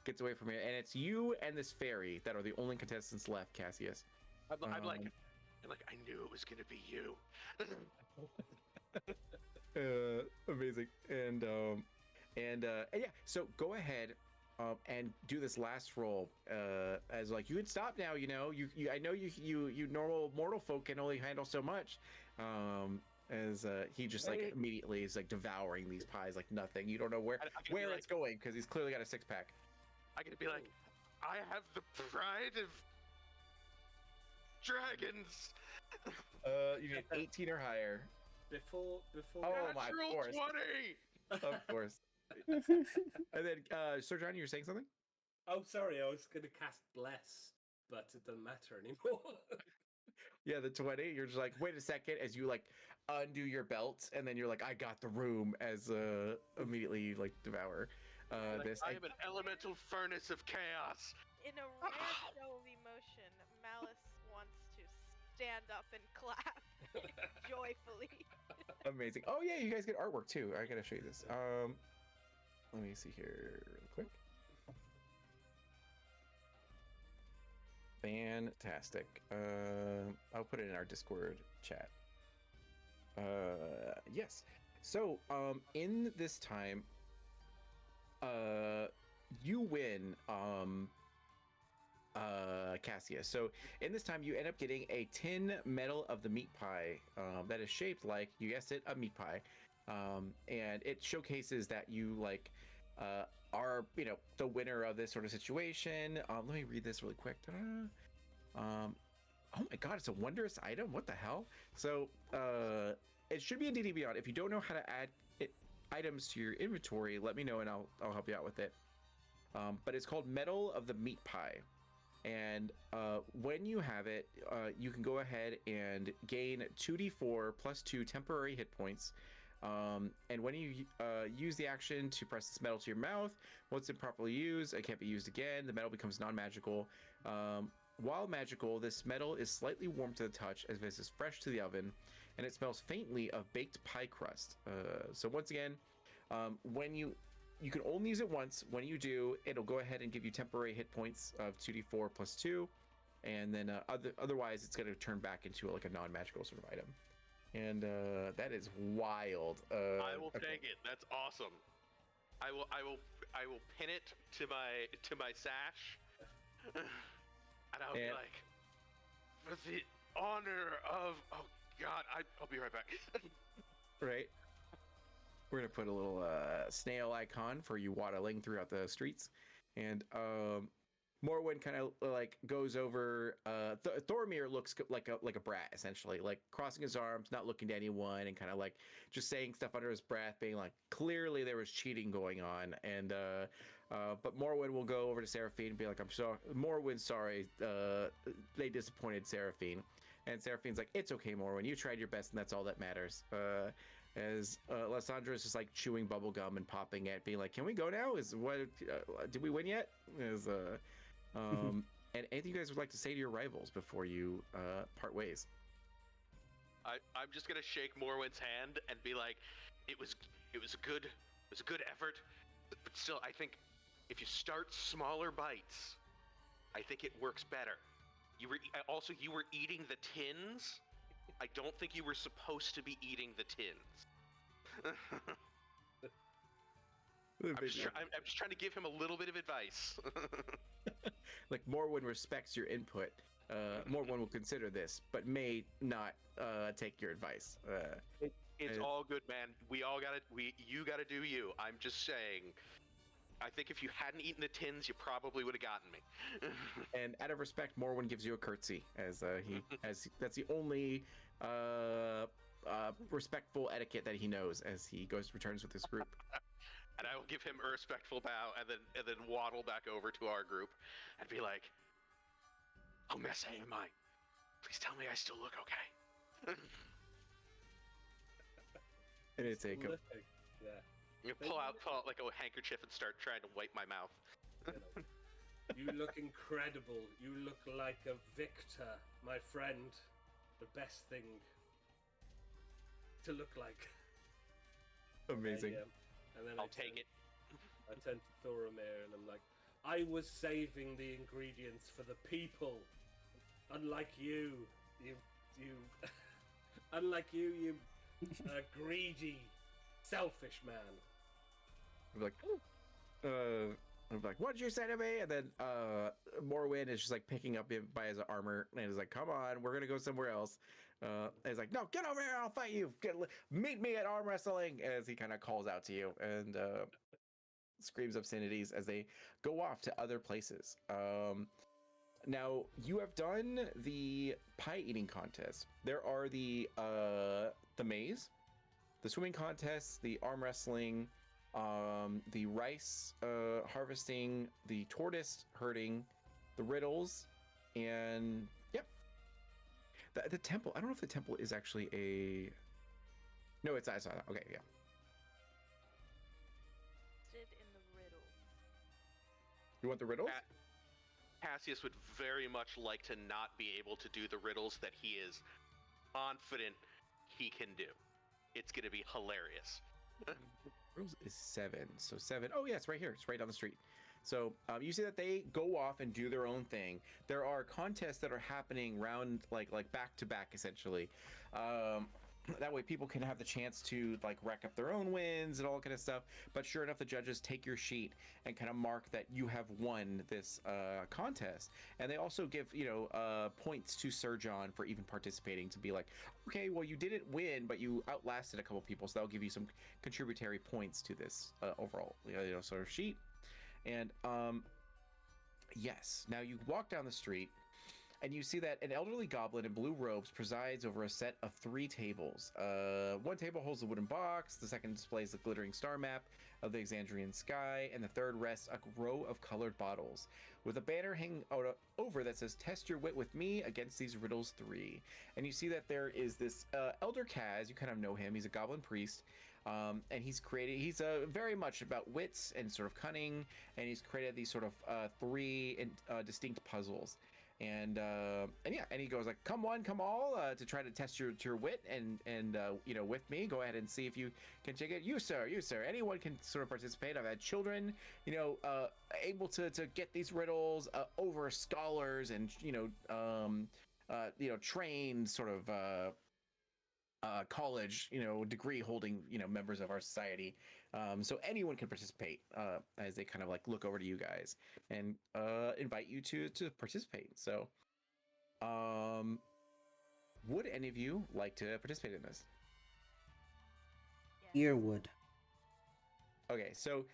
Speaker 1: gets away from it. And it's you and this fairy that are the only contestants left, Cassius.
Speaker 5: I'm like, I knew it was gonna be you.
Speaker 1: Amazing. And yeah, so go ahead and do this last roll, as like you can stop now. You I know you normal mortal folk can only handle so much. As he just like immediately is like devouring these pies like nothing. You don't know where it's going because he's clearly got a 6-pack.
Speaker 5: I could be like, I have the pride of dragons.
Speaker 1: You need 18 or higher.
Speaker 2: Before
Speaker 1: Oh my,
Speaker 5: Natural
Speaker 1: of course.
Speaker 5: 20.
Speaker 1: Of course. And then Sir John, you're saying something?
Speaker 2: Oh, sorry, I was going to cast Bless, but it doesn't matter anymore.
Speaker 1: Yeah, the 20. You're just like, wait a second, as you like undo your belt, and then you're like, I got the room, as immediately you like devour this.
Speaker 5: I am an elemental furnace of chaos.
Speaker 6: In a rare show of emotion, Malice wants to stand up and clap joyfully.
Speaker 1: Amazing. Oh yeah, you guys get artwork too. I gotta show you this. Let me see here real quick. Fantastic. I'll put it in our Discord chat. Yes. So in this time, you win, Cassius. So in this time, you end up getting a tin medal of the meat pie that is shaped like, you guessed it, a meat pie. And it showcases that you like are the winner of this sort of situation. Let me read this really quick. Oh my god, it's a wondrous item. What the hell? So it should be in DD Beyond. If you don't know how to add items to your inventory, let me know and I'll help you out with it. But it's called Medal of the Meat Pie. And when you have it, you can go ahead and gain 2d4 plus 2 temporary hit points. And when you use the action to press this medal to your mouth, once improperly used, it can't be used again. The medal becomes non-magical. While magical, this medal is slightly warm to the touch as this is fresh to the oven, and it smells faintly of baked pie crust. So once again, when you can only use it once. When you do, it'll go ahead and give you temporary hit points of 2d4 plus 2, and then otherwise it's going to turn back into like a non-magical sort of item. And that is wild.
Speaker 5: I will take it. That's awesome. I will pin it to my sash, and I'll be like, for the honor of, oh god, I'll be right back.
Speaker 1: Right. We're gonna put a little snail icon for you waddling throughout the streets, and Morwen kind of like goes over. Thormir looks like a brat, essentially, like crossing his arms, not looking to anyone, and kind of like just saying stuff under his breath, being like, clearly there was cheating going on. And but Morwen will go over to Seraphine and be like, I'm sorry, Morwen, sorry, they disappointed Seraphine. And Seraphine's like, it's okay, Morwen. You tried your best, and that's all that matters. As Lysandra is just like chewing bubble gum and popping it, being like, "Can we go now? Is what? Did we win yet?" Is and anything you guys would like to say to your rivals before you part ways?
Speaker 5: I'm just gonna shake Morwen's hand and be like, it was a good effort, but still, I think if you start smaller bites, I think it works better. You were eating the tins. I don't think you were supposed to be eating the tins. I'm just trying to give him a little bit of advice.
Speaker 1: Like Morwen respects your input. Morwen will consider this, but may not take your advice.
Speaker 5: It's all good, man. You gotta do you. I'm just saying. I think if you hadn't eaten the tins, you probably would have gotten me.
Speaker 1: And out of respect, Morwen gives you a curtsy as that's the only respectful etiquette that he knows as he returns with his group.
Speaker 5: And I will give him a respectful bow and then waddle back over to our group and be like, "Oh, Miss AMI, please tell me I still look okay."
Speaker 1: And it's a
Speaker 2: Yeah.
Speaker 5: You pull out like a handkerchief and start trying to wipe my mouth.
Speaker 2: You look incredible. You look like a victor, my friend. The best thing to look like.
Speaker 1: amazing.
Speaker 2: And then
Speaker 5: I'll take it.
Speaker 2: I turn to Thoromir and I'm like, I was saving the ingredients for the people. Unlike you unlike you greedy, selfish man.
Speaker 1: I'm like, what did you say to me? And then Morwen is just like picking up him by his armor and is like, come on, we're gonna go somewhere else. And he's like, no, get over here, I'll fight you. Meet me at arm wrestling, as he kind of calls out to you and screams obscenities as they go off to other places. Now you have done the pie eating contest. There are the maze, the swimming contest, the arm wrestling, the rice harvesting, the tortoise herding, the riddles, and yep. The temple. I don't know if the temple is actually a. No, it's I saw that. Okay, yeah.
Speaker 6: Interested in the riddles.
Speaker 1: You want the riddles?
Speaker 5: Cassius would very much like to not be able to do the riddles that he is confident he can do. It's gonna be hilarious.
Speaker 1: Riddles is 7. So 7. Oh yeah, it's right here. It's right down the street. So you see that they go off and do their own thing. There are contests that are happening round like back to back essentially. That way people can have the chance to like rack up their own wins and all that kind of stuff. But sure enough, the judges take your sheet and kind of mark that you have won this contest. And they also give, points to Sir John for even participating, to be like, okay, well, you didn't win, but you outlasted a couple people. So that'll give you some contributory points to this overall, sort of sheet. And yes, now you walk down the street and you see that an elderly goblin in blue robes presides over a set of 3 tables. One table holds a wooden box, the second displays the glittering star map of the Exandrian sky, and the third rests a row of colored bottles, with a banner hanging over that says, "Test your wit with me against these riddles 3." And you see that there is this Elder Kaz, you kind of know him, he's a goblin priest, and he's very much about wits and sort of cunning, and he's created these sort of 3 distinct puzzles. And he goes like, come one, come all, to try to test your wit and with me, go ahead and see if you can take it. You sir, anyone can sort of participate. I've had children, able to get these riddles over scholars and trained sort of college degree holding members of our society. So anyone can participate as they kind of like look over to you guys and invite you to participate. So would any of you like to participate in this?
Speaker 3: Earwood.
Speaker 1: Okay, so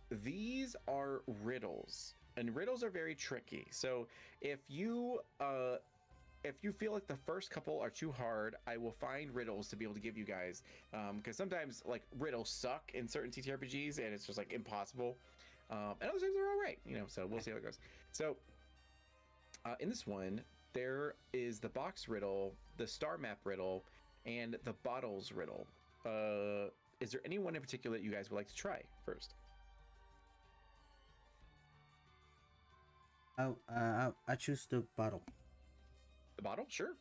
Speaker 1: these are riddles, and riddles are very tricky. So if you feel like the first couple are too hard, I will find riddles to be able to give you guys, because sometimes like riddles suck in certain TTRPGs and it's just like impossible, and other times they're all right, so we'll see how it goes. So in this one, there is the box riddle, the star map riddle, and the bottles riddle. Is there anyone in particular that you guys would like to try first?
Speaker 3: I choose the bottle.
Speaker 1: The bottle? Sure.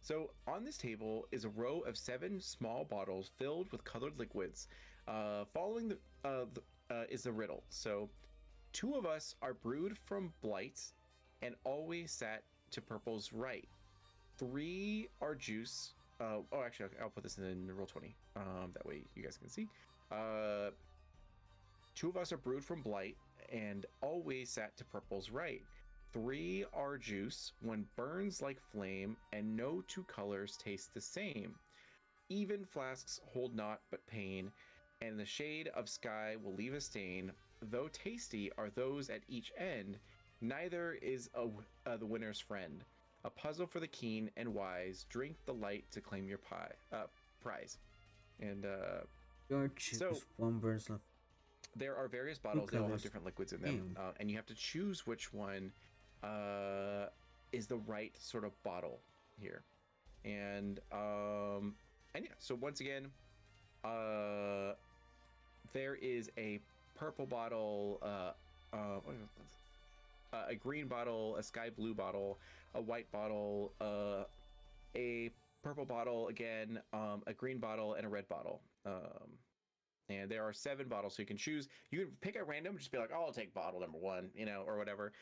Speaker 1: So on this table is a row of 7 small bottles filled with colored liquids. Following is the riddle. So 2 of us are brewed from blight and always sat to purple's right. 3 are juice. Actually, I'll put this in roll 20. That way you guys can see. 2 of us are brewed from blight and always sat to purple's right. 3 are juice, 1 burns like flame, and no 2 colors taste the same. Even flasks hold naught but pain, and the shade of sky will leave a stain. Though tasty are those at each end, neither is the winner's friend. A puzzle for the keen and wise. Drink the light to claim your prize. And
Speaker 3: Your choose
Speaker 1: So-
Speaker 3: one burns left.
Speaker 1: there are various bottles. They all have
Speaker 3: colors
Speaker 1: different liquids in them, and you have to choose which one is the right sort of bottle here. And yeah. So once again, there is a purple bottle, a green bottle, a sky blue bottle, a white bottle, a purple bottle again, a green bottle, and a red bottle. And there are 7 bottles, so you can choose. You can pick at random, just be like, "Oh, I'll take bottle number 1," or whatever.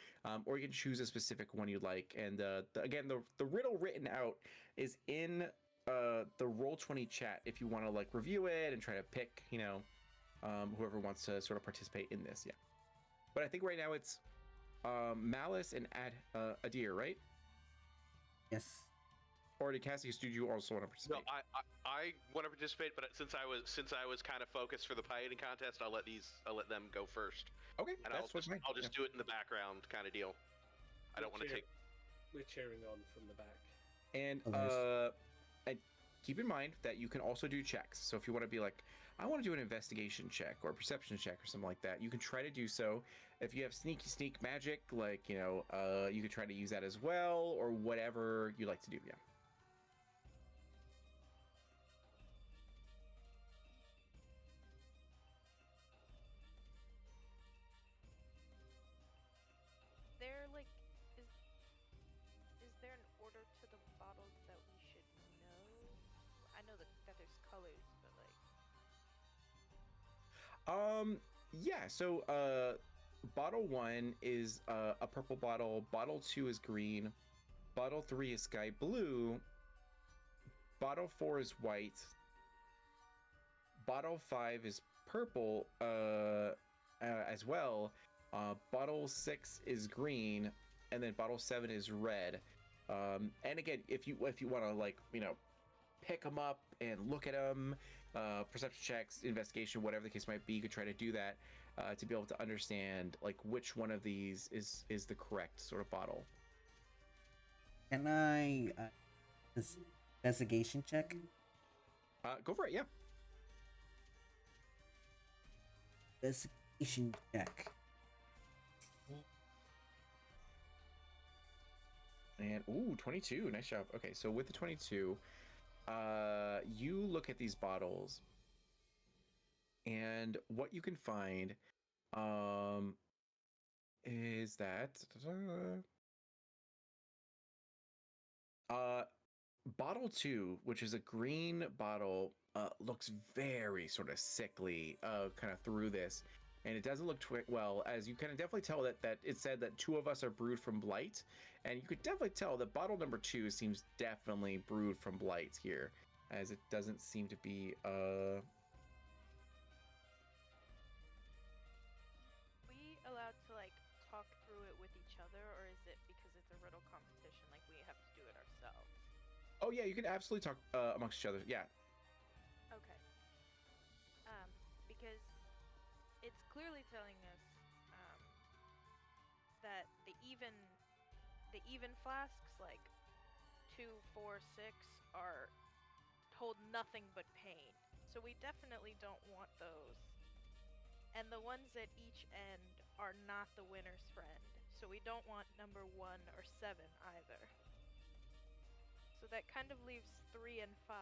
Speaker 1: Or you can choose a specific one you'd like. And again, the riddle written out is in the Roll20 chat if you want to like review it and try to pick, whoever wants to sort of participate in this. Yeah. But I think right now it's Malice and Adir, right?
Speaker 3: Yes.
Speaker 1: Or did Cassius, do you also want to
Speaker 5: No,
Speaker 1: participate?
Speaker 5: I want to participate, but since I was kind of focused for the pieting contest, I'll let them go first,
Speaker 1: Okay,
Speaker 5: and
Speaker 1: that's what's
Speaker 5: I'll just do it in the background kind of deal. I don't want to take.
Speaker 2: We're cheering on from the back.
Speaker 1: And and keep in mind that you can also do checks. So if you want to be like, I want to do an investigation check or a perception check or something like that, you can try to do so. If you have sneak magic, like you could try to use that as well, or whatever you like to do. Yeah.
Speaker 6: There like is there an order to the bottles that we should know? I know that there's colors, but like
Speaker 1: Yeah. So bottle 1 is a purple bottle. Bottle 2 is green. Bottle 3 is sky blue. Bottle 4 is white. Bottle 5 is purple as well. Bottle 6 is green, and then bottle 7 is red. And again, if you want to like pick them up and look at them, perception checks, investigation, whatever the case might be, you could try to do that to be able to understand like which one of these is the correct sort of bottle.
Speaker 3: Can I this investigation check?
Speaker 1: Go for it. Yeah.
Speaker 3: Investigation check.
Speaker 1: And 22. Nice job. Okay, so with the 22, you look at these bottles, and what you can find is that bottle 2, which is a green bottle, looks very sort of sickly kind of through this, and it doesn't look well, as you can definitely tell that it said that 2 of us are brewed from blight, and you could definitely tell that bottle number 2 seems definitely brewed from blight here, as it doesn't seem to be
Speaker 6: we allowed to like talk through it with each other, or is it because it's a riddle competition, like we have to do it ourselves?
Speaker 1: Oh yeah, you can absolutely talk amongst each other. Yeah.
Speaker 6: Okay. Because it's clearly telling us that the even flasks like 2, 4, 6 are hold nothing but pain. So we definitely don't want those. And the ones at each end are not the winner's friend. So we don't want number 1 or 7 either. So that kind of leaves 3 and 5.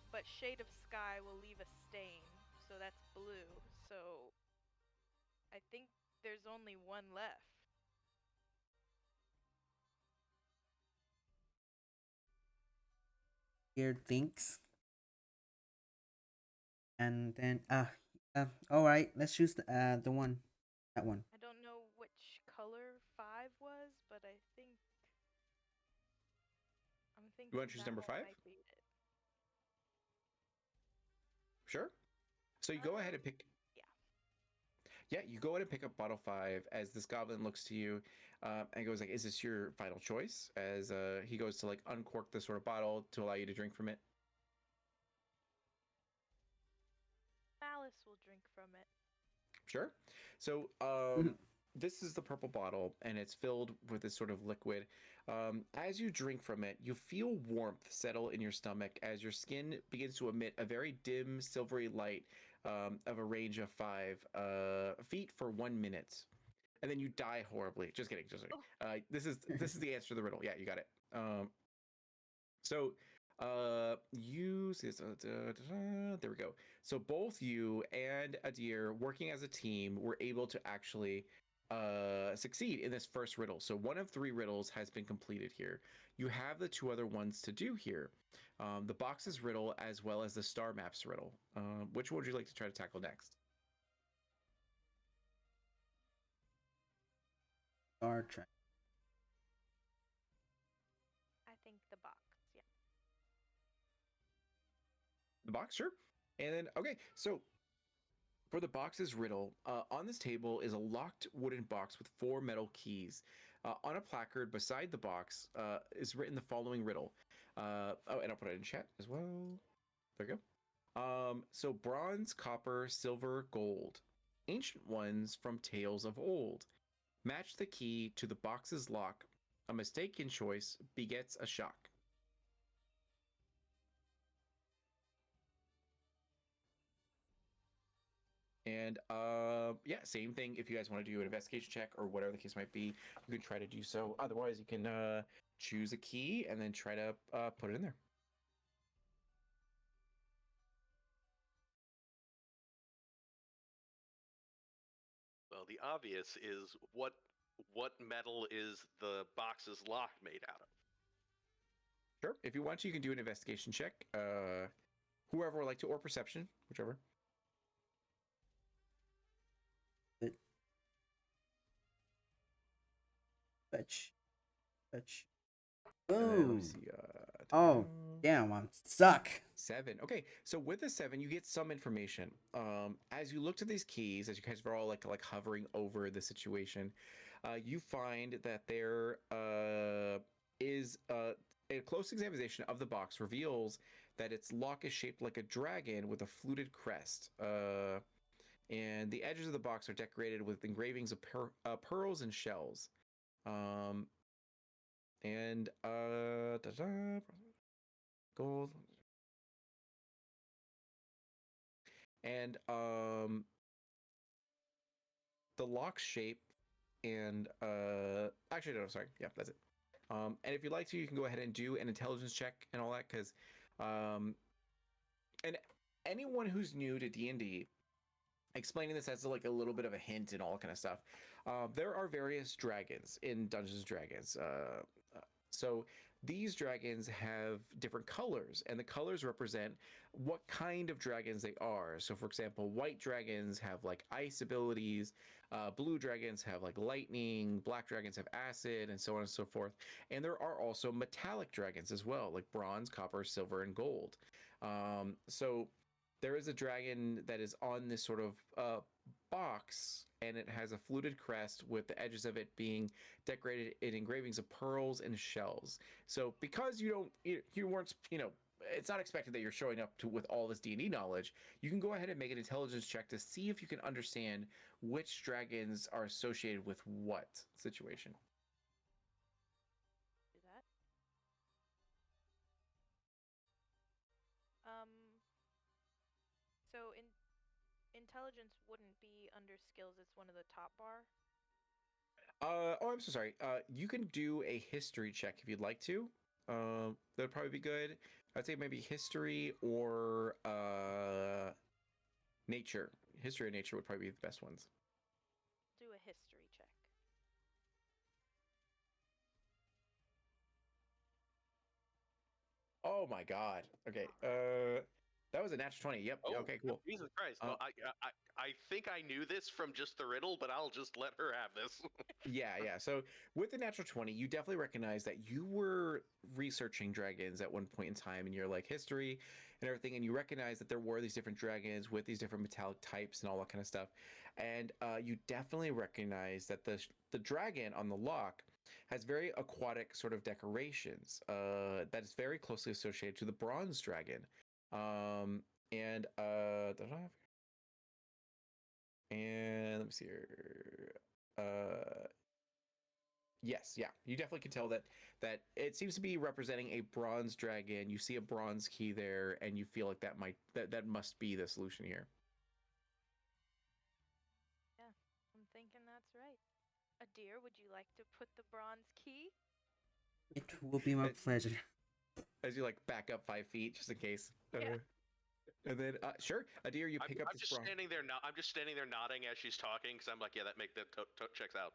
Speaker 6: But Shade of Sky will leave a stain, so that's blue. So I think there's only one left.
Speaker 3: Weird thinks. And then all right, let's choose the one, that one.
Speaker 6: I don't know which color 5 was, but I'm thinking
Speaker 1: You want to choose
Speaker 6: that
Speaker 1: number 5?
Speaker 6: might be it.
Speaker 1: Sure. So you go ahead and pick.
Speaker 6: Yeah.
Speaker 1: Yeah, you go ahead and pick up bottle 5 as this goblin looks to you and goes like, "Is this your final choice?" As he goes to like uncork the sort of bottle to allow you to drink from it.
Speaker 6: Malice will drink from it.
Speaker 1: Sure. So this is the purple bottle, and it's filled with this sort of liquid. As you drink from it, you feel warmth settle in your stomach as your skin begins to emit a very dim, silvery light of a range of 5 feet for 1 minute, and then you die horribly. Just kidding. Just kidding. This is the answer to the riddle. Yeah, you got it. So you there we go. So both you and Adir, working as a team, were able to actually succeed in this first riddle. So one of 3 riddles has been completed here. You have the 2 other ones to do here. The boxes riddle as well as the star maps riddle. Which one would you like to try to tackle next?
Speaker 3: Star Trek.
Speaker 6: I think the box, yeah.
Speaker 1: The box, sure. And then okay, so for the box's riddle, on this table is a locked wooden box with 4 metal keys. On a placard beside the box is written the following riddle. Oh, and I'll put it in chat as well. There you go. So bronze, copper, silver, gold. Ancient ones from tales of old. Match the key to the box's lock. A mistaken choice begets a shock. And yeah, same thing. If you guys want to do an investigation check or whatever the case might be, you can try to do so. Otherwise, you can choose a key and then try to put it in there.
Speaker 5: Well, the obvious is what metal is the box's lock made out of?
Speaker 1: Sure. If you want to, you can do an investigation check. Whoever would like to, or perception, whichever.
Speaker 3: Fetch. Fetch.
Speaker 1: And then, let me
Speaker 3: Boom.
Speaker 1: see.
Speaker 3: Oh, damn, I'm stuck.
Speaker 1: 7. Okay, so with the 7, you get some information. As you look to these keys, as you guys are all like hovering over the situation, you find that there is a close examination of the box reveals that its lock is shaped like a dragon with a fluted crest. And the edges of the box are decorated with engravings of pearls and shells. And gold. And the lock shape and actually no, sorry, yeah, that's it. And if you'd like to, you can go ahead and do an intelligence check and all that, because and anyone who's new to D&D, explaining this as like a little bit of a hint and all kind of stuff. There are various dragons in Dungeons and Dragons. So these dragons have different colors, and the colors represent what kind of dragons they are. So, for example, white dragons have like ice abilities, blue dragons have like lightning, black dragons have acid, and so on and so forth. And there are also metallic dragons as well, like bronze, copper, silver, and gold. So there is a dragon that is on this sort of box, and it has a fluted crest with the edges of it being decorated in engravings of pearls and shells. So because you weren't, it's not expected that you're showing up to with all this D&D knowledge. You can go ahead and make an intelligence check to see if you can understand which dragons are associated with what situation.
Speaker 6: Do that. So intelligence wouldn't be under skills. It's one of the top bar.
Speaker 1: Oh, I'm so sorry. You can do a history check if you'd like to. That'd probably be good. I'd say maybe history or nature. History or nature would probably be the best ones.
Speaker 6: Do a history check.
Speaker 1: Oh my god. Okay. That was a natural 20. Yep.
Speaker 5: Oh,
Speaker 1: Okay. Cool.
Speaker 5: Jesus Christ!
Speaker 1: Uh,
Speaker 5: Well, I think I knew this from just the riddle, but I'll just let her have this.
Speaker 1: Yeah. So with the natural 20, you definitely recognize that you were researching dragons at one point in time in your like history and everything, and you recognize that there were these different dragons with these different metallic types and all that kind of stuff. And you definitely recognize that the dragon on the lock has very aquatic sort of decorations that is very closely associated to the bronze dragon. Um, and and let me see here. Yes, yeah, you definitely can tell that it seems to be representing a bronze dragon. You see a bronze key there, and you feel like that must be the solution here.
Speaker 6: Yeah, I'm thinking that's right. Adir, would you like to put the bronze key?
Speaker 3: It will be my pleasure.
Speaker 1: As you like back up 5 feet just in case.
Speaker 6: Yeah.
Speaker 1: And then sure, Adir, you pick up
Speaker 5: I'm
Speaker 1: this
Speaker 5: just
Speaker 1: bronze.
Speaker 5: standing there. I'm just standing there nodding as she's talking because I'm like, yeah, that checks out.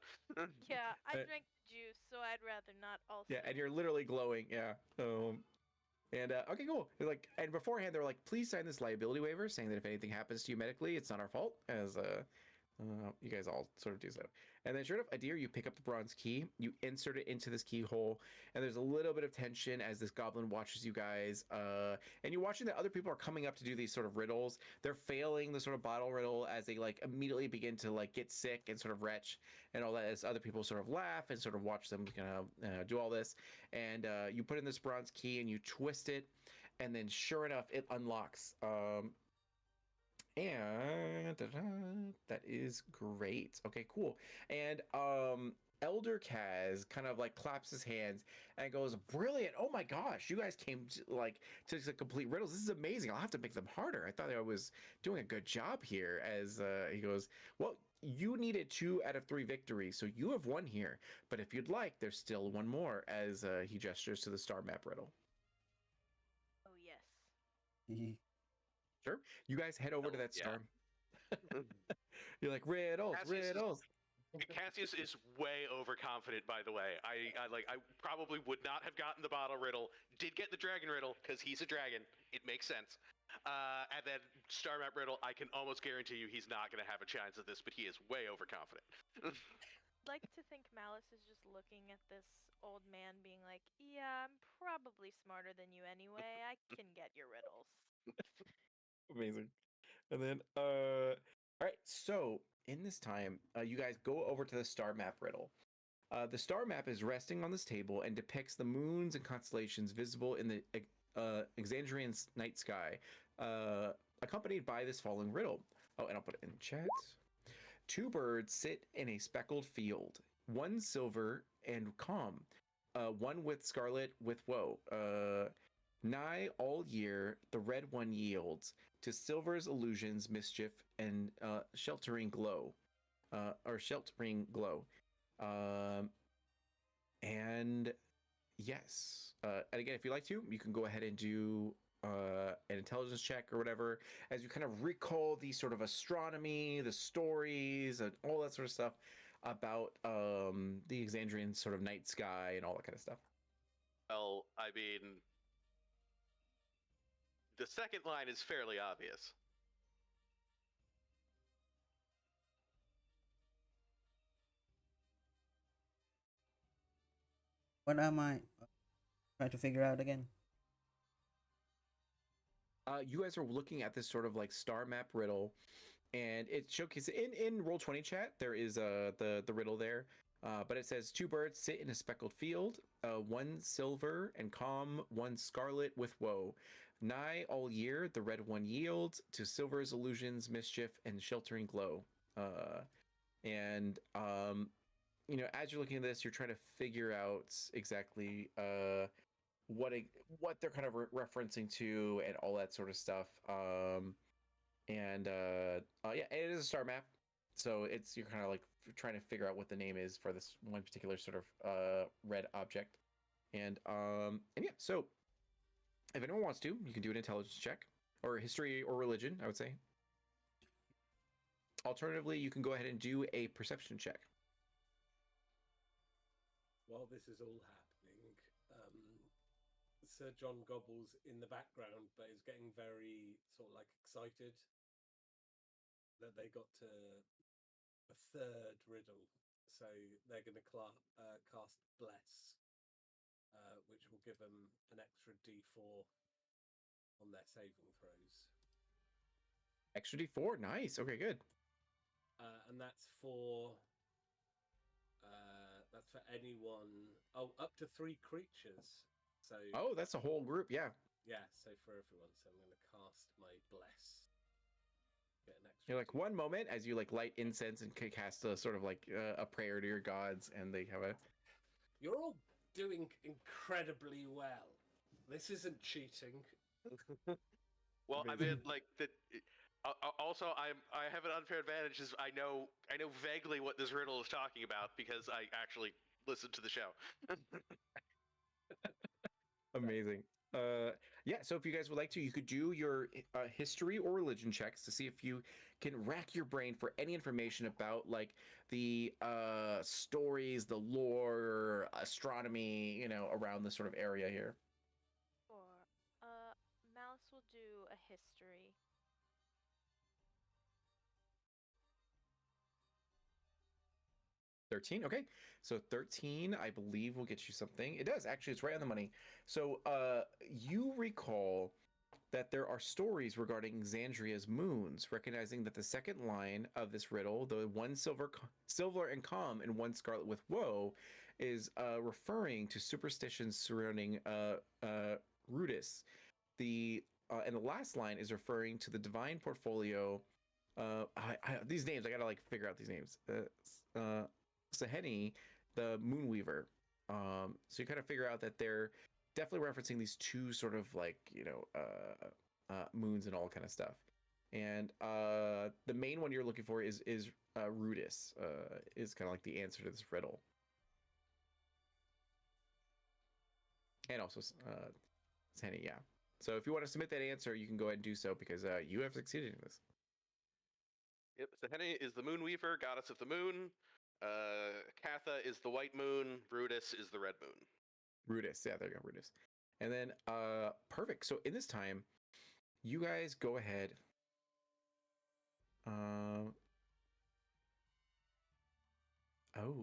Speaker 6: Yeah, I
Speaker 1: Uh,
Speaker 6: drank the juice, so I'd rather not also.
Speaker 1: Yeah, and you're literally glowing. Yeah. And okay, cool. They're like, and beforehand, they're like, please sign this liability waiver saying that if anything happens to you medically, it's not our fault. As you guys all sort of do so. And then, sure enough, Adir, you pick up the bronze key, you insert it into this keyhole, and there's a little bit of tension as this goblin watches you guys. And you're watching that other people are coming up to do these sort of riddles. They're failing the sort of bottle riddle as they like immediately begin to like get sick and sort of retch and all that. As other people sort of laugh and sort of watch them kind of do all this. And you put in this bronze key and you twist it, and then sure enough, it unlocks. And that is great. Okay, cool. And Elder Kaz kind of like claps his hands and goes, "Brilliant! Oh my gosh, you guys came to complete riddles. This is amazing. I'll have to make them harder. I thought I was doing a good job here." As he goes, "Well, you needed 2 out of 3 victories, so you have won here. But if you'd like, there's still one more." As he gestures to the star map riddle.
Speaker 6: Oh yes.
Speaker 1: Sure, you guys head over to
Speaker 5: Hell
Speaker 1: that
Speaker 5: yeah.
Speaker 1: star. You're like riddles, riddles.
Speaker 5: Cassius is way overconfident, by the way. I probably would not have gotten the bottle riddle. Did get the dragon riddle because he's a dragon. It makes sense. And then star map riddle, I can almost guarantee you he's not going to have a chance at this, but he is way overconfident.
Speaker 6: I'd like to think Malice is just looking at this old man, being like, "Yeah, I'm probably smarter than you anyway. I can get your riddles."
Speaker 1: Amazing. And then, all right. So in this time, you guys go over to the star map riddle. The star map is resting on this table and depicts the moons and constellations visible in the Exandrian night sky, accompanied by this following riddle. Oh, and I'll put it in chat. 2 birds sit in a speckled field, one silver and calm, one with scarlet with woe. Nigh all year the red one yields to silver's illusions, mischief, and sheltering glow, or sheltering glow. Um, and yes, and again, if you like to, you can go ahead and do an intelligence check or whatever as you kind of recall the sort of astronomy, the stories, and all that sort of stuff about the Exandrian sort of night sky and all that kind of stuff.
Speaker 5: Well, I mean, the second line is fairly obvious.
Speaker 3: What am I trying to figure out again?
Speaker 1: You guys are looking at this sort of like star map riddle, and it showcases in Roll20 chat. There is the riddle there, but it says 2 birds sit in a speckled field, one silver and calm, one scarlet with woe. Nigh all year the red one yields to silver's illusions, mischief, and sheltering glow. And you know, as you're looking at this, you're trying to figure out exactly what they're kind of referencing to and all that sort of stuff. And yeah, it is a star map, So you're kind of like trying to figure out what the name is for this one particular sort of red object. And yeah, so if anyone wants to, you can do an intelligence check or history or religion, I would say. Alternatively, you can go ahead and do a perception check.
Speaker 2: While this is all happening, Sir John Gobble's in the background, but is getting very sort of like excited that they got to a third riddle. So they're going to cast Bless, which will give them an extra D4 on their saving throws.
Speaker 1: Extra D4, nice. Okay, good.
Speaker 2: And that's for anyone. Oh, up to 3 creatures. So
Speaker 1: that's a whole group. Yeah.
Speaker 2: yeah, so for everyone. So I'm going to cast my Bless. Get an extra.
Speaker 1: You're like, one moment as you like light incense and cast a sort of like a prayer to your gods, and they have a.
Speaker 2: You're all doing incredibly well. This isn't cheating.
Speaker 5: Well, I
Speaker 1: Amazing.
Speaker 5: mean, like that. Also, I have an unfair advantage. Is I know vaguely what this riddle is talking about because I actually listened to the show.
Speaker 1: Amazing. Yeah, so if you guys would like to, you could do your history or religion checks to see if you can rack your brain for any information about like the stories, the lore, astronomy, around this sort of area here.
Speaker 6: Sure. Malice will do a history.
Speaker 1: 13. Okay. So 13, I believe, will get you something. It does. Actually, it's right on the money. So you recall that there are stories regarding Xandria's moons, recognizing that the second line of this riddle, the one silver and calm and one scarlet with woe, is referring to superstitions surrounding Rudis. And the last line is referring to the divine portfolio. These names, I gotta like figure out these names. Saheni, the Moonweaver. So you kind of figure out that they're definitely referencing these two sort of like moons and all kind of stuff. And the main one you're looking for is Rudis. Is kind of like the answer to this riddle. And also Saheni, yeah. So if you want to submit that answer, you can go ahead and do so because you have succeeded in this.
Speaker 5: Yep. Sahene is the Moonweaver, goddess of the moon. Katha is the white moon. Brutus is the red moon.
Speaker 1: Rudis, yeah, there you go, Rudis. And then perfect. So in this time, you guys go ahead. Oh,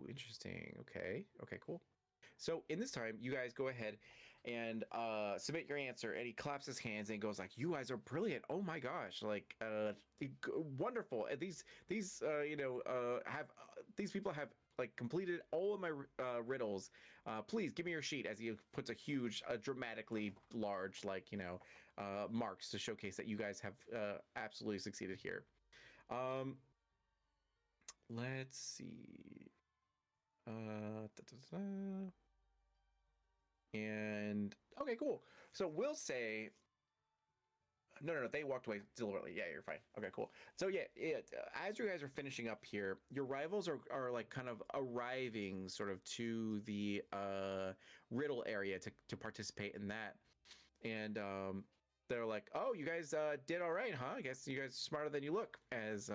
Speaker 1: interesting. Okay, cool. So in this time, you guys go ahead and submit your answer. And he claps his hands and goes like, "You guys are brilliant! Oh my gosh! Like, wonderful! And these have these people have like completed all of my riddles. Please give me your sheet." As he puts a huge, dramatically large, like marks to showcase that you guys have absolutely succeeded here. Let's see. And okay, cool. So we'll say no. They walked away deliberately. Yeah, you're fine. Okay, cool. So yeah, as you guys are finishing up here, your rivals are like kind of arriving sort of to the riddle area to participate in that, and they're like, "Oh, you guys did all right, huh? I guess you guys are smarter than you look," as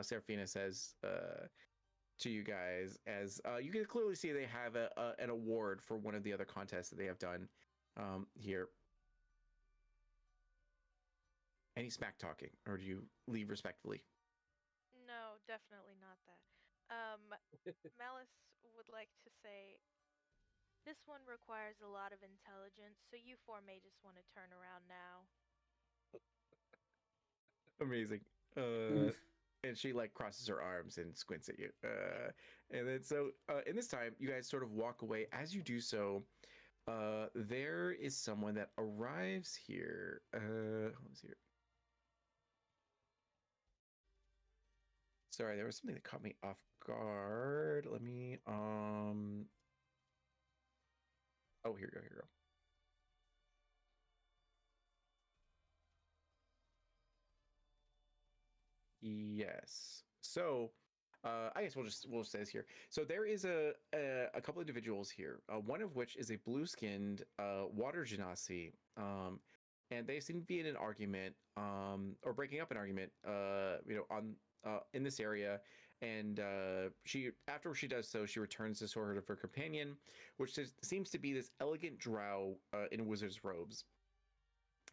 Speaker 1: Serafina says to you guys, as you can clearly see they have an award for one of the other contests that they have done here. Any smack talking, or do you leave respectfully?
Speaker 6: No, definitely not that. Malice would like to say this one requires a lot of intelligence, so you four may just want to turn around now.
Speaker 1: Amazing. And she like crosses her arms and squints at you. And then so in this time, you guys sort of walk away. As you do so, there is someone that arrives here. Who's here? Sorry, there was something that caught me off guard. Let me Oh, here we go. Yes. So, I guess we'll say this here. So there is a couple individuals here. One of which is a blue-skinned water genasi, and they seem to be in an argument, or breaking up an argument. On in this area, and she after she does so, she returns to sort of her companion, which seems to be this elegant drow in wizard's robes.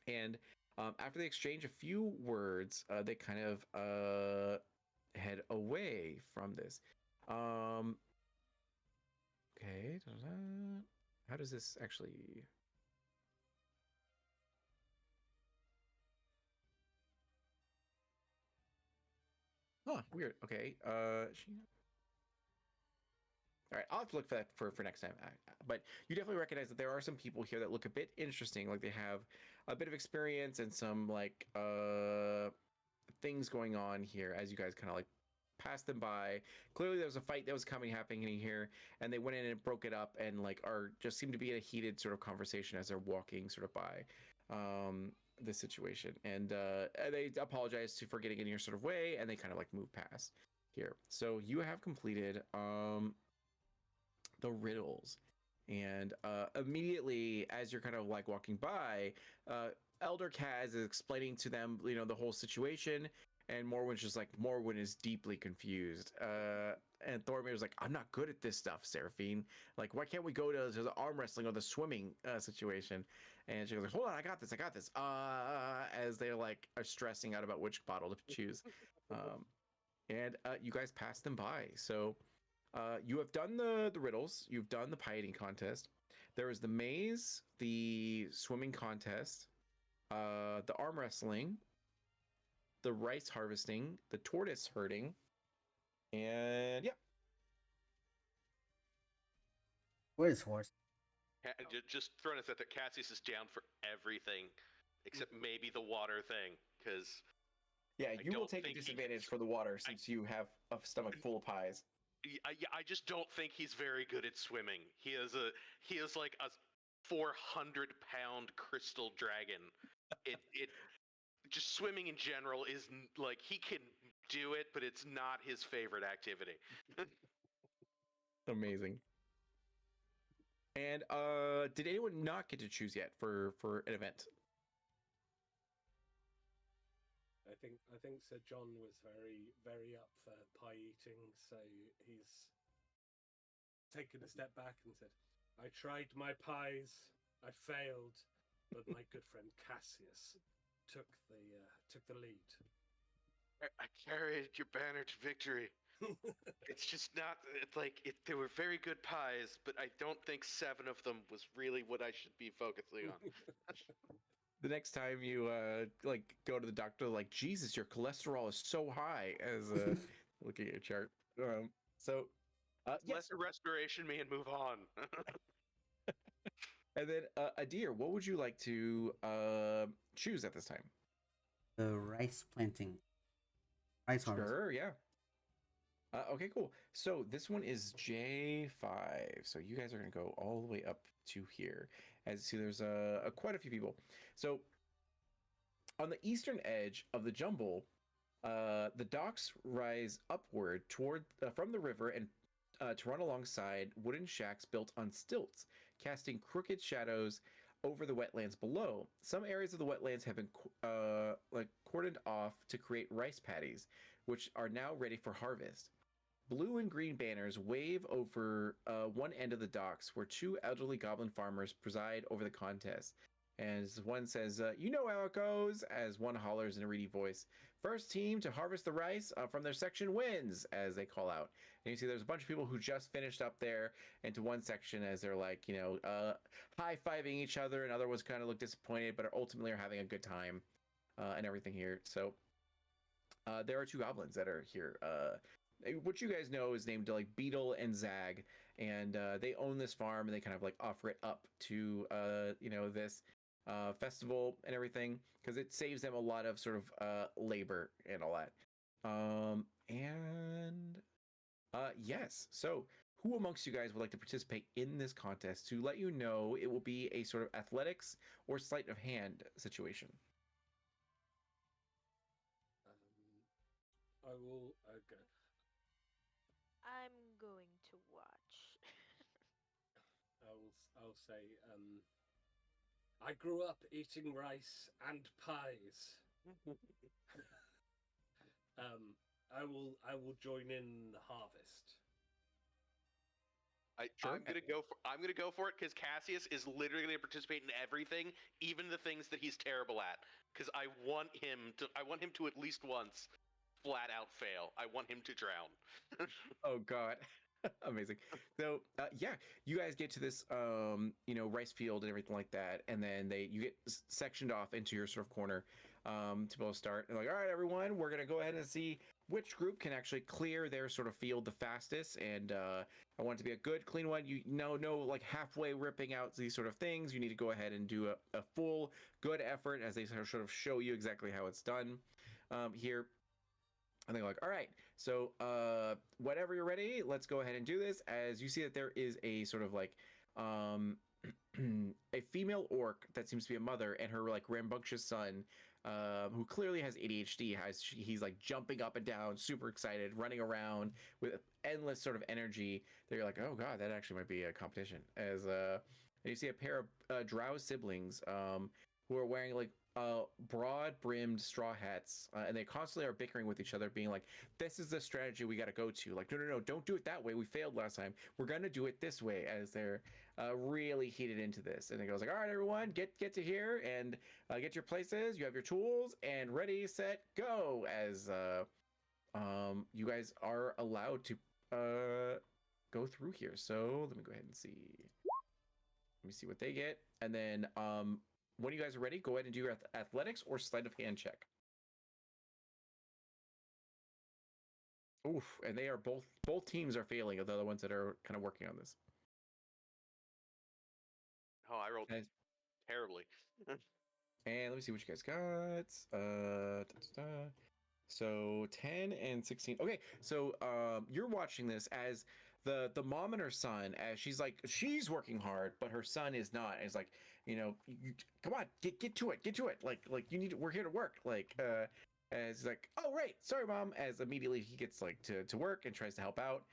Speaker 1: And after they exchange a few words, they kind of head away from this. Okay. How does this actually? Huh, weird. Okay. All right, I'll have to look for that for next time. But you definitely recognize that there are some people here that look a bit interesting, like they have a bit of experience and some like things going on here as you guys kind of like pass them by. Clearly there was a fight that was happening in here, and they went in and broke it up and like are just seem to be in a heated sort of conversation as they're walking sort of by this situation. And they apologize for getting in your sort of way, and they kind of like move past here. So you have completed the riddles, and immediately as you're kind of like walking by, Elder Kaz is explaining to them, the whole situation, and Morwin is deeply confused. And Thormir's like, I'm not good at this stuff, Seraphine. Like, why can't we go to the arm wrestling or the swimming situation? And she goes like, hold on, I got this. As they're like are stressing out about which bottle to choose. And you guys pass them by. So you have done the riddles. You've done the pieting contest. There is the maze, the swimming contest, the arm wrestling, the rice harvesting, the tortoise herding, and yeah.
Speaker 3: Where's horse?
Speaker 5: Just throwing us at that. Cassius is down for everything except maybe the water thing, because
Speaker 1: Yeah, you will
Speaker 5: don't
Speaker 1: take a
Speaker 5: think he
Speaker 1: disadvantage
Speaker 5: can-
Speaker 1: for the water since you have a stomach full of pies.
Speaker 5: I just don't think he's very good at swimming. He is like a 400-pound crystal dragon. It just swimming in general is like he can do it, but it's not his favorite activity.
Speaker 1: Amazing. And did anyone not get to choose yet for an event?
Speaker 2: I think Sir John was very up for pie eating, so he's taken a step back and said, "I tried my pies, I failed, but my good friend Cassius took the lead."
Speaker 5: I carried your banner to victory. It's just not. It's like they were very good pies, but I don't think 7 of them was really what I should be focusing on.
Speaker 1: The next time you like go to the doctor, like, Jesus, your cholesterol is so high, as looking at your chart. So
Speaker 5: Let the restoration me and move on.
Speaker 1: And then Adir, what would you like to choose at this time?
Speaker 3: The rice planting. Rice harvest.
Speaker 1: Sure, yeah. Okay, cool. So this one is J5. So you guys are going to go all the way up to here. As you see, there's quite a few people. So on the eastern edge of the jumble, the docks rise upward toward from the river and to run alongside wooden shacks built on stilts, casting crooked shadows over the wetlands below. Some areas of the wetlands have been cordoned off to create rice paddies, which are now ready for harvest. Blue and green banners wave over one end of the docks, where 2 elderly goblin farmers preside over the contest. As one says, "You know how it goes," as one hollers in a reedy voice, "First team to harvest the rice from their section wins," as they call out. And you see there's a bunch of people who just finished up there into one section as they're like, high-fiving each other, and other ones kind of look disappointed, but are ultimately having a good time and everything here. So there are 2 goblins that are here. What you guys know is named like Beetle and Zag, and they own this farm, and they kind of like offer it up to this festival and everything, because it saves them a lot of sort of labor and all that. Yes. So who amongst you guys would like to participate in this contest? To let you know, it will be a sort of athletics or sleight of hand situation.
Speaker 2: I will. Okay.
Speaker 6: I'm going to watch.
Speaker 2: I'll say. I grew up eating rice and pies. I will join in the harvest.
Speaker 1: Sure.
Speaker 5: I'm gonna go for it because Cassius is literally gonna participate in everything, even the things that he's terrible at. Because I want him to at least once flat out fail. I want him to drown.
Speaker 1: Oh God. Amazing. So yeah, you guys get to this rice field and everything like that, and then you get sectioned off into your sort of corner to be able to start. And like, all right, everyone, we're gonna go ahead and see which group can actually clear their sort of field the fastest. And I want it to be a good, clean one. You know, no like halfway ripping out these sort of things. You need to go ahead and do a full good effort as they sort of show you exactly how it's done here. And they're like, all right, so whenever you're ready, let's go ahead and do this. As you see that there is a sort of like a female orc that seems to be a mother, and her like rambunctious son, who clearly has ADHD. He's like jumping up and down, super excited, running around with endless sort of energy. They're like, oh God, that actually might be a competition. As and you see a pair of drow siblings who are wearing like broad-brimmed straw hats, and they constantly are bickering with each other, being like, "This is the strategy we got to go to." Like, no, don't do it that way. We failed last time. We're gonna do it this way. As they're really heated into this, and it goes like, "All right, everyone, get to here and get your places. You have your tools and ready, set, go." As you guys are allowed to go through here. So let me go ahead and see. Let me see what they get, and then when you guys are ready, go ahead and do your athletics or sleight of hand check. Oof, and they are both teams are failing. Are the other ones that are kind of working on this.
Speaker 5: Oh, I rolled
Speaker 1: And,
Speaker 5: terribly.
Speaker 1: and let me see what you guys got. So 10 and 16. Okay, so you're watching this as the mom and her son, as she's working hard, but her son is not. And it's like, come on, get to it. Like you need to, we're here to work. As like, oh right, sorry mom. As immediately he gets like to work and tries to help out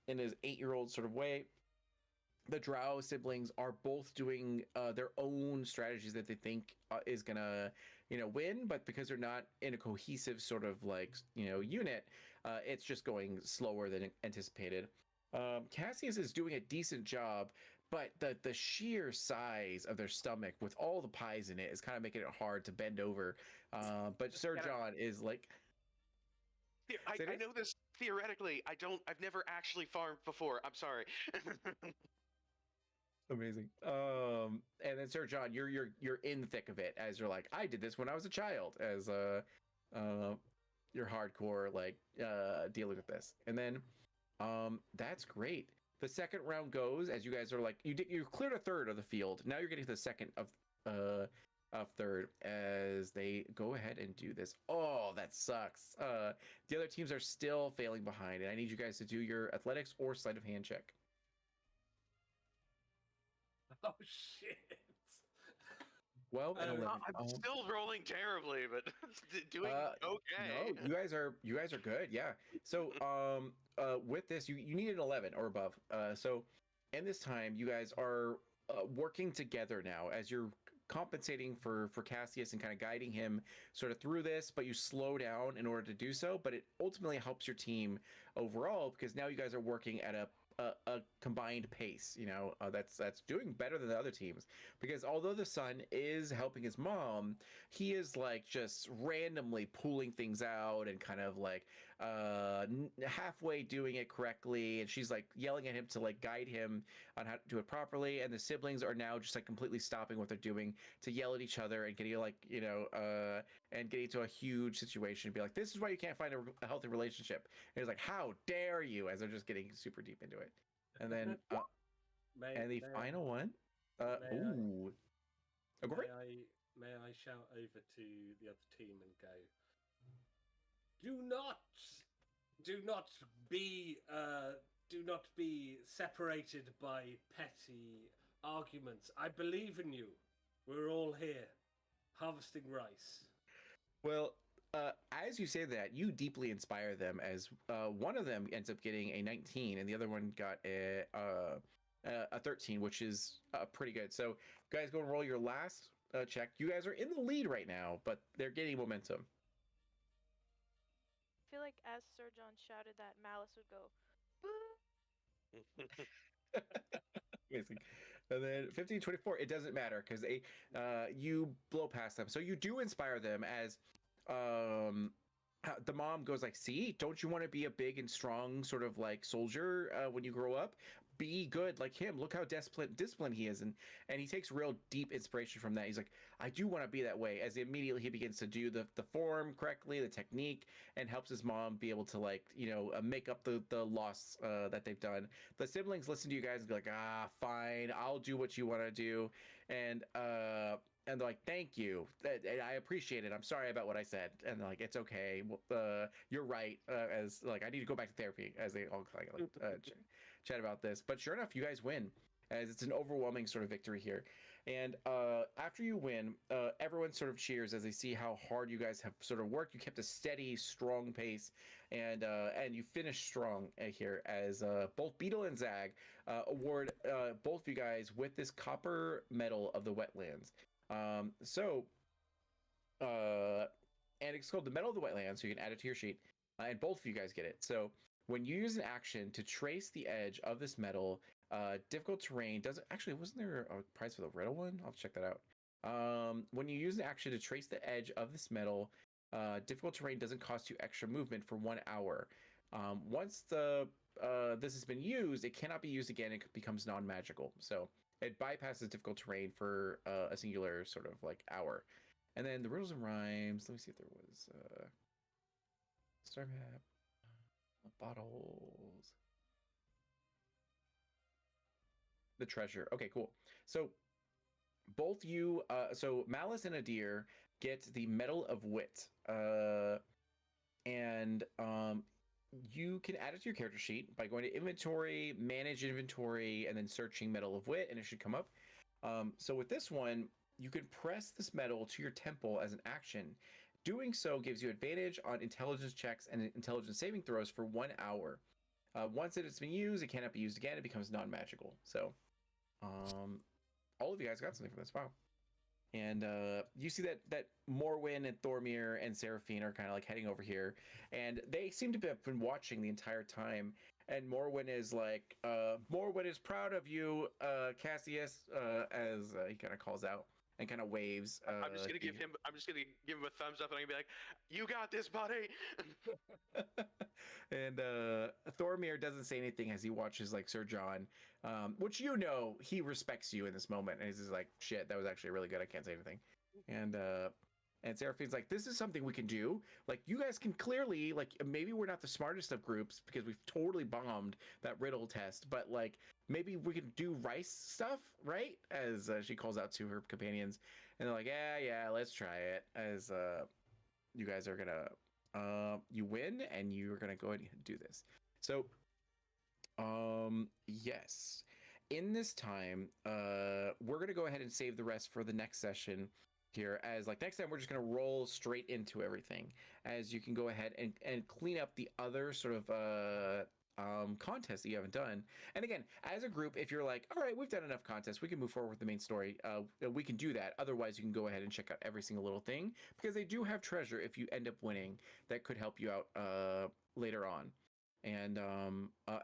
Speaker 1: in his 8-year-old sort of way. The drow siblings are both doing their own strategies that they think is gonna win, but because they're not in a cohesive sort of like unit, it's just going slower than anticipated. Cassius is doing a decent job, but the sheer size of their stomach with all the pies in it is kind of making it hard to bend over. But Sir John is like,
Speaker 5: I know this theoretically. I've never actually farmed before. I'm sorry.
Speaker 1: amazing. And then Sir John, you're in the thick of it, as you're like, I did this when I was a child, as you're hardcore like dealing with this. And then that's great. The second round goes as you guys are like, you cleared a third of the field. Now you're getting to the second of third as they go ahead and do this. Oh, that sucks. The other teams are still failing behind, and I need you guys to do your athletics or sleight of hand check.
Speaker 2: Oh shit!
Speaker 1: 12 and 11.
Speaker 5: I'm still rolling terribly, but doing okay.
Speaker 1: No, you guys are good. Yeah. So with this, you need an 11 or above. So in this time, you guys are working together now as you're compensating for Cassius and kind of guiding him sort of through this, but you slow down in order to do so. But it ultimately helps your team overall because now you guys are working at a combined pace. That's doing better than the other teams, because although the son is helping his mom, he is like just randomly pulling things out and kind of like halfway doing it correctly, and she's like yelling at him to like guide him on how to do it properly, and the siblings are now just like completely stopping what they're doing to yell at each other and getting like and getting to a huge situation, be like, this is why you can't find a healthy relationship. And he's like, how dare you, as they're just getting super deep into it. And then and the final one ooh go for it.
Speaker 2: May I shout over to the other team and go, do not be separated by petty arguments. I believe in you. We're all here harvesting rice.
Speaker 1: Well, as you say that, you deeply inspire them as one of them ends up getting a 19 and the other one got a 13, which is pretty good. So, guys, go and roll your last check. You guys are in the lead right now, but they're getting momentum.
Speaker 6: I feel like as Sir John shouted that, Malice would go, boo.
Speaker 1: Amazing. And then 15, 24, it doesn't matter because they you blow past them. So you do inspire them as the mom goes like, see, don't you want to be a big and strong sort of like soldier when you grow up? Be good like him. Look how disciplined he is. And he takes real deep inspiration from that. He's like, I do want to be that way. As immediately he begins to do the form correctly, the technique, and helps his mom be able to like, make up the loss that they've done. The siblings listen to you guys and be like, fine, I'll do what you want to do. And they're like, thank you. I appreciate it. I'm sorry about what I said. And they're like, it's okay. You're right. As like, I need to go back to therapy. As they all chat about this. But sure enough, you guys win. As it's an overwhelming sort of victory here. And after you win, everyone sort of cheers as they see how hard you guys have sort of worked. You kept a steady, strong pace, and you finished strong here. As both Beetle and Zag award both of you guys with this copper medal of the wetlands. And it's called the Medal of the Wetlands, so you can add it to your sheet, and both of you guys get it. So when you use an action to trace the edge of this medal, difficult terrain doesn't actually. Wasn't there a prize for the riddle one? I'll have to check that out. When you use an action to trace the edge of this medal, difficult terrain doesn't cost you extra movement for 1 hour. Once this has been used, it cannot be used again. It becomes non-magical. So it bypasses difficult terrain for a singular sort of like hour. And then the riddles and rhymes. Let me see if there was star map, bottles, the treasure. Okay, cool. So both you, so Malice and Adir get the Medal of Wit, and you can add it to your character sheet by going to inventory, manage inventory, and then searching Medal of Wit, and it should come up. So with this one, you can press this medal to your temple as an action. Doing so gives you advantage on intelligence checks and intelligence saving throws for 1 hour. Once it has been used, it cannot be used again. It becomes non-magical. So all of you guys got something from this. Wow. And you see that Morwyn and Thormir and Seraphine are kind of like heading over here, and they seem to have been watching the entire time. And Morwyn is like, Morwyn is proud of you, Cassius, as he kind of calls out and kind of waves.
Speaker 5: I'm just gonna give him a thumbs up, and I'm gonna be like, "You got this, buddy."
Speaker 1: And Thormir doesn't say anything as he watches like Sir John, which he respects you in this moment, and he's just like, "Shit, that was actually really good. I can't say anything." And Seraphine's like, "This is something we can do. Like, you guys can clearly, like, maybe we're not the smartest of groups because we've totally bombed that riddle test, but like, maybe we can do rice stuff, right?" As she calls out to her companions, and they're like, "Yeah, let's try it." As you guys are gonna, you win, and you're gonna go ahead and do this. So, yes. In this time, we're gonna go ahead and save the rest for the next session here, as like next time we're just going to roll straight into everything, as you can go ahead and clean up the other sort of contests that you haven't done. And again, as a group, if you're like, all right, we've done enough contests, we can move forward with the main story, we can do that. Otherwise, you can go ahead and check out every single little thing, because they do have treasure if you end up winning that could help you out later on. And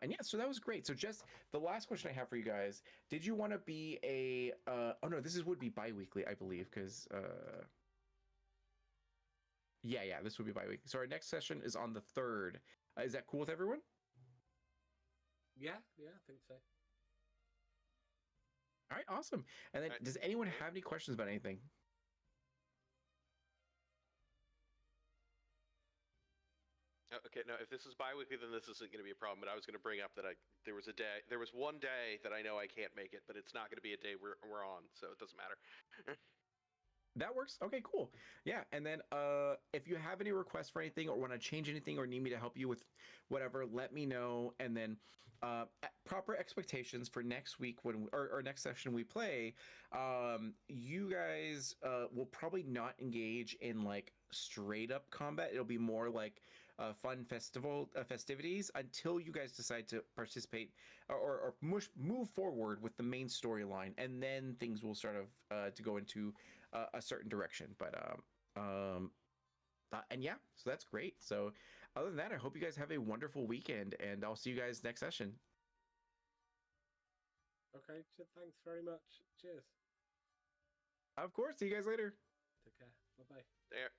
Speaker 1: yeah, so that was great. So just the last question I have for you guys: did you want to be a? Oh no, would be bi-weekly, I believe, because yeah, this would be bi-weekly. So our next session is on the 3rd. Is that cool with everyone?
Speaker 2: Yeah, I think so.
Speaker 1: All right, awesome. And then, does anyone have any questions about anything?
Speaker 5: Okay, no, if this is bi-weekly, then this isn't going to be a problem. But I was going to bring up that there was one day that I know I can't make it, but it's not going to be a day we're on, so it doesn't matter.
Speaker 1: That works. Okay, cool. Yeah, and then if you have any requests for anything or want to change anything or need me to help you with whatever, let me know. And then proper expectations for next week when or next session we play. You guys will probably not engage in like straight up combat. It'll be more like fun festivities until you guys decide to participate or move forward with the main storyline, and then things will start to go into a certain direction. But and yeah, so that's great. So other than that, I hope you guys have a wonderful weekend, and I'll see you guys next session.
Speaker 2: Okay, thanks very much. Cheers.
Speaker 1: Of course, see you guys later.
Speaker 2: Take care. Bye bye.
Speaker 5: There.